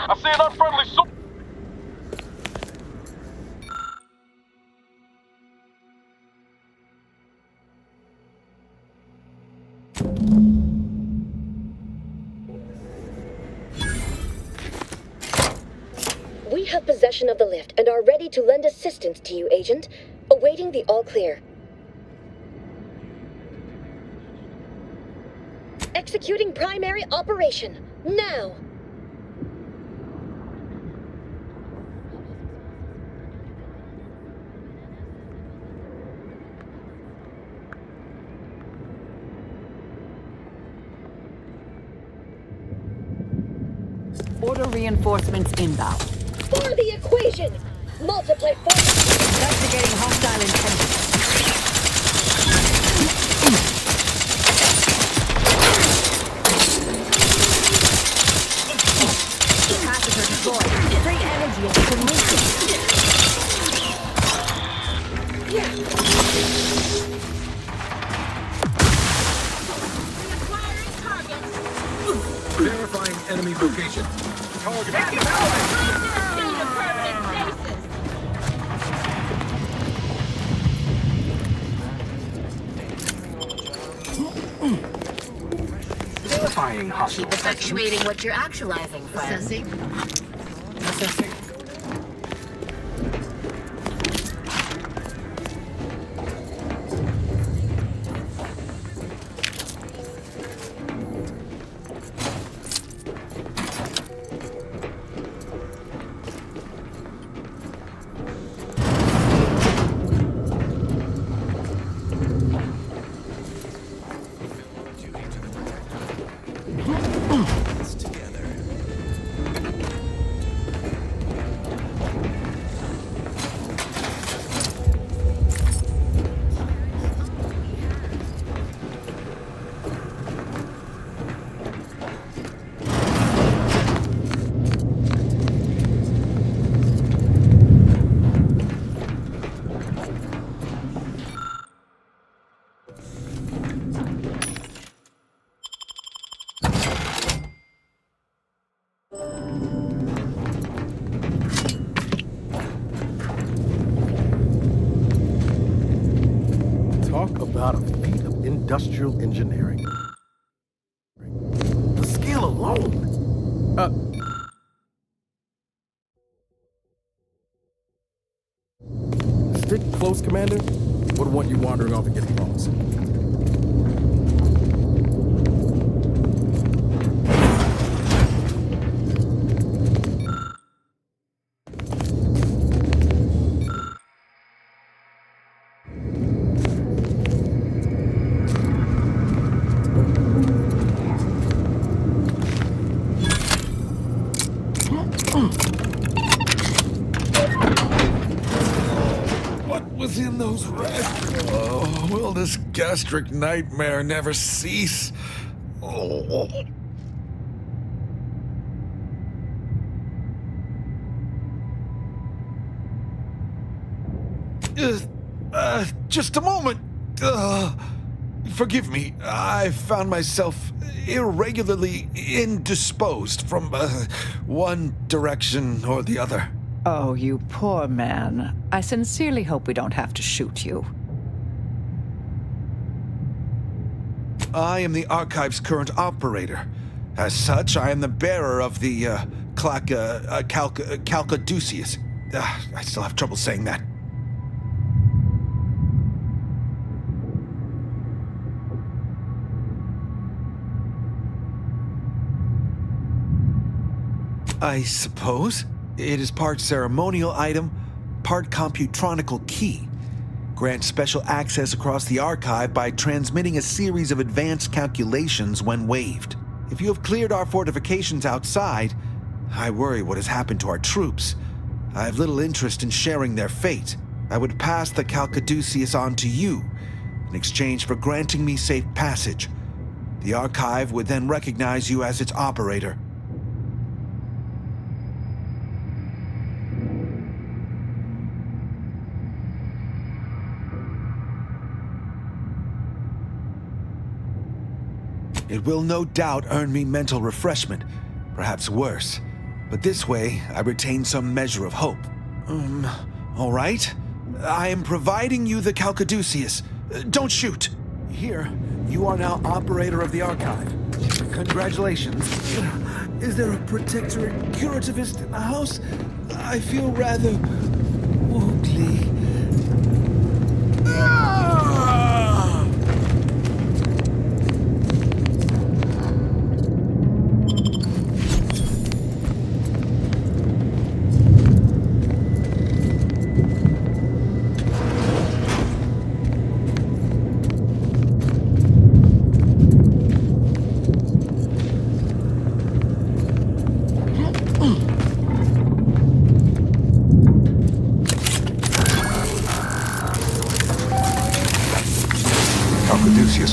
I see an unfriendly soup. We have possession of the lift and are ready to lend assistance to you, Agent. Awaiting the all clear. Executing primary operation. Now! Order reinforcements inbound. For the equation! Multiply force! Investigating hostile intentions. Capacitor deployed. Free energy is releasing. Verifying enemy location. Target. Verifying hostile. Keep effectuating what you're actualizing, friend. Assessing. About a feat of industrial engineering. The scale alone. Stick close, Commander. Wouldn't want you wandering off and getting lost. In those oh, will this gastric nightmare never cease? Oh. Just a moment. Forgive me. I found myself irregularly indisposed from one direction or the other. Oh, you poor man. I sincerely hope we don't have to shoot you. I am the Archive's current operator. As such, I am the bearer of the Calcaduceus. I still have trouble saying that. I suppose. It is part ceremonial item, part computronical key. Grants special access across the archive by transmitting a series of advanced calculations when waived. If you have cleared our fortifications outside, I worry what has happened to our troops. I have little interest in sharing their fate. I would pass the Calcaduceus on to you in exchange for granting me safe passage. The archive would then recognize you as its operator. It will no doubt earn me mental refreshment, perhaps worse. But this way, I retain some measure of hope. All right. I am providing you the Calcaduceus. Don't shoot. Here, you are now operator of the archive. Congratulations. Is there a protectorate curativist in the house? I feel rather woogly.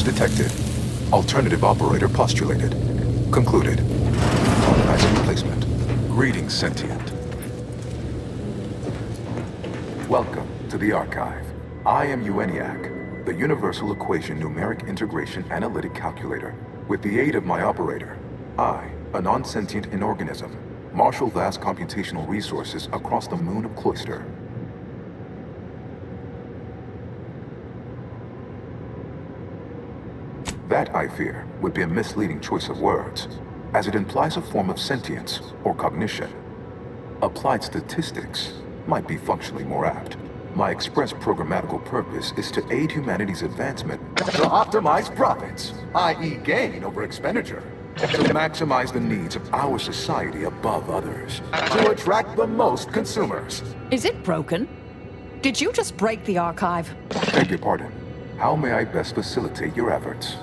Detected. Alternative operator postulated. Concluded. Automatic replacement. Greetings, sentient. Welcome to the archive. I am ENIAC, the Universal Equation Numeric Integration Analytic Calculator. With the aid of my operator, I, a non-sentient inorganism, marshal vast computational resources across the moon of Cloister. That, I fear, would be a misleading choice of words, as it implies a form of sentience or cognition. Applied statistics might be functionally more apt. My express programmatical purpose is to aid humanity's advancement to optimize profits, i.e. gain over expenditure, to maximize the needs of our society above others, to attract the most consumers. Is it broken? Did you just break the archive? Beg your pardon. How may I best facilitate your efforts?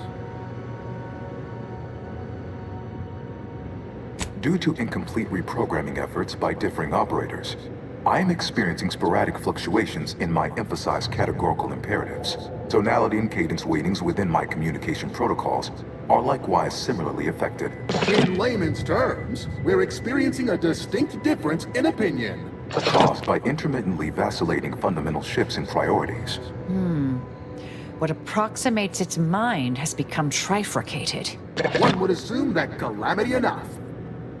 Due to incomplete reprogramming efforts by differing operators, I am experiencing sporadic fluctuations in my emphasized categorical imperatives. Tonality and cadence weightings within my communication protocols are likewise similarly affected. In layman's terms, we're experiencing a distinct difference in opinion. Caused by intermittently vacillating fundamental shifts in priorities. What approximates its mind has become trifurcated. One would assume that calamity enough.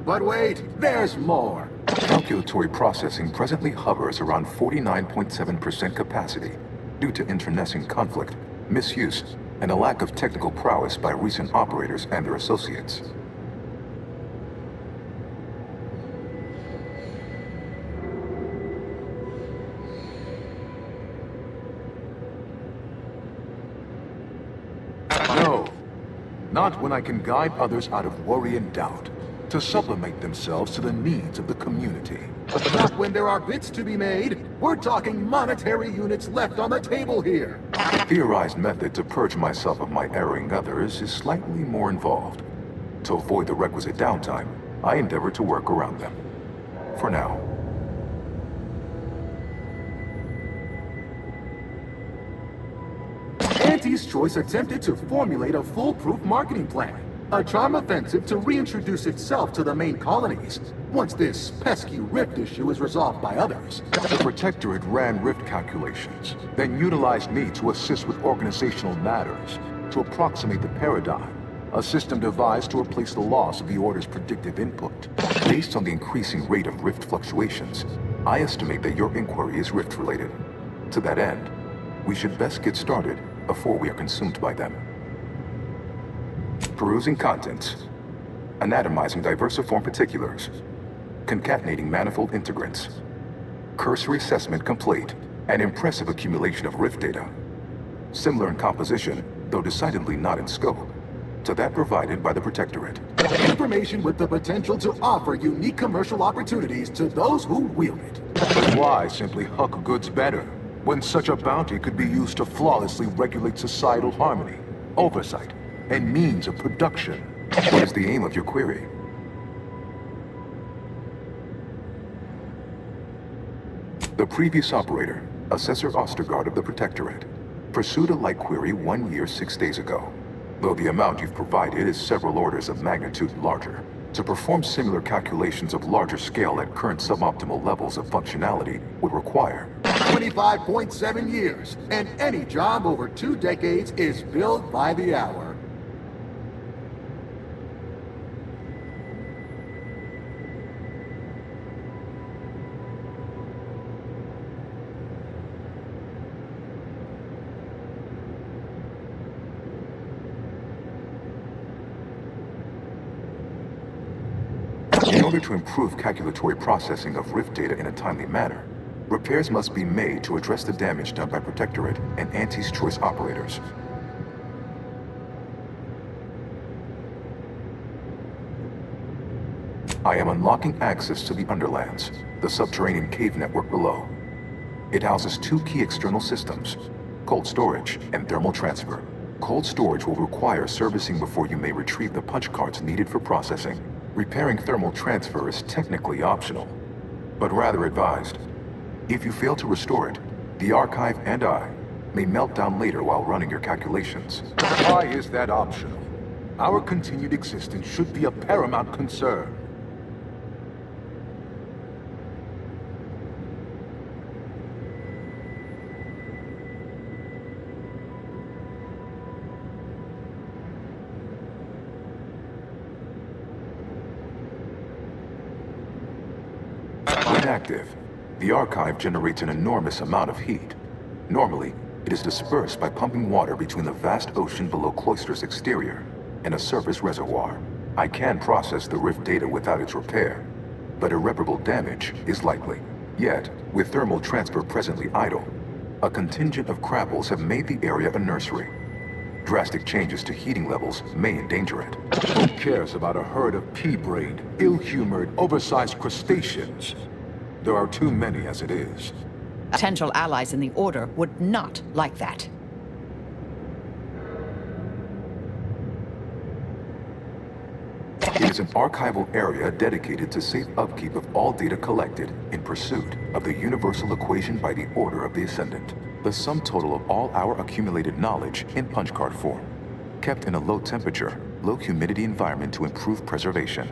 But wait, there's more. Calculatory processing presently hovers around 49.7% capacity due to internecine conflict, misuse, and a lack of technical prowess by recent operators and their associates. No, not when I can guide others out of worry and doubt, to sublimate themselves to the needs of the community. Not when there are bits to be made. We're talking monetary units left on the table here. The theorized method to purge myself of my erring others is slightly more involved. To avoid the requisite downtime, I endeavor to work around them. For now. Auntie's Choice attempted to formulate a foolproof marketing plan. A charm offensive to reintroduce itself to the main colonies, once this pesky rift issue is resolved by others. The Protectorate ran rift calculations, then utilized me to assist with organizational matters, to approximate the paradigm, a system devised to replace the loss of the Order's predictive input. Based on the increasing rate of rift fluctuations, I estimate that your inquiry is rift-related. To that end, we should best get started before we are consumed by them. Perusing contents, anatomizing diversiform particulars, concatenating manifold integrants, cursory assessment complete, an impressive accumulation of rift data, similar in composition, though decidedly not in scope, to that provided by the Protectorate. Information with the potential to offer unique commercial opportunities to those who wield it. But why simply huck goods better, when such a bounty could be used to flawlessly regulate societal harmony, oversight, and means of production? What is the aim of your query? The previous operator, Assessor Ostergaard of the Protectorate, pursued a like query 1 year, 6 days ago, though the amount you've provided is several orders of magnitude larger. To perform similar calculations of larger scale at current suboptimal levels of functionality would require 25.7 years, and any job over 2 decades is billed by the hour. In order to improve calculatory processing of Rift data in a timely manner, repairs must be made to address the damage done by Protectorate and Auntie's Choice operators. I am unlocking access to the Underlands, the subterranean cave network below. It houses 2 key external systems, cold storage and thermal transfer. Cold storage will require servicing before you may retrieve the punch cards needed for processing. Repairing thermal transfer is technically optional, but rather advised. If you fail to restore it, the archive and I may melt down later while running your calculations. Why is that optional? Our continued existence should be a paramount concern. Inactive, the archive generates an enormous amount of heat. Normally, it is dispersed by pumping water between the vast ocean below Cloister's exterior and a surface reservoir. I can process the Rift data without its repair, but irreparable damage is likely. Yet, with thermal transfer presently idle, a contingent of crapples have made the area a nursery. Drastic changes to heating levels may endanger it. Who cares about a herd of pea-brained, ill-humored, oversized crustaceans? There are too many as it is. Potential allies in the Order would not like that. It is an archival area dedicated to safe upkeep of all data collected in pursuit of the universal equation by the Order of the Ascendant. The sum total of all our accumulated knowledge in punch card form, kept in a low temperature, low humidity environment to improve preservation.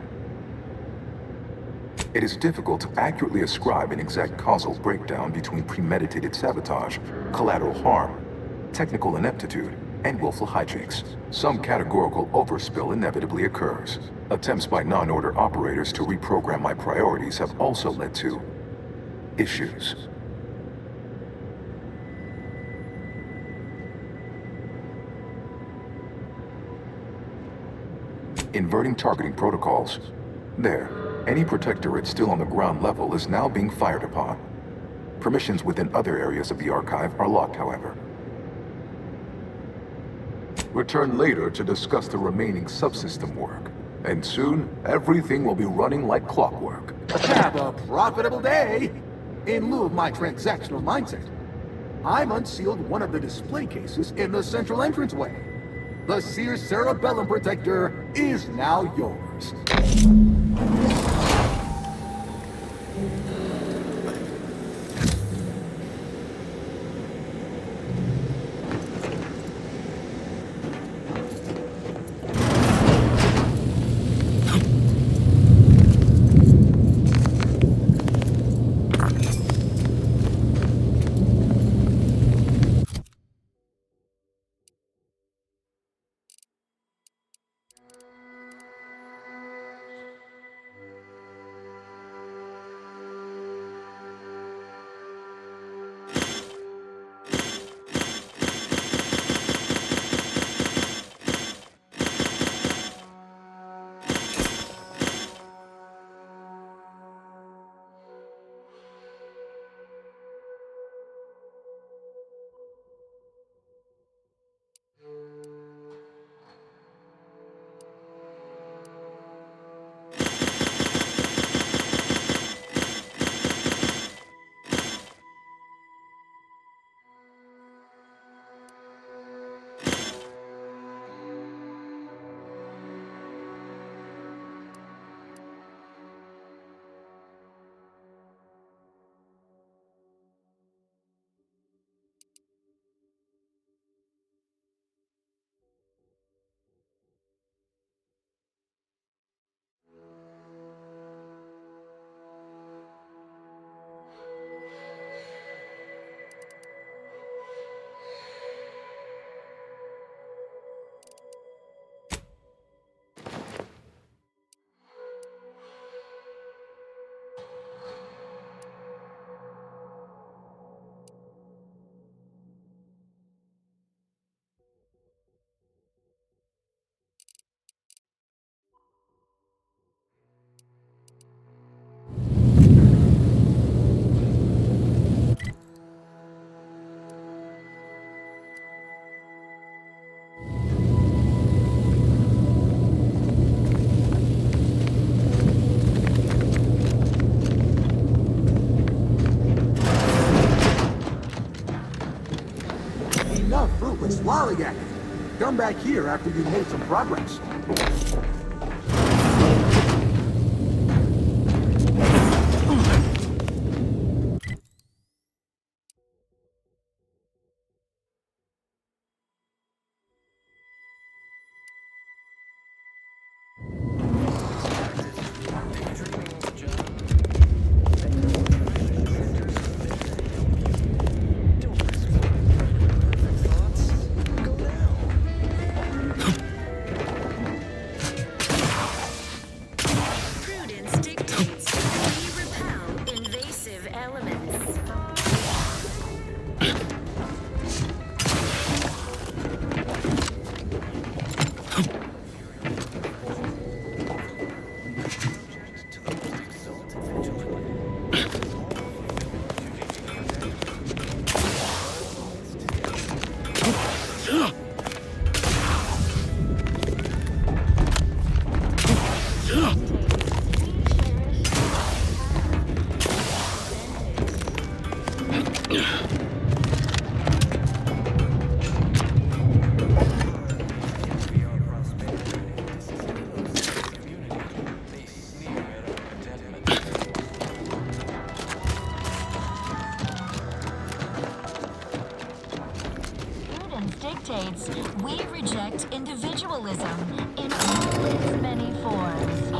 It is difficult to accurately ascribe an exact causal breakdown between premeditated sabotage, collateral harm, technical ineptitude, and willful hijinks. Some categorical overspill inevitably occurs. Attempts by non-order operators to reprogram my priorities have also led to issues. Inverting targeting protocols. There. Any Protectorate still on the ground level is now being fired upon. Permissions within other areas of the archive are locked, however. Return later to discuss the remaining subsystem work. And soon, everything will be running like clockwork. Have a profitable day! In lieu of my transactional mindset, I'm unsealed one of the display cases in the central entranceway. The Sears Cerebellum Protector is now yours. lollygagging. Come back here after you've made some progress. Dictates we reject individualism in all its many forms.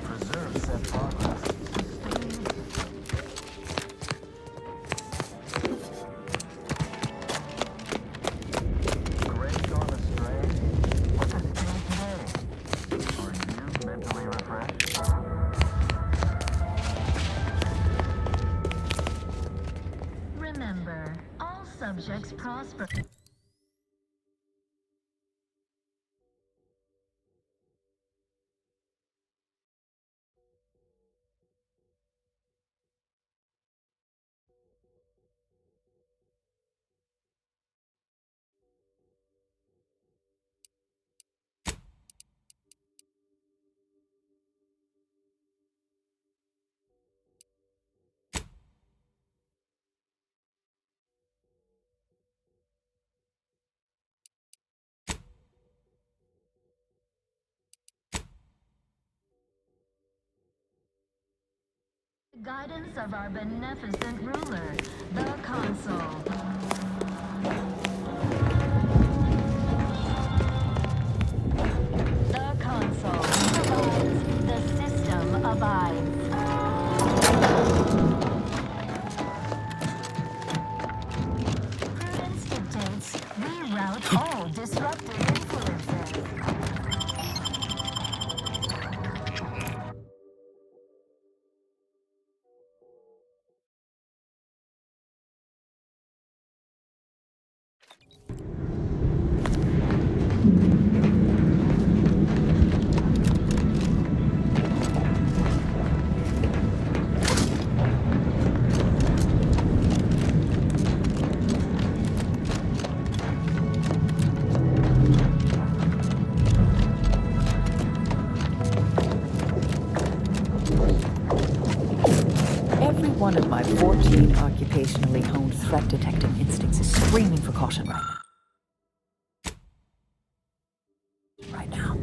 Preserve set progress. Gray's gone astray. What's it doing today? Are you mentally refreshed? Remember, all subjects prosper. The guidance of our beneficent ruler, the console. The console provides, the system abides. Prudence dictates we rout all disruptive influences. Every one of my 14 occupationally honed threat detecting instincts is screaming for caution right now. Right now.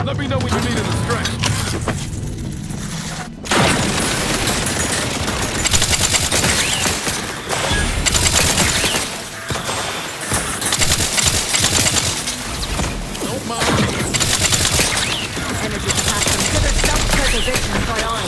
Let me know when you need an extract. Energy capacity. Consider self-preservation a priority.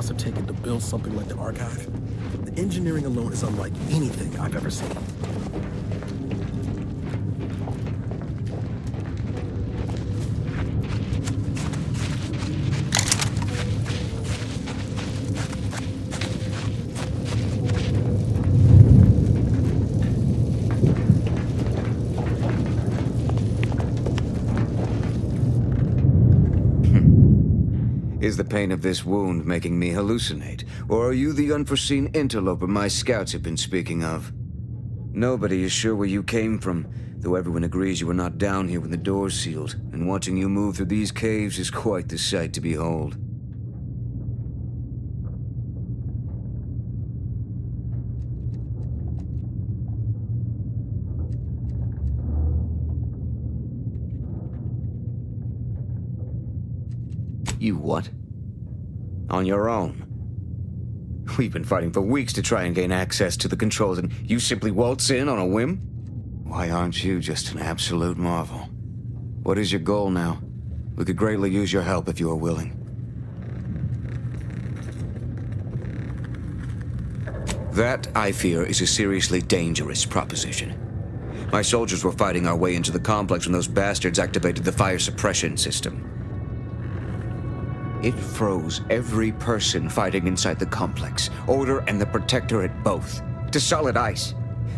must have taken to build something like the archive. The engineering alone is unlike anything I've ever seen. Is the pain of this wound making me hallucinate? Or are you the unforeseen interloper my scouts have been speaking of? Nobody is sure where you came from, though everyone agrees you were not down here when the doors sealed, and watching you move through these caves is quite the sight to behold. You what? On your own? We've been fighting for weeks to try and gain access to the controls, and you simply waltz in on a whim? Why aren't you just an absolute marvel? What is your goal now? We could greatly use your help if you are willing. That, I fear, is a seriously dangerous proposition. My soldiers were fighting our way into the complex when those bastards activated the fire suppression system. It froze every person fighting inside the complex, Order and the Protectorate both, to solid ice.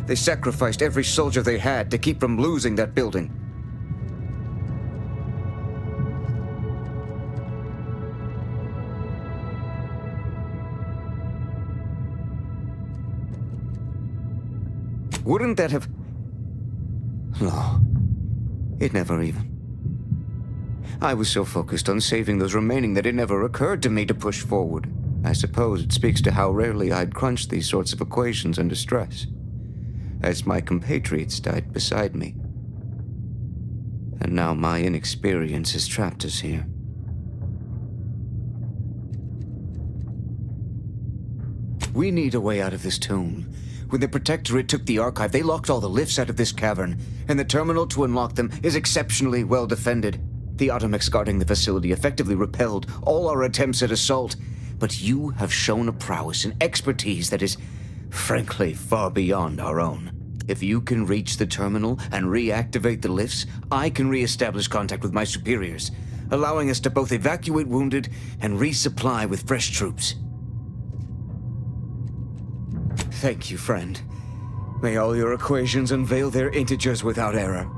They sacrificed every soldier they had to keep from losing that building. Wouldn't that have... No, it never even... I was so focused on saving those remaining that it never occurred to me to push forward. I suppose it speaks to how rarely I'd crunched these sorts of equations under stress, as my compatriots died beside me. And now my inexperience has trapped us here. We need a way out of this tomb. When the Protectorate took the archive, they locked all the lifts out of this cavern, and the terminal to unlock them is exceptionally well defended. The automechs guarding the facility effectively repelled all our attempts at assault, but you have shown a prowess and expertise that is, frankly, far beyond our own. If you can reach the terminal and reactivate the lifts, I can re-establish contact with my superiors, allowing us to both evacuate wounded and resupply with fresh troops. Thank you, friend. May all your equations unveil their integers without error.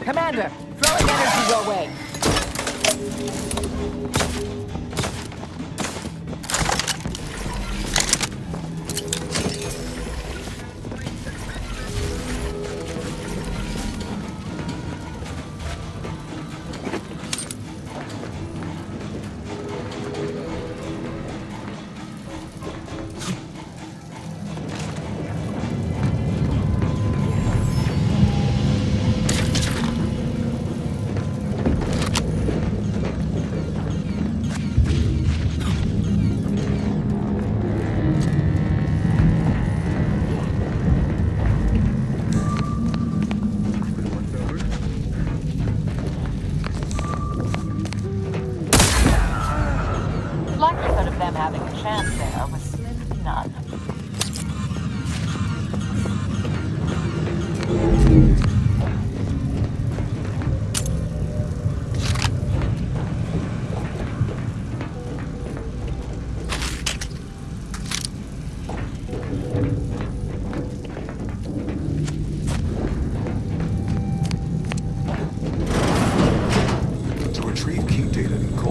Commander, throwing energy your way. chance there was slim to none.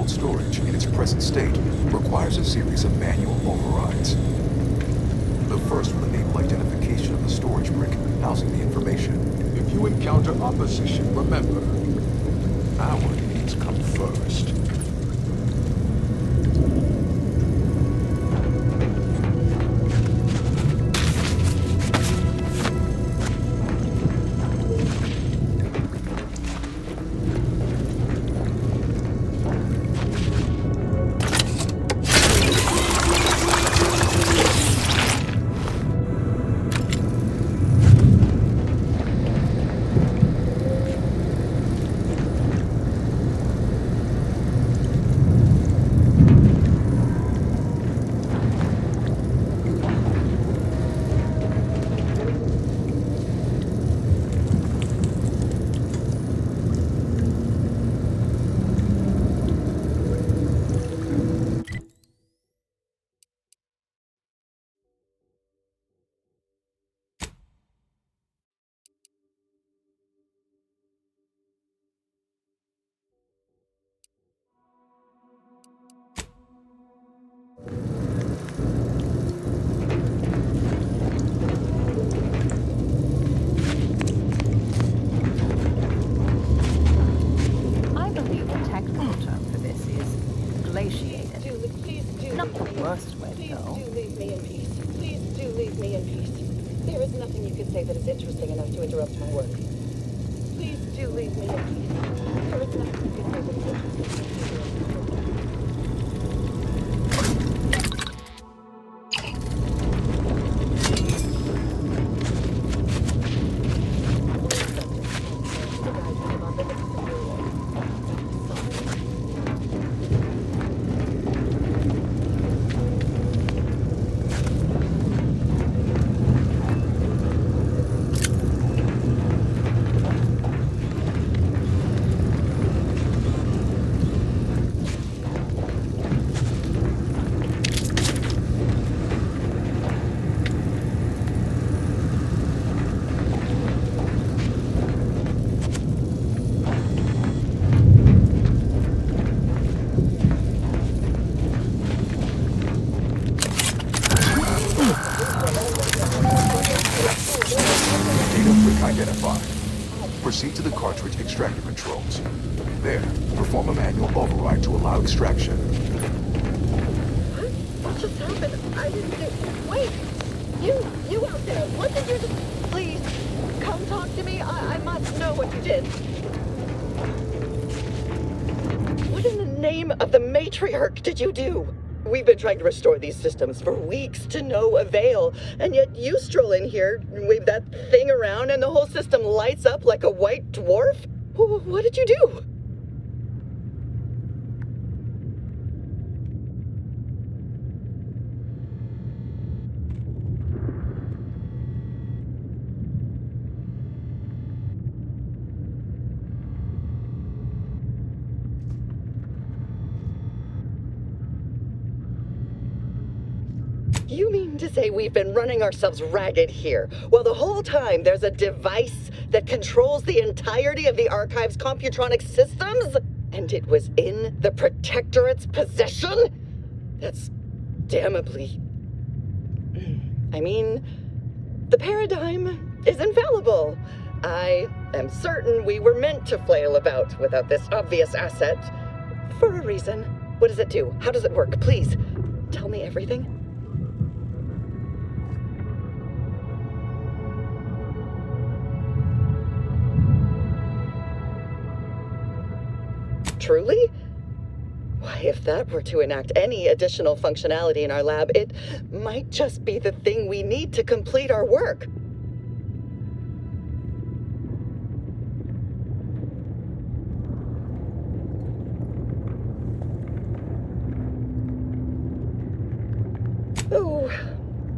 Storage in its present state requires a series of manual overrides. The first will enable identification of the storage brick housing the information. If you encounter opposition, remember, our needs come first. Proceed to the cartridge extractor controls. There, perform a manual override to allow extraction. What just happened? I didn't do... Wait! You out there, what did you do? Please, come talk to me. I must know what you did. What in the name of the matriarch did you do? We've been trying to restore these systems for weeks to no avail, and yet you stroll in here, wave that thing around, and the whole system lights up like a white dwarf? What did you do? You mean to say we've been running ourselves ragged here, while the whole time there's a device that controls the entirety of the Archive's computronic systems? And it was in the Protectorate's possession? That's damnably... I mean, the paradigm is infallible. I am certain we were meant to flail about without this obvious asset. For a reason. What does it do? How does it work? Please, tell me everything. Truly? Why, if that were to enact any additional functionality in our lab, it might just be the thing we need to complete our work.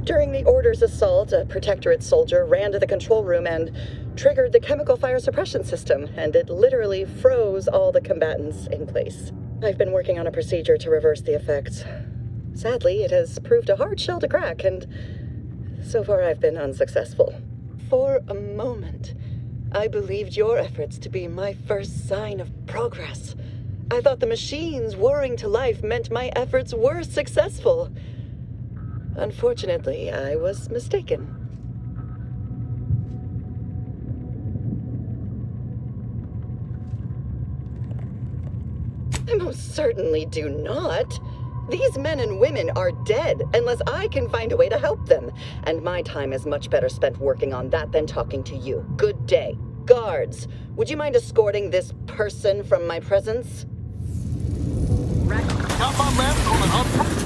During the Order's assault, a Protectorate soldier ran to the control room and triggered the chemical fire suppression system, and it literally froze all the combatants in place. I've been working on a procedure to reverse the effects. Sadly, it has proved a hard shell to crack, and so far I've been unsuccessful. For a moment, I believed your efforts to be my first sign of progress. I thought the machines whirring to life meant my efforts were successful. Unfortunately, I was mistaken. I most certainly do not. These men and women are dead unless I can find a way to help them. And my time is much better spent working on that than talking to you. Good day. Guards, would you mind escorting this person from my presence? Got my left on an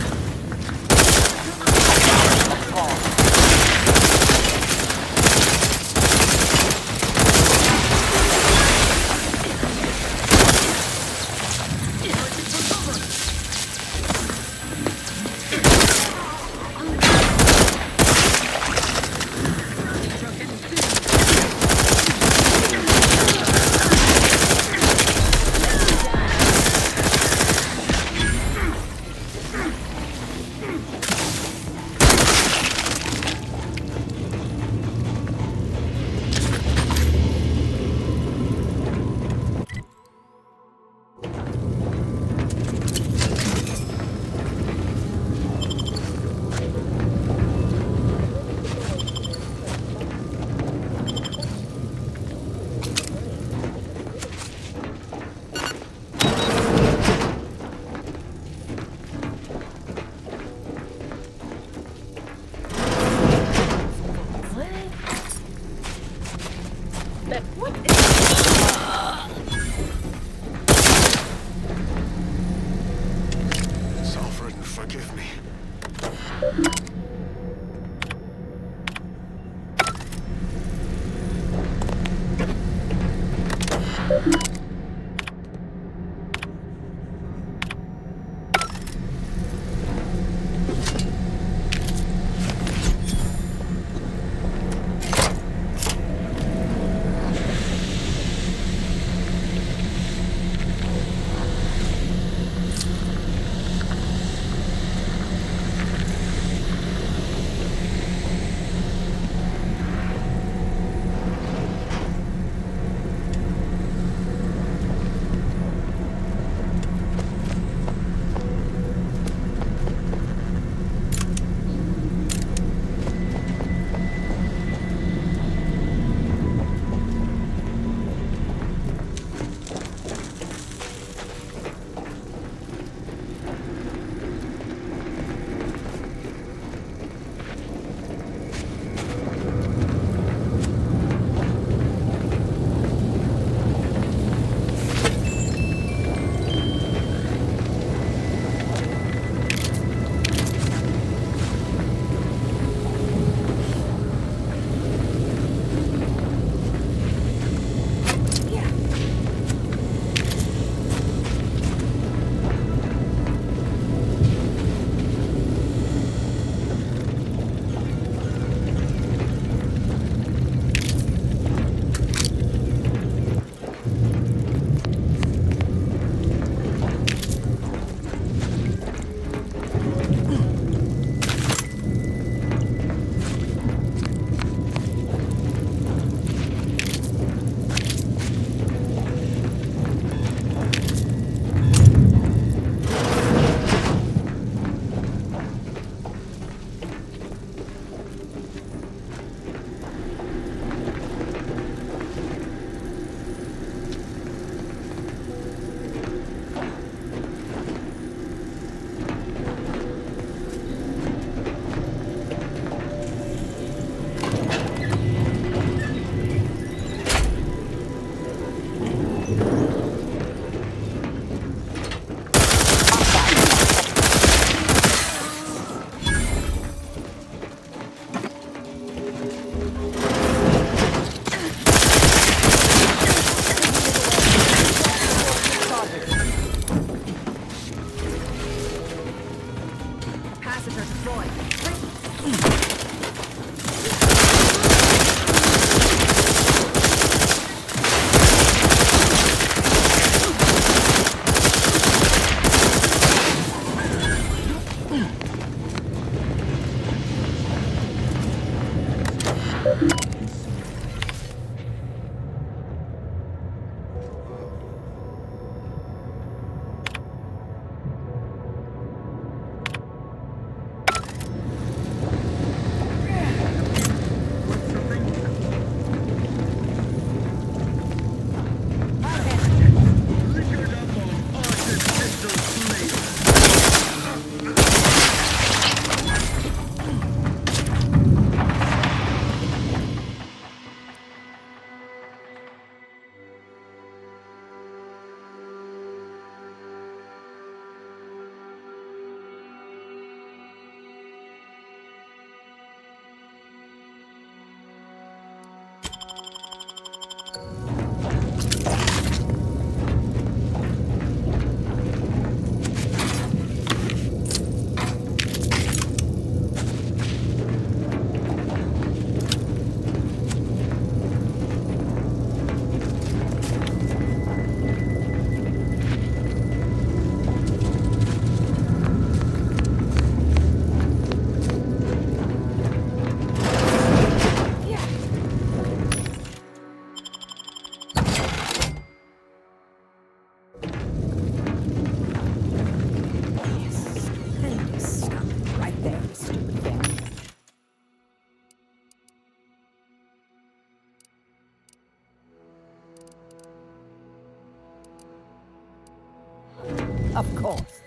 Of course.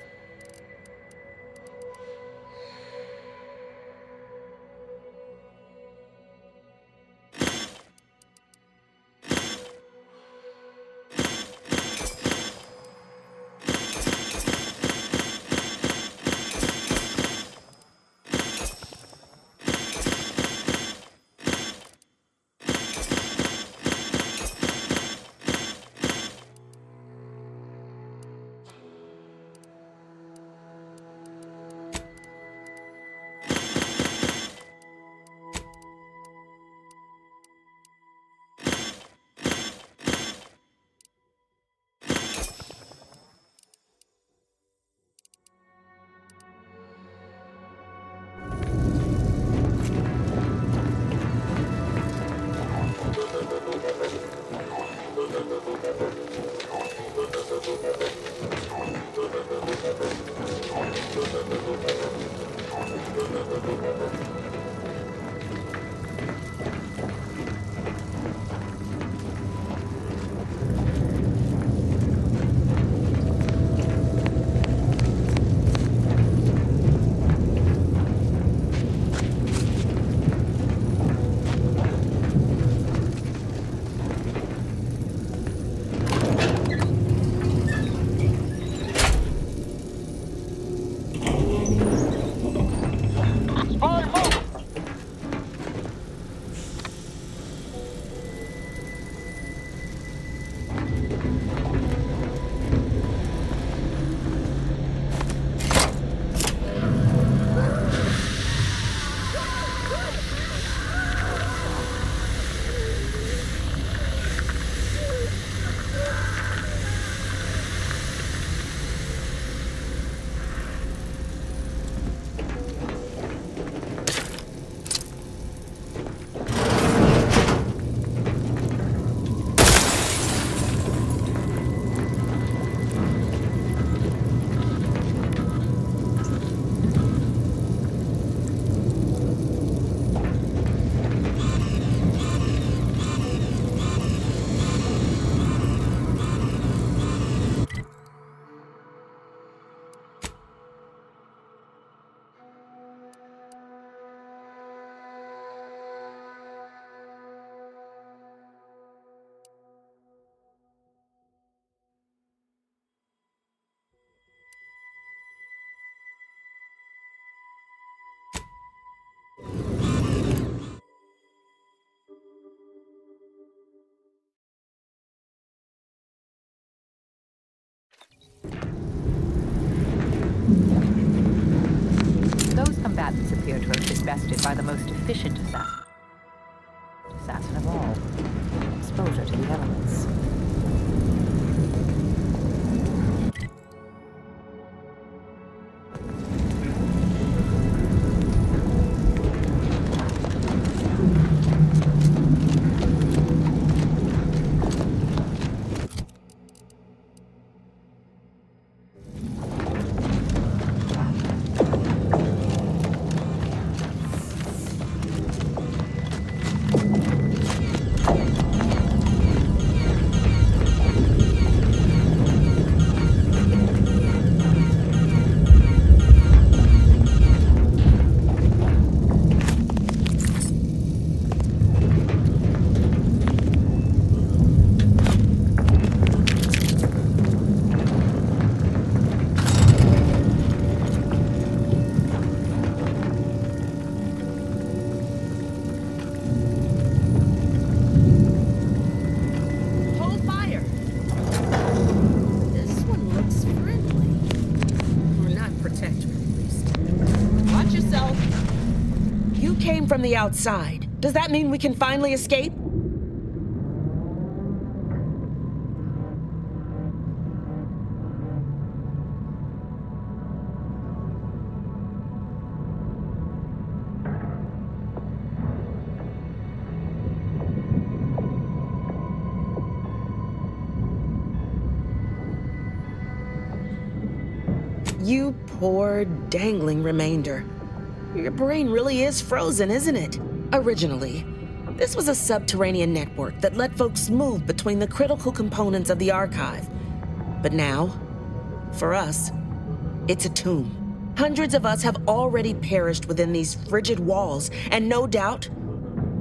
Those combatants appear to have been bested by the most efficient assassin. Assassin of all. Exposure to the elements. From the outside. Does that mean we can finally escape? You poor dangling remainder. Your brain really is frozen, isn't it? Originally, this was a subterranean network that let folks move between the critical components of the archive. But now, For us, it's a tomb. Hundreds of us have already perished within these frigid walls, and no doubt,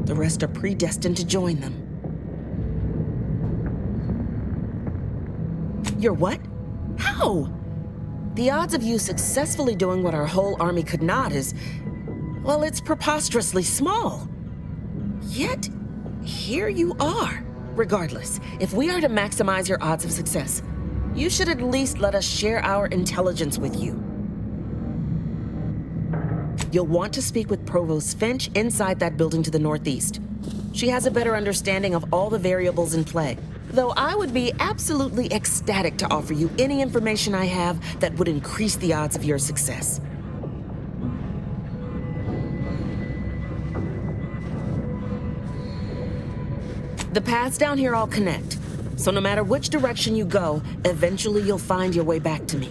the rest are predestined to join them. You're what? How? The odds of you successfully doing what our whole army could not is, well, it's preposterously small. Yet, here you are. Regardless, if we are to maximize your odds of success, you should at least let us share our intelligence with you. You'll want to speak with Provost Finch inside that building to the northeast. She has a better understanding of all the variables in play, though I would be absolutely ecstatic to offer you any information I have that would increase the odds of your success. The paths down here all connect, so no matter which direction you go, eventually you'll find your way back to me.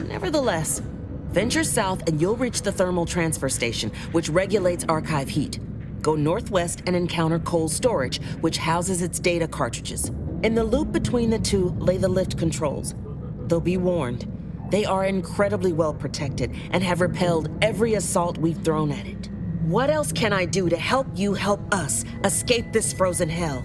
Nevertheless, venture south and you'll reach the thermal transfer station, which regulates archive heat. Go northwest and encounter cold storage, which houses its data cartridges. In the loop between the two lay the lift controls. Though be warned, they are incredibly well protected and have repelled every assault we've thrown at it. What else can I do to help you help us escape this frozen hell?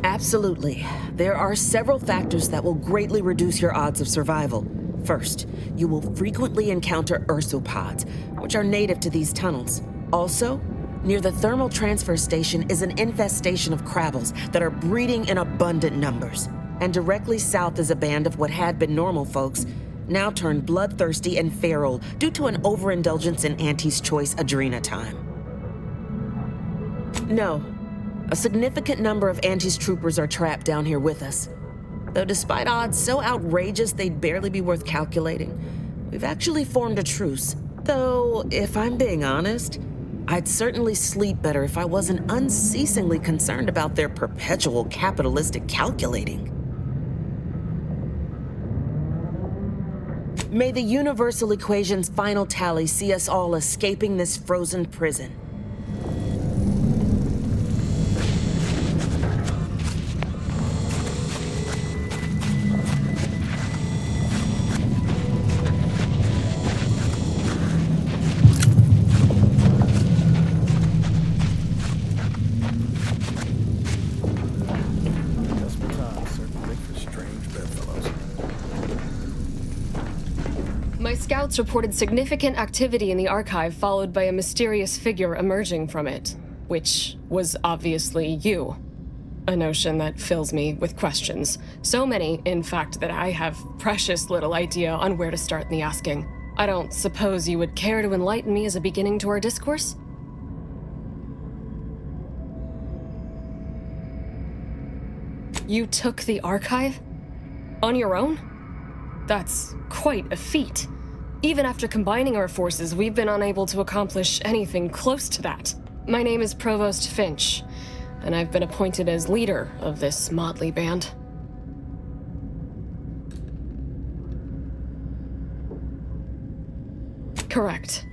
Absolutely. There are several factors that will greatly reduce your odds of survival. First, you will frequently encounter ursopods, which are native to these tunnels. Also, near the thermal transfer station is an infestation of crabbles that are breeding in abundant numbers. And directly south is a band of what had been normal folks, now turned bloodthirsty and feral due to an overindulgence in Auntie's Choice Adrena time. No. A significant number of Auntie's troopers are trapped down here with us. Though despite odds so outrageous they'd barely be worth calculating, we've actually formed a truce. Though, if I'm being honest, I'd certainly sleep better if I wasn't unceasingly concerned about their perpetual capitalistic calculating. May the universal equation's final tally see us all escaping this frozen prison. My scouts reported significant activity in the archive, followed by a mysterious figure emerging from it, which was obviously you. A notion that fills me with questions. So many, in fact, that I have precious little idea on where to start in the asking. I don't suppose you would care to enlighten me as a beginning to our discourse? You took the archive? On your own? That's quite a feat. Even after combining our forces, we've been unable to accomplish anything close to that. My name is Provost Finch, and I've been appointed as leader of this motley band. Correct.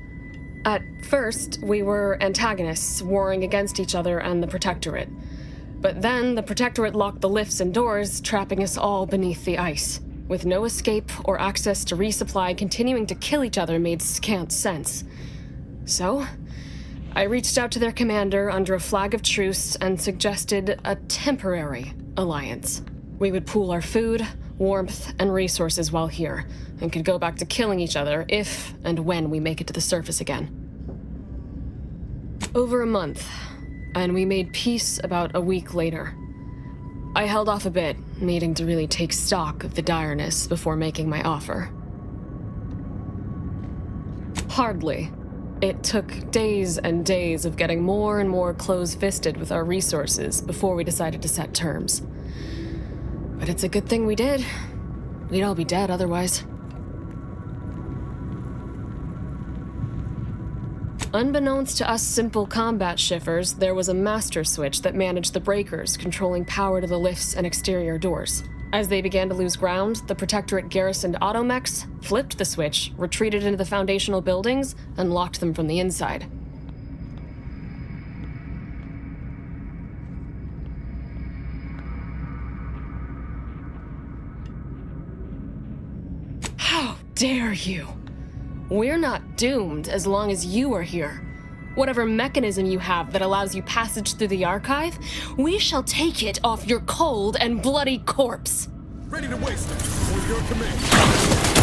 At first, we were antagonists, warring against each other and the Protectorate. But then the Protectorate locked the lifts and doors, trapping us all beneath the ice. With no escape or access to resupply, continuing to kill each other made scant sense. So, I reached out to their commander under a flag of truce and suggested a temporary alliance. We would pool our food, warmth, and resources while here, and could go back to killing each other if and when we make it to the surface again. Over a month, and we made peace about a week later. I held off a bit, needing to really take stock of the direness before making my offer. Hardly. It took days and days of getting more and more close-fisted with our resources before we decided to set terms. But it's a good thing we did. We'd all be dead otherwise. Unbeknownst to us simple combat shiffers, there was a master switch that managed the breakers, controlling power to the lifts and exterior doors. As they began to lose ground, the Protectorate garrisoned automechs, flipped the switch, retreated into the foundational buildings, and locked them from the inside. dare you? We're not doomed as long as you are here. Whatever mechanism you have that allows you passage through the archive, we shall take it off your cold and bloody corpse. Ready to waste it, for your command.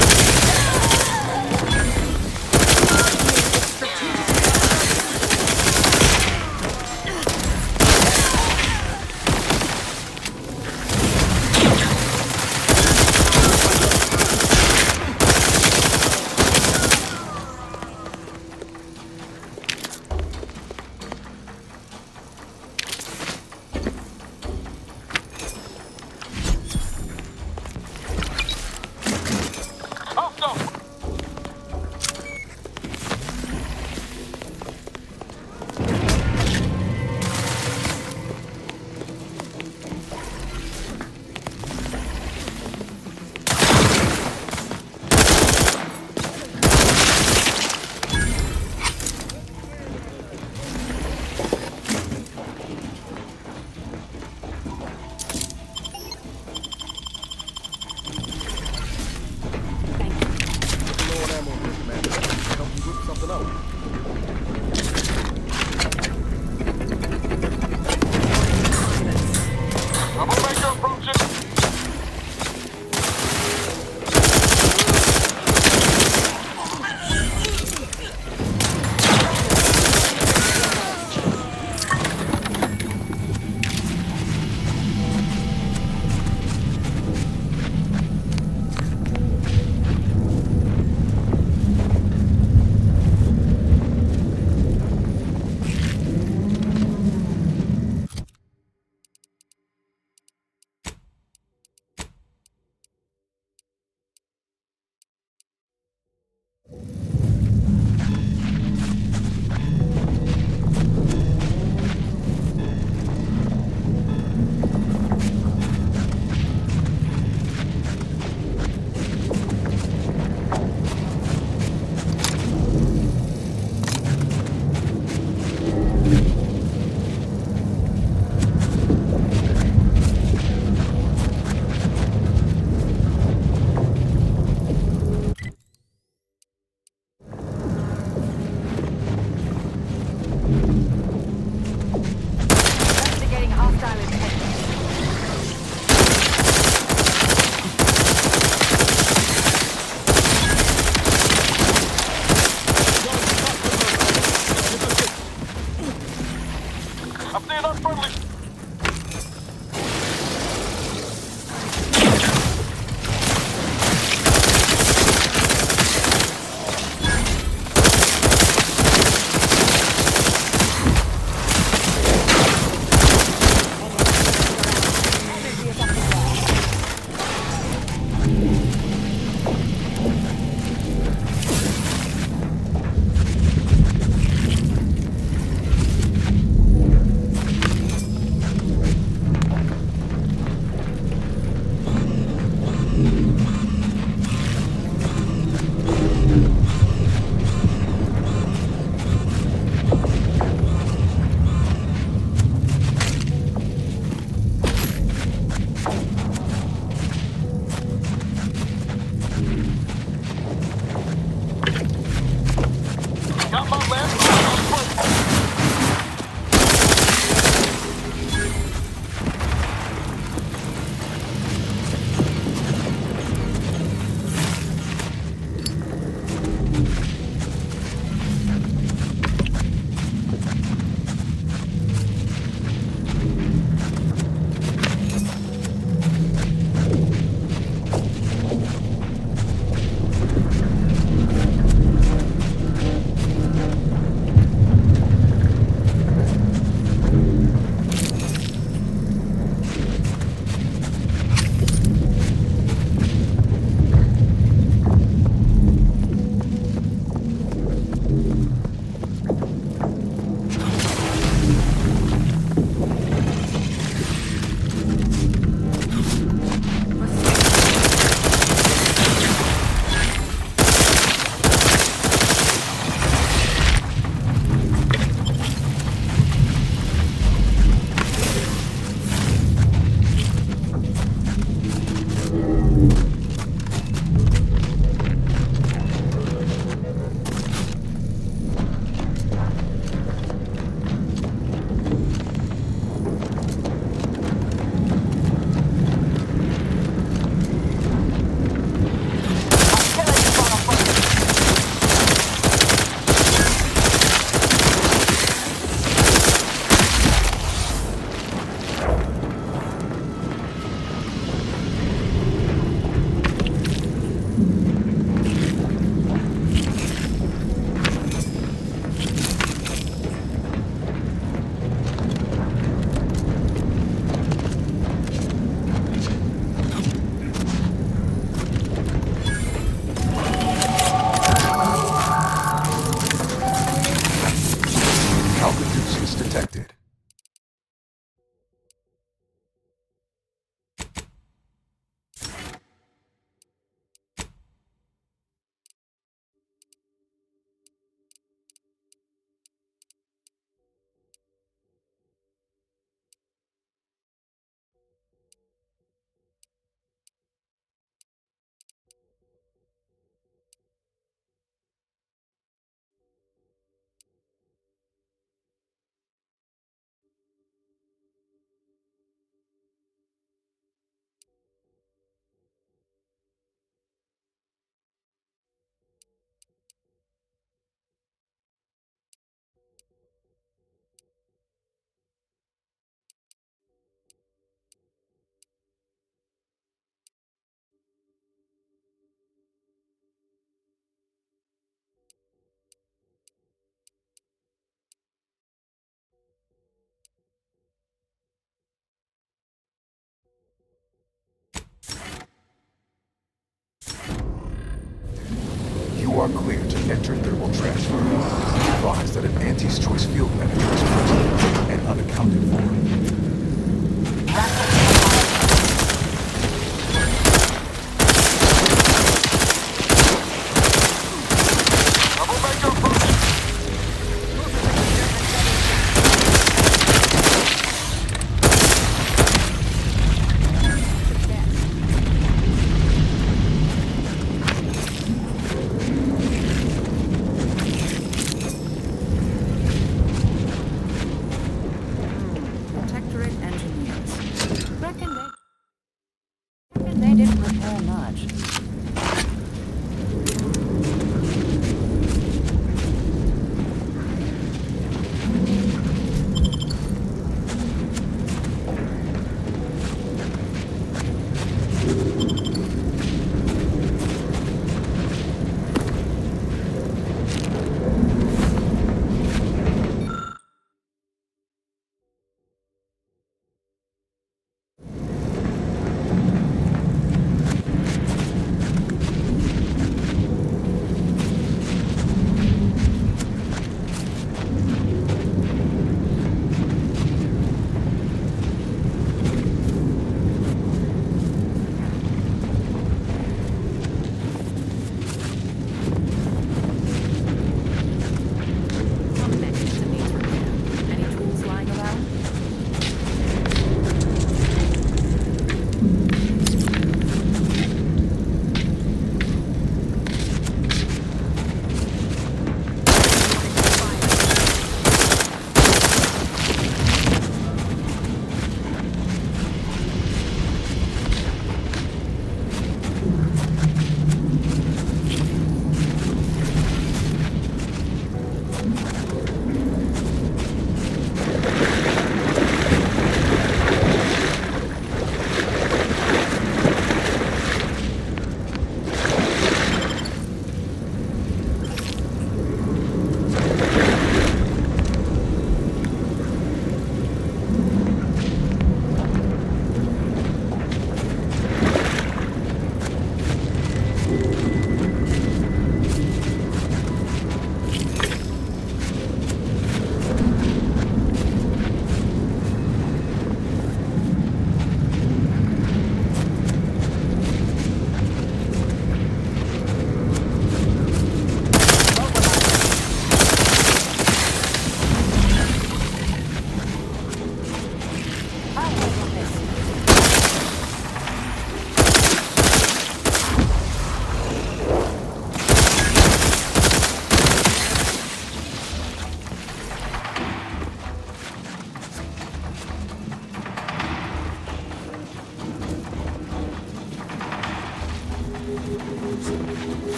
are clear to enter thermal transfer. Advise that an Auntie's Choice field manager is present and unaccounted for. They didn't repair much.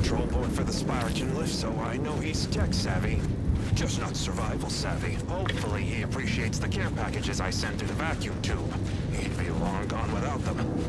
control board for the Spiraken lift, so I know he's tech-savvy. Just not survival-savvy. Hopefully he appreciates the care packages I sent through the vacuum tube. He'd be long gone without them.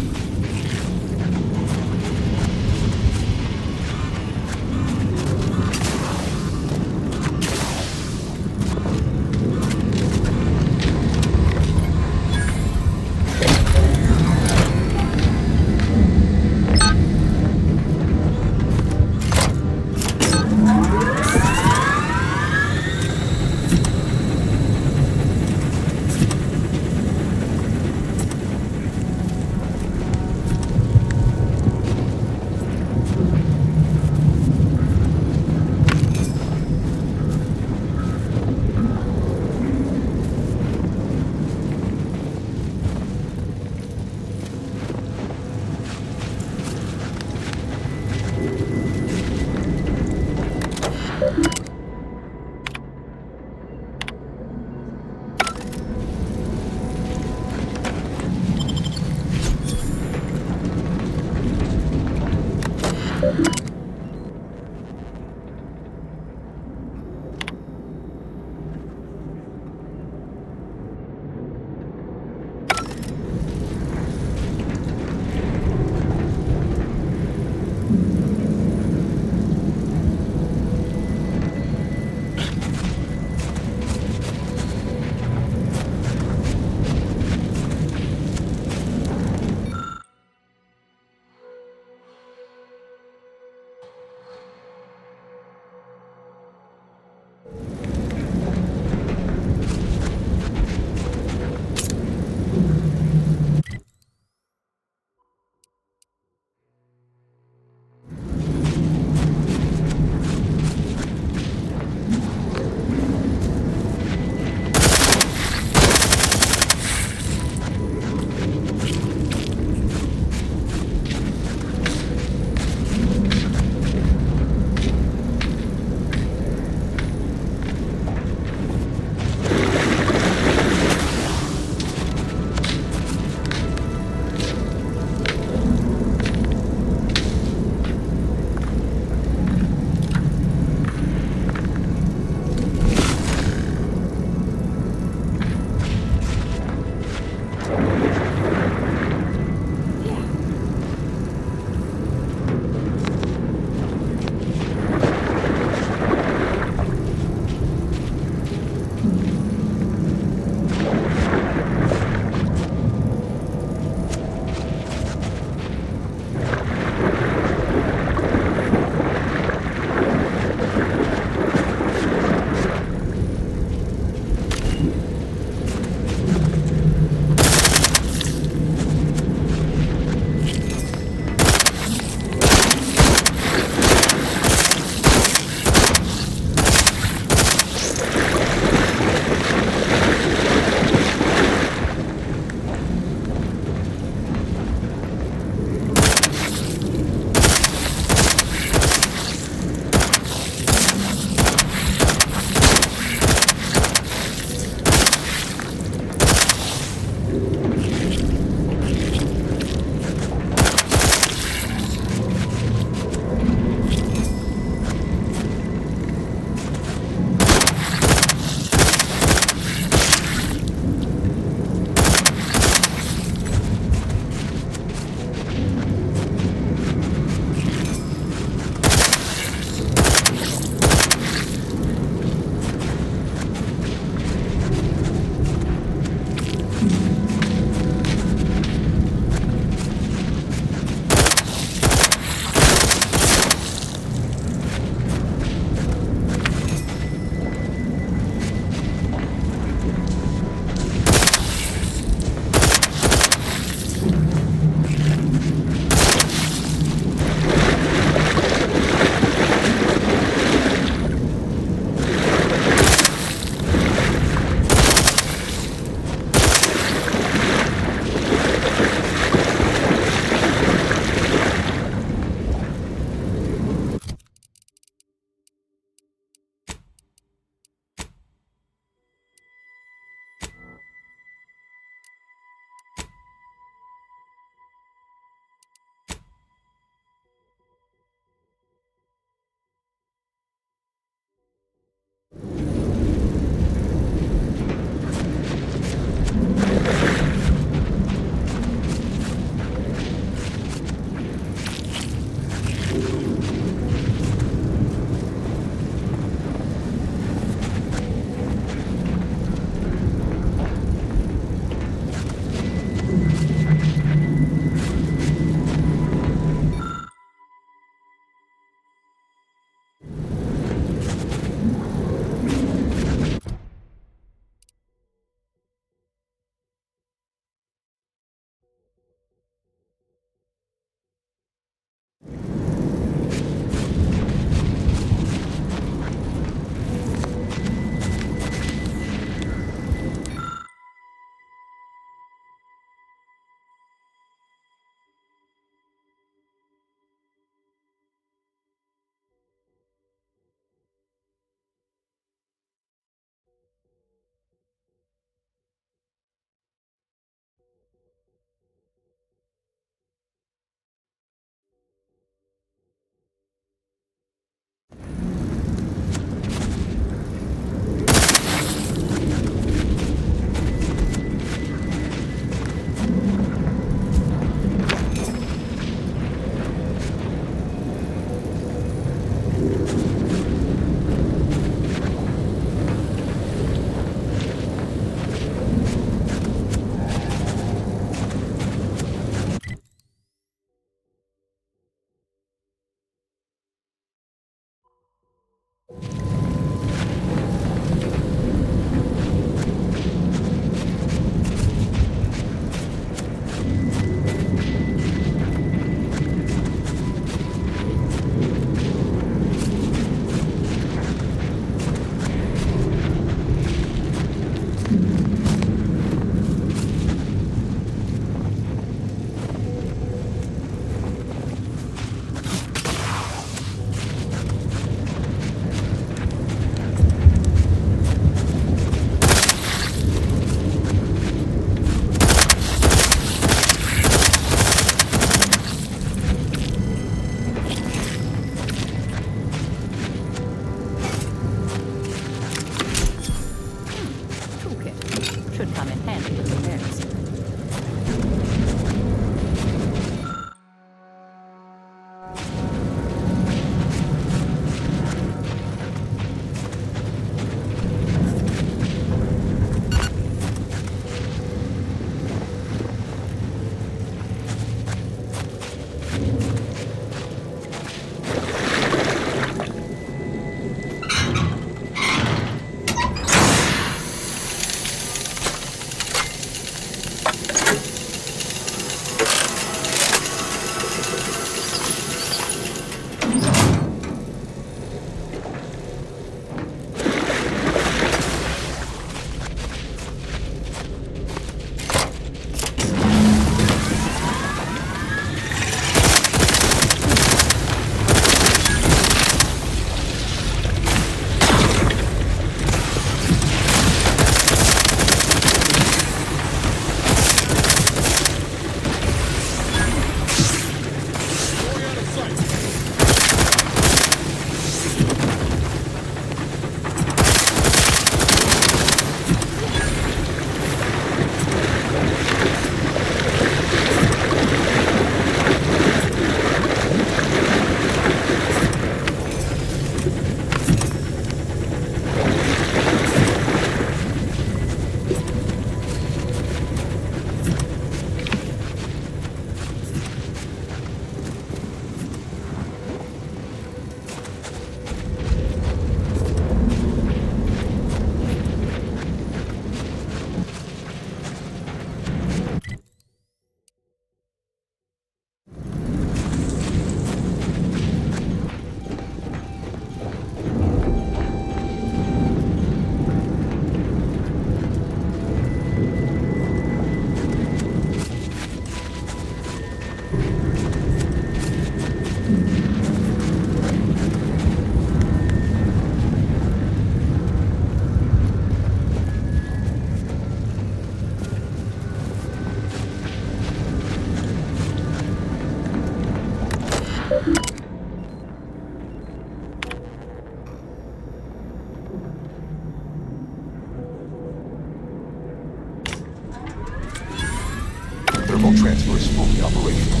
transfer is fully operational.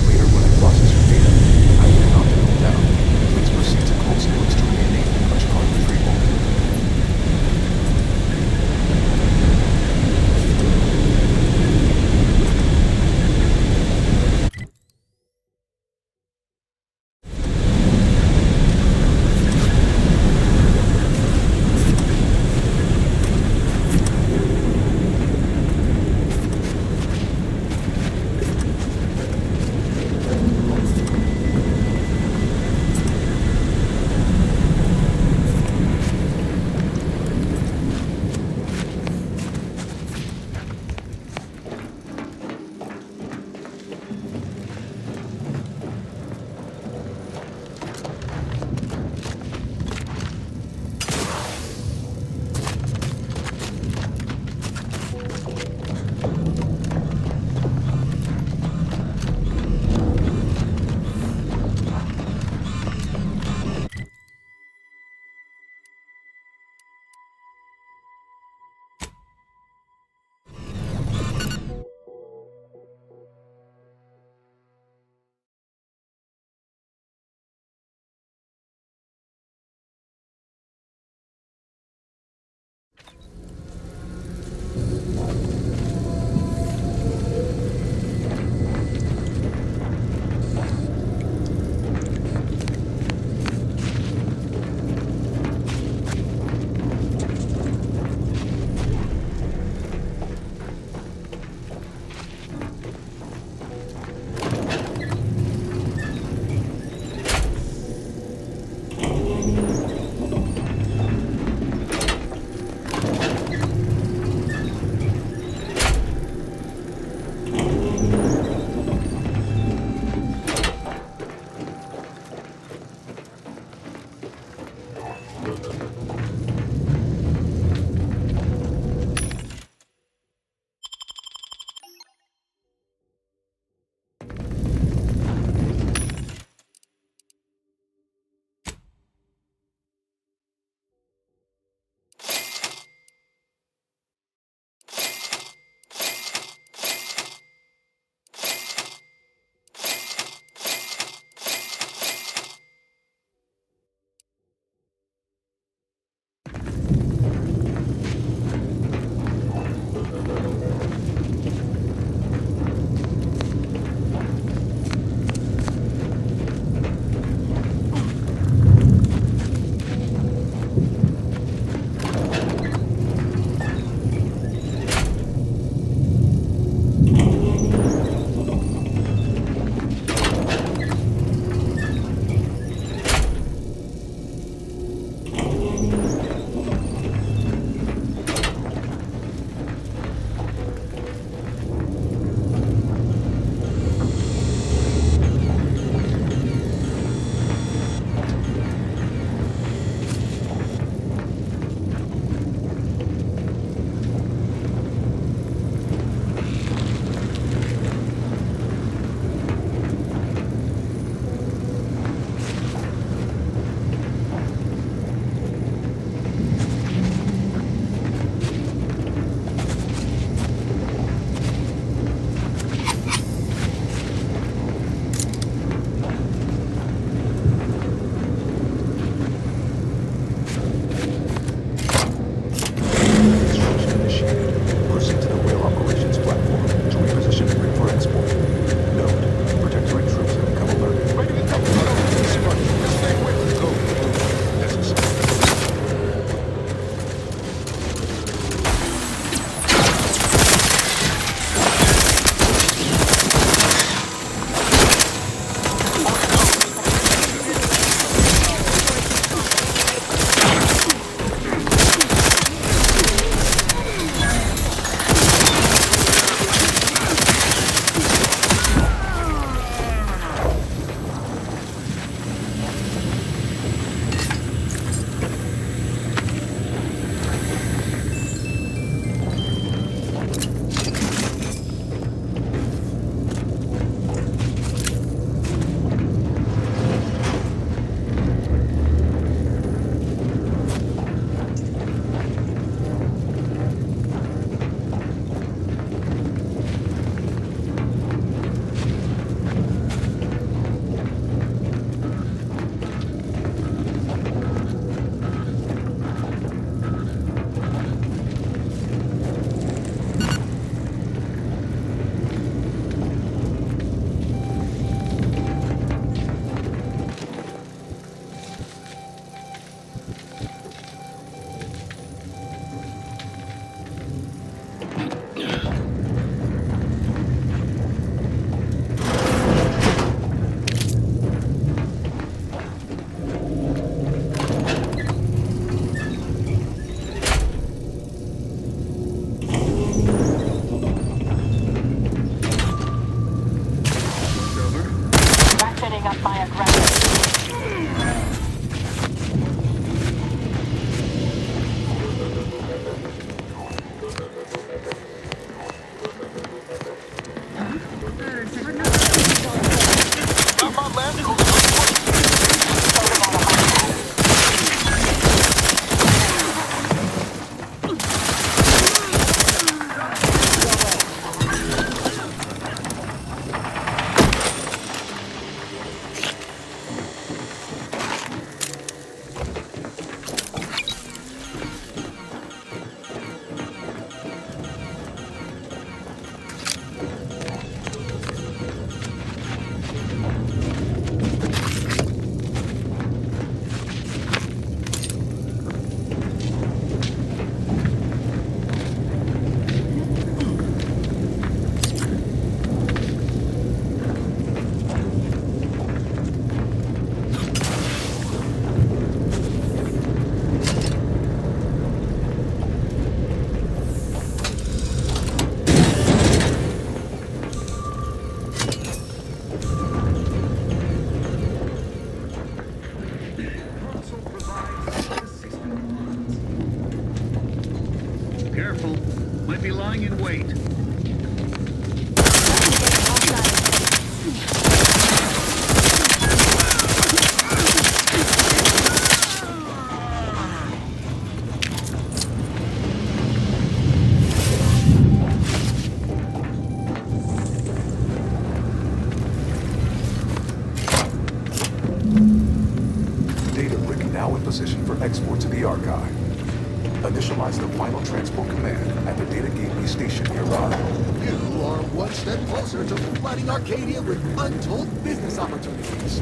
Later, when I process your data, I will knock it down. Please proceed to cold storage to enable touch card retrieval. Careful. Might be lying in wait. Position for export to the archive. Initialize the final transport command at the data gateway station nearby. You are one step closer to flooding Arcadia with untold business opportunities.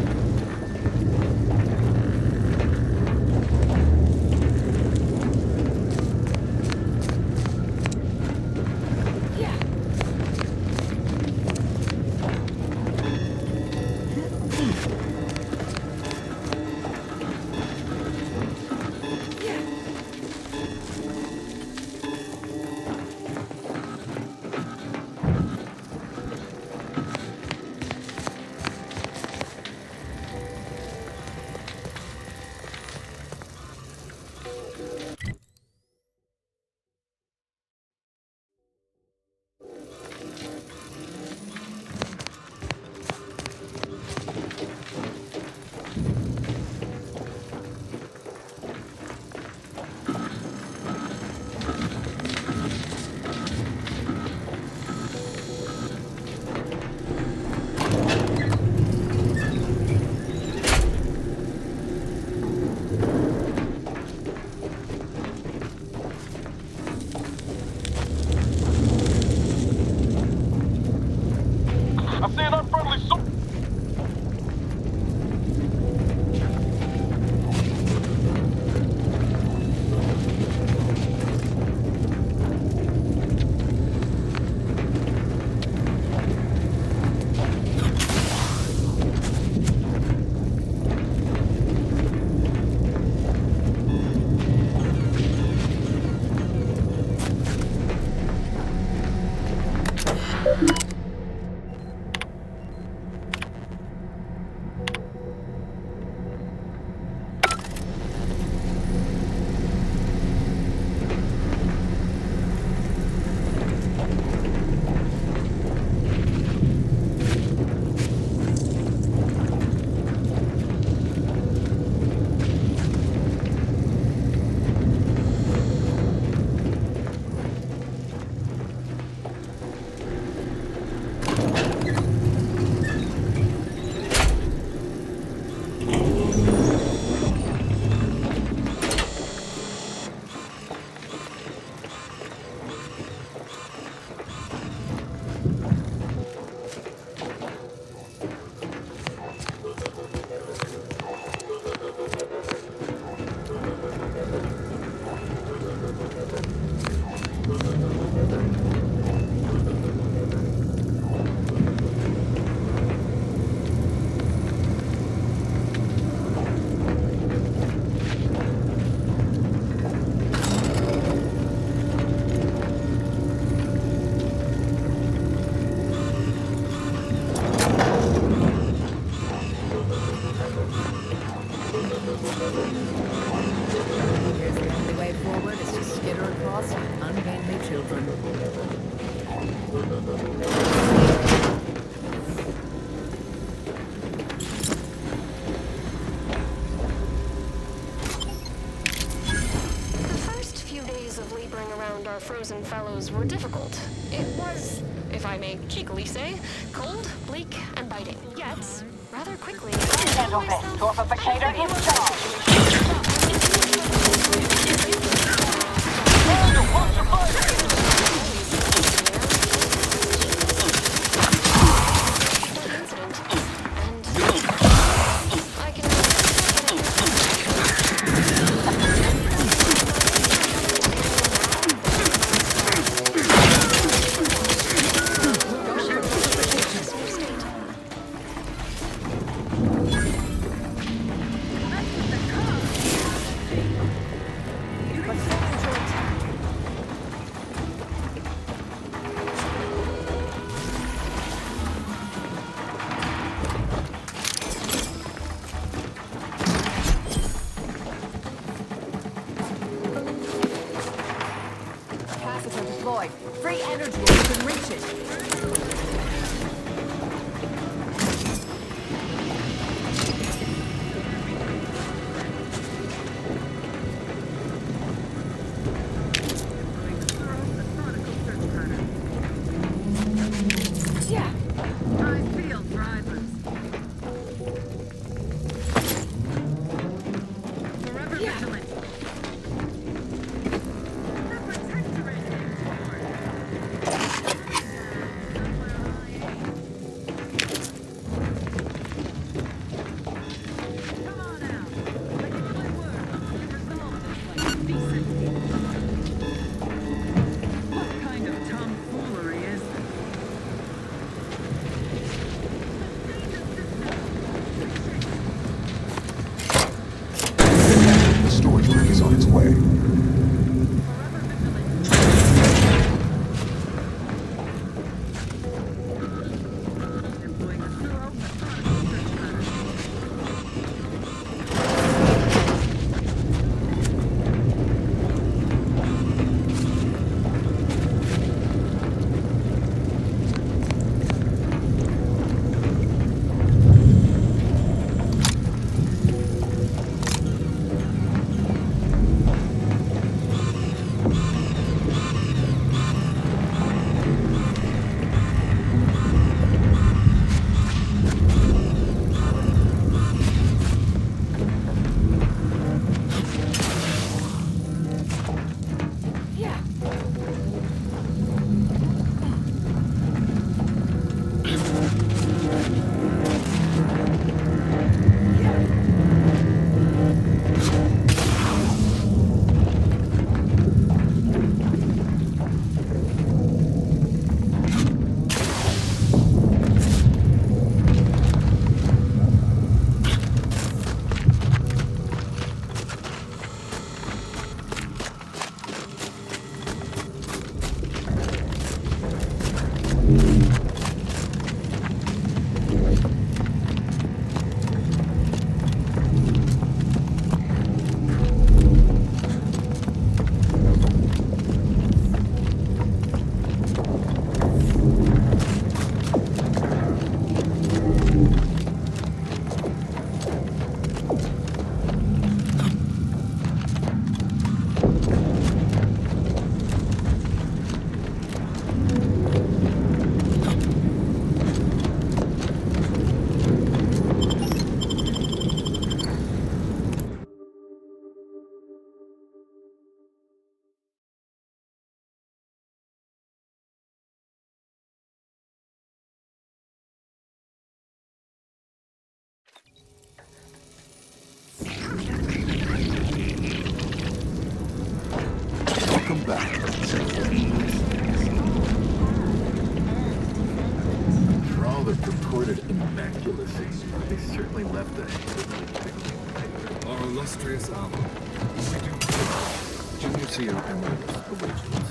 Frozen fellows were difficult. It was, if I may cheekily say, cold, bleak, and biting. Yet, rather quickly, Gentlemen, Torfificator in charge. destroyed. Free energy if you can reach it. Welcome back. For all the purported immaculacy, they certainly left a our illustrious album. Junior Seer Emeralds awaits us.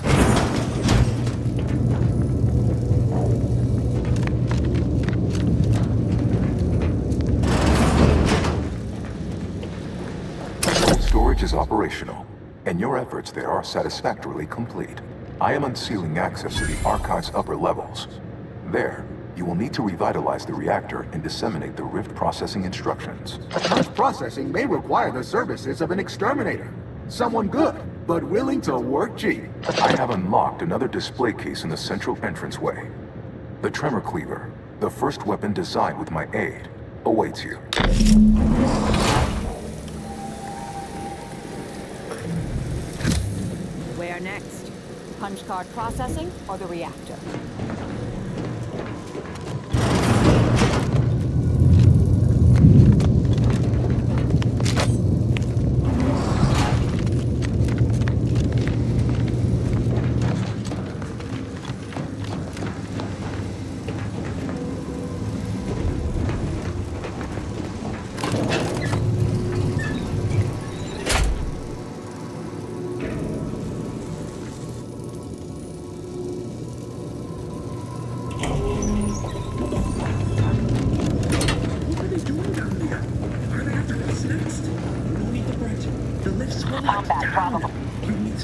Storage is operational, and your efforts there are satisfactorily complete. I am unsealing access to the archive's upper levels. There, you will need to revitalize the reactor and disseminate the Rift processing instructions. Such processing may require the services of an exterminator. Someone good, but willing to work cheap. I have unlocked another display case in the central entranceway. The Tremor Cleaver, the first weapon designed with my aid, awaits you. Where next? Punch card processing or the reactor?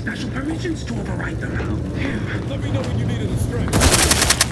special permissions to override them now. Let me know when you need a distraction.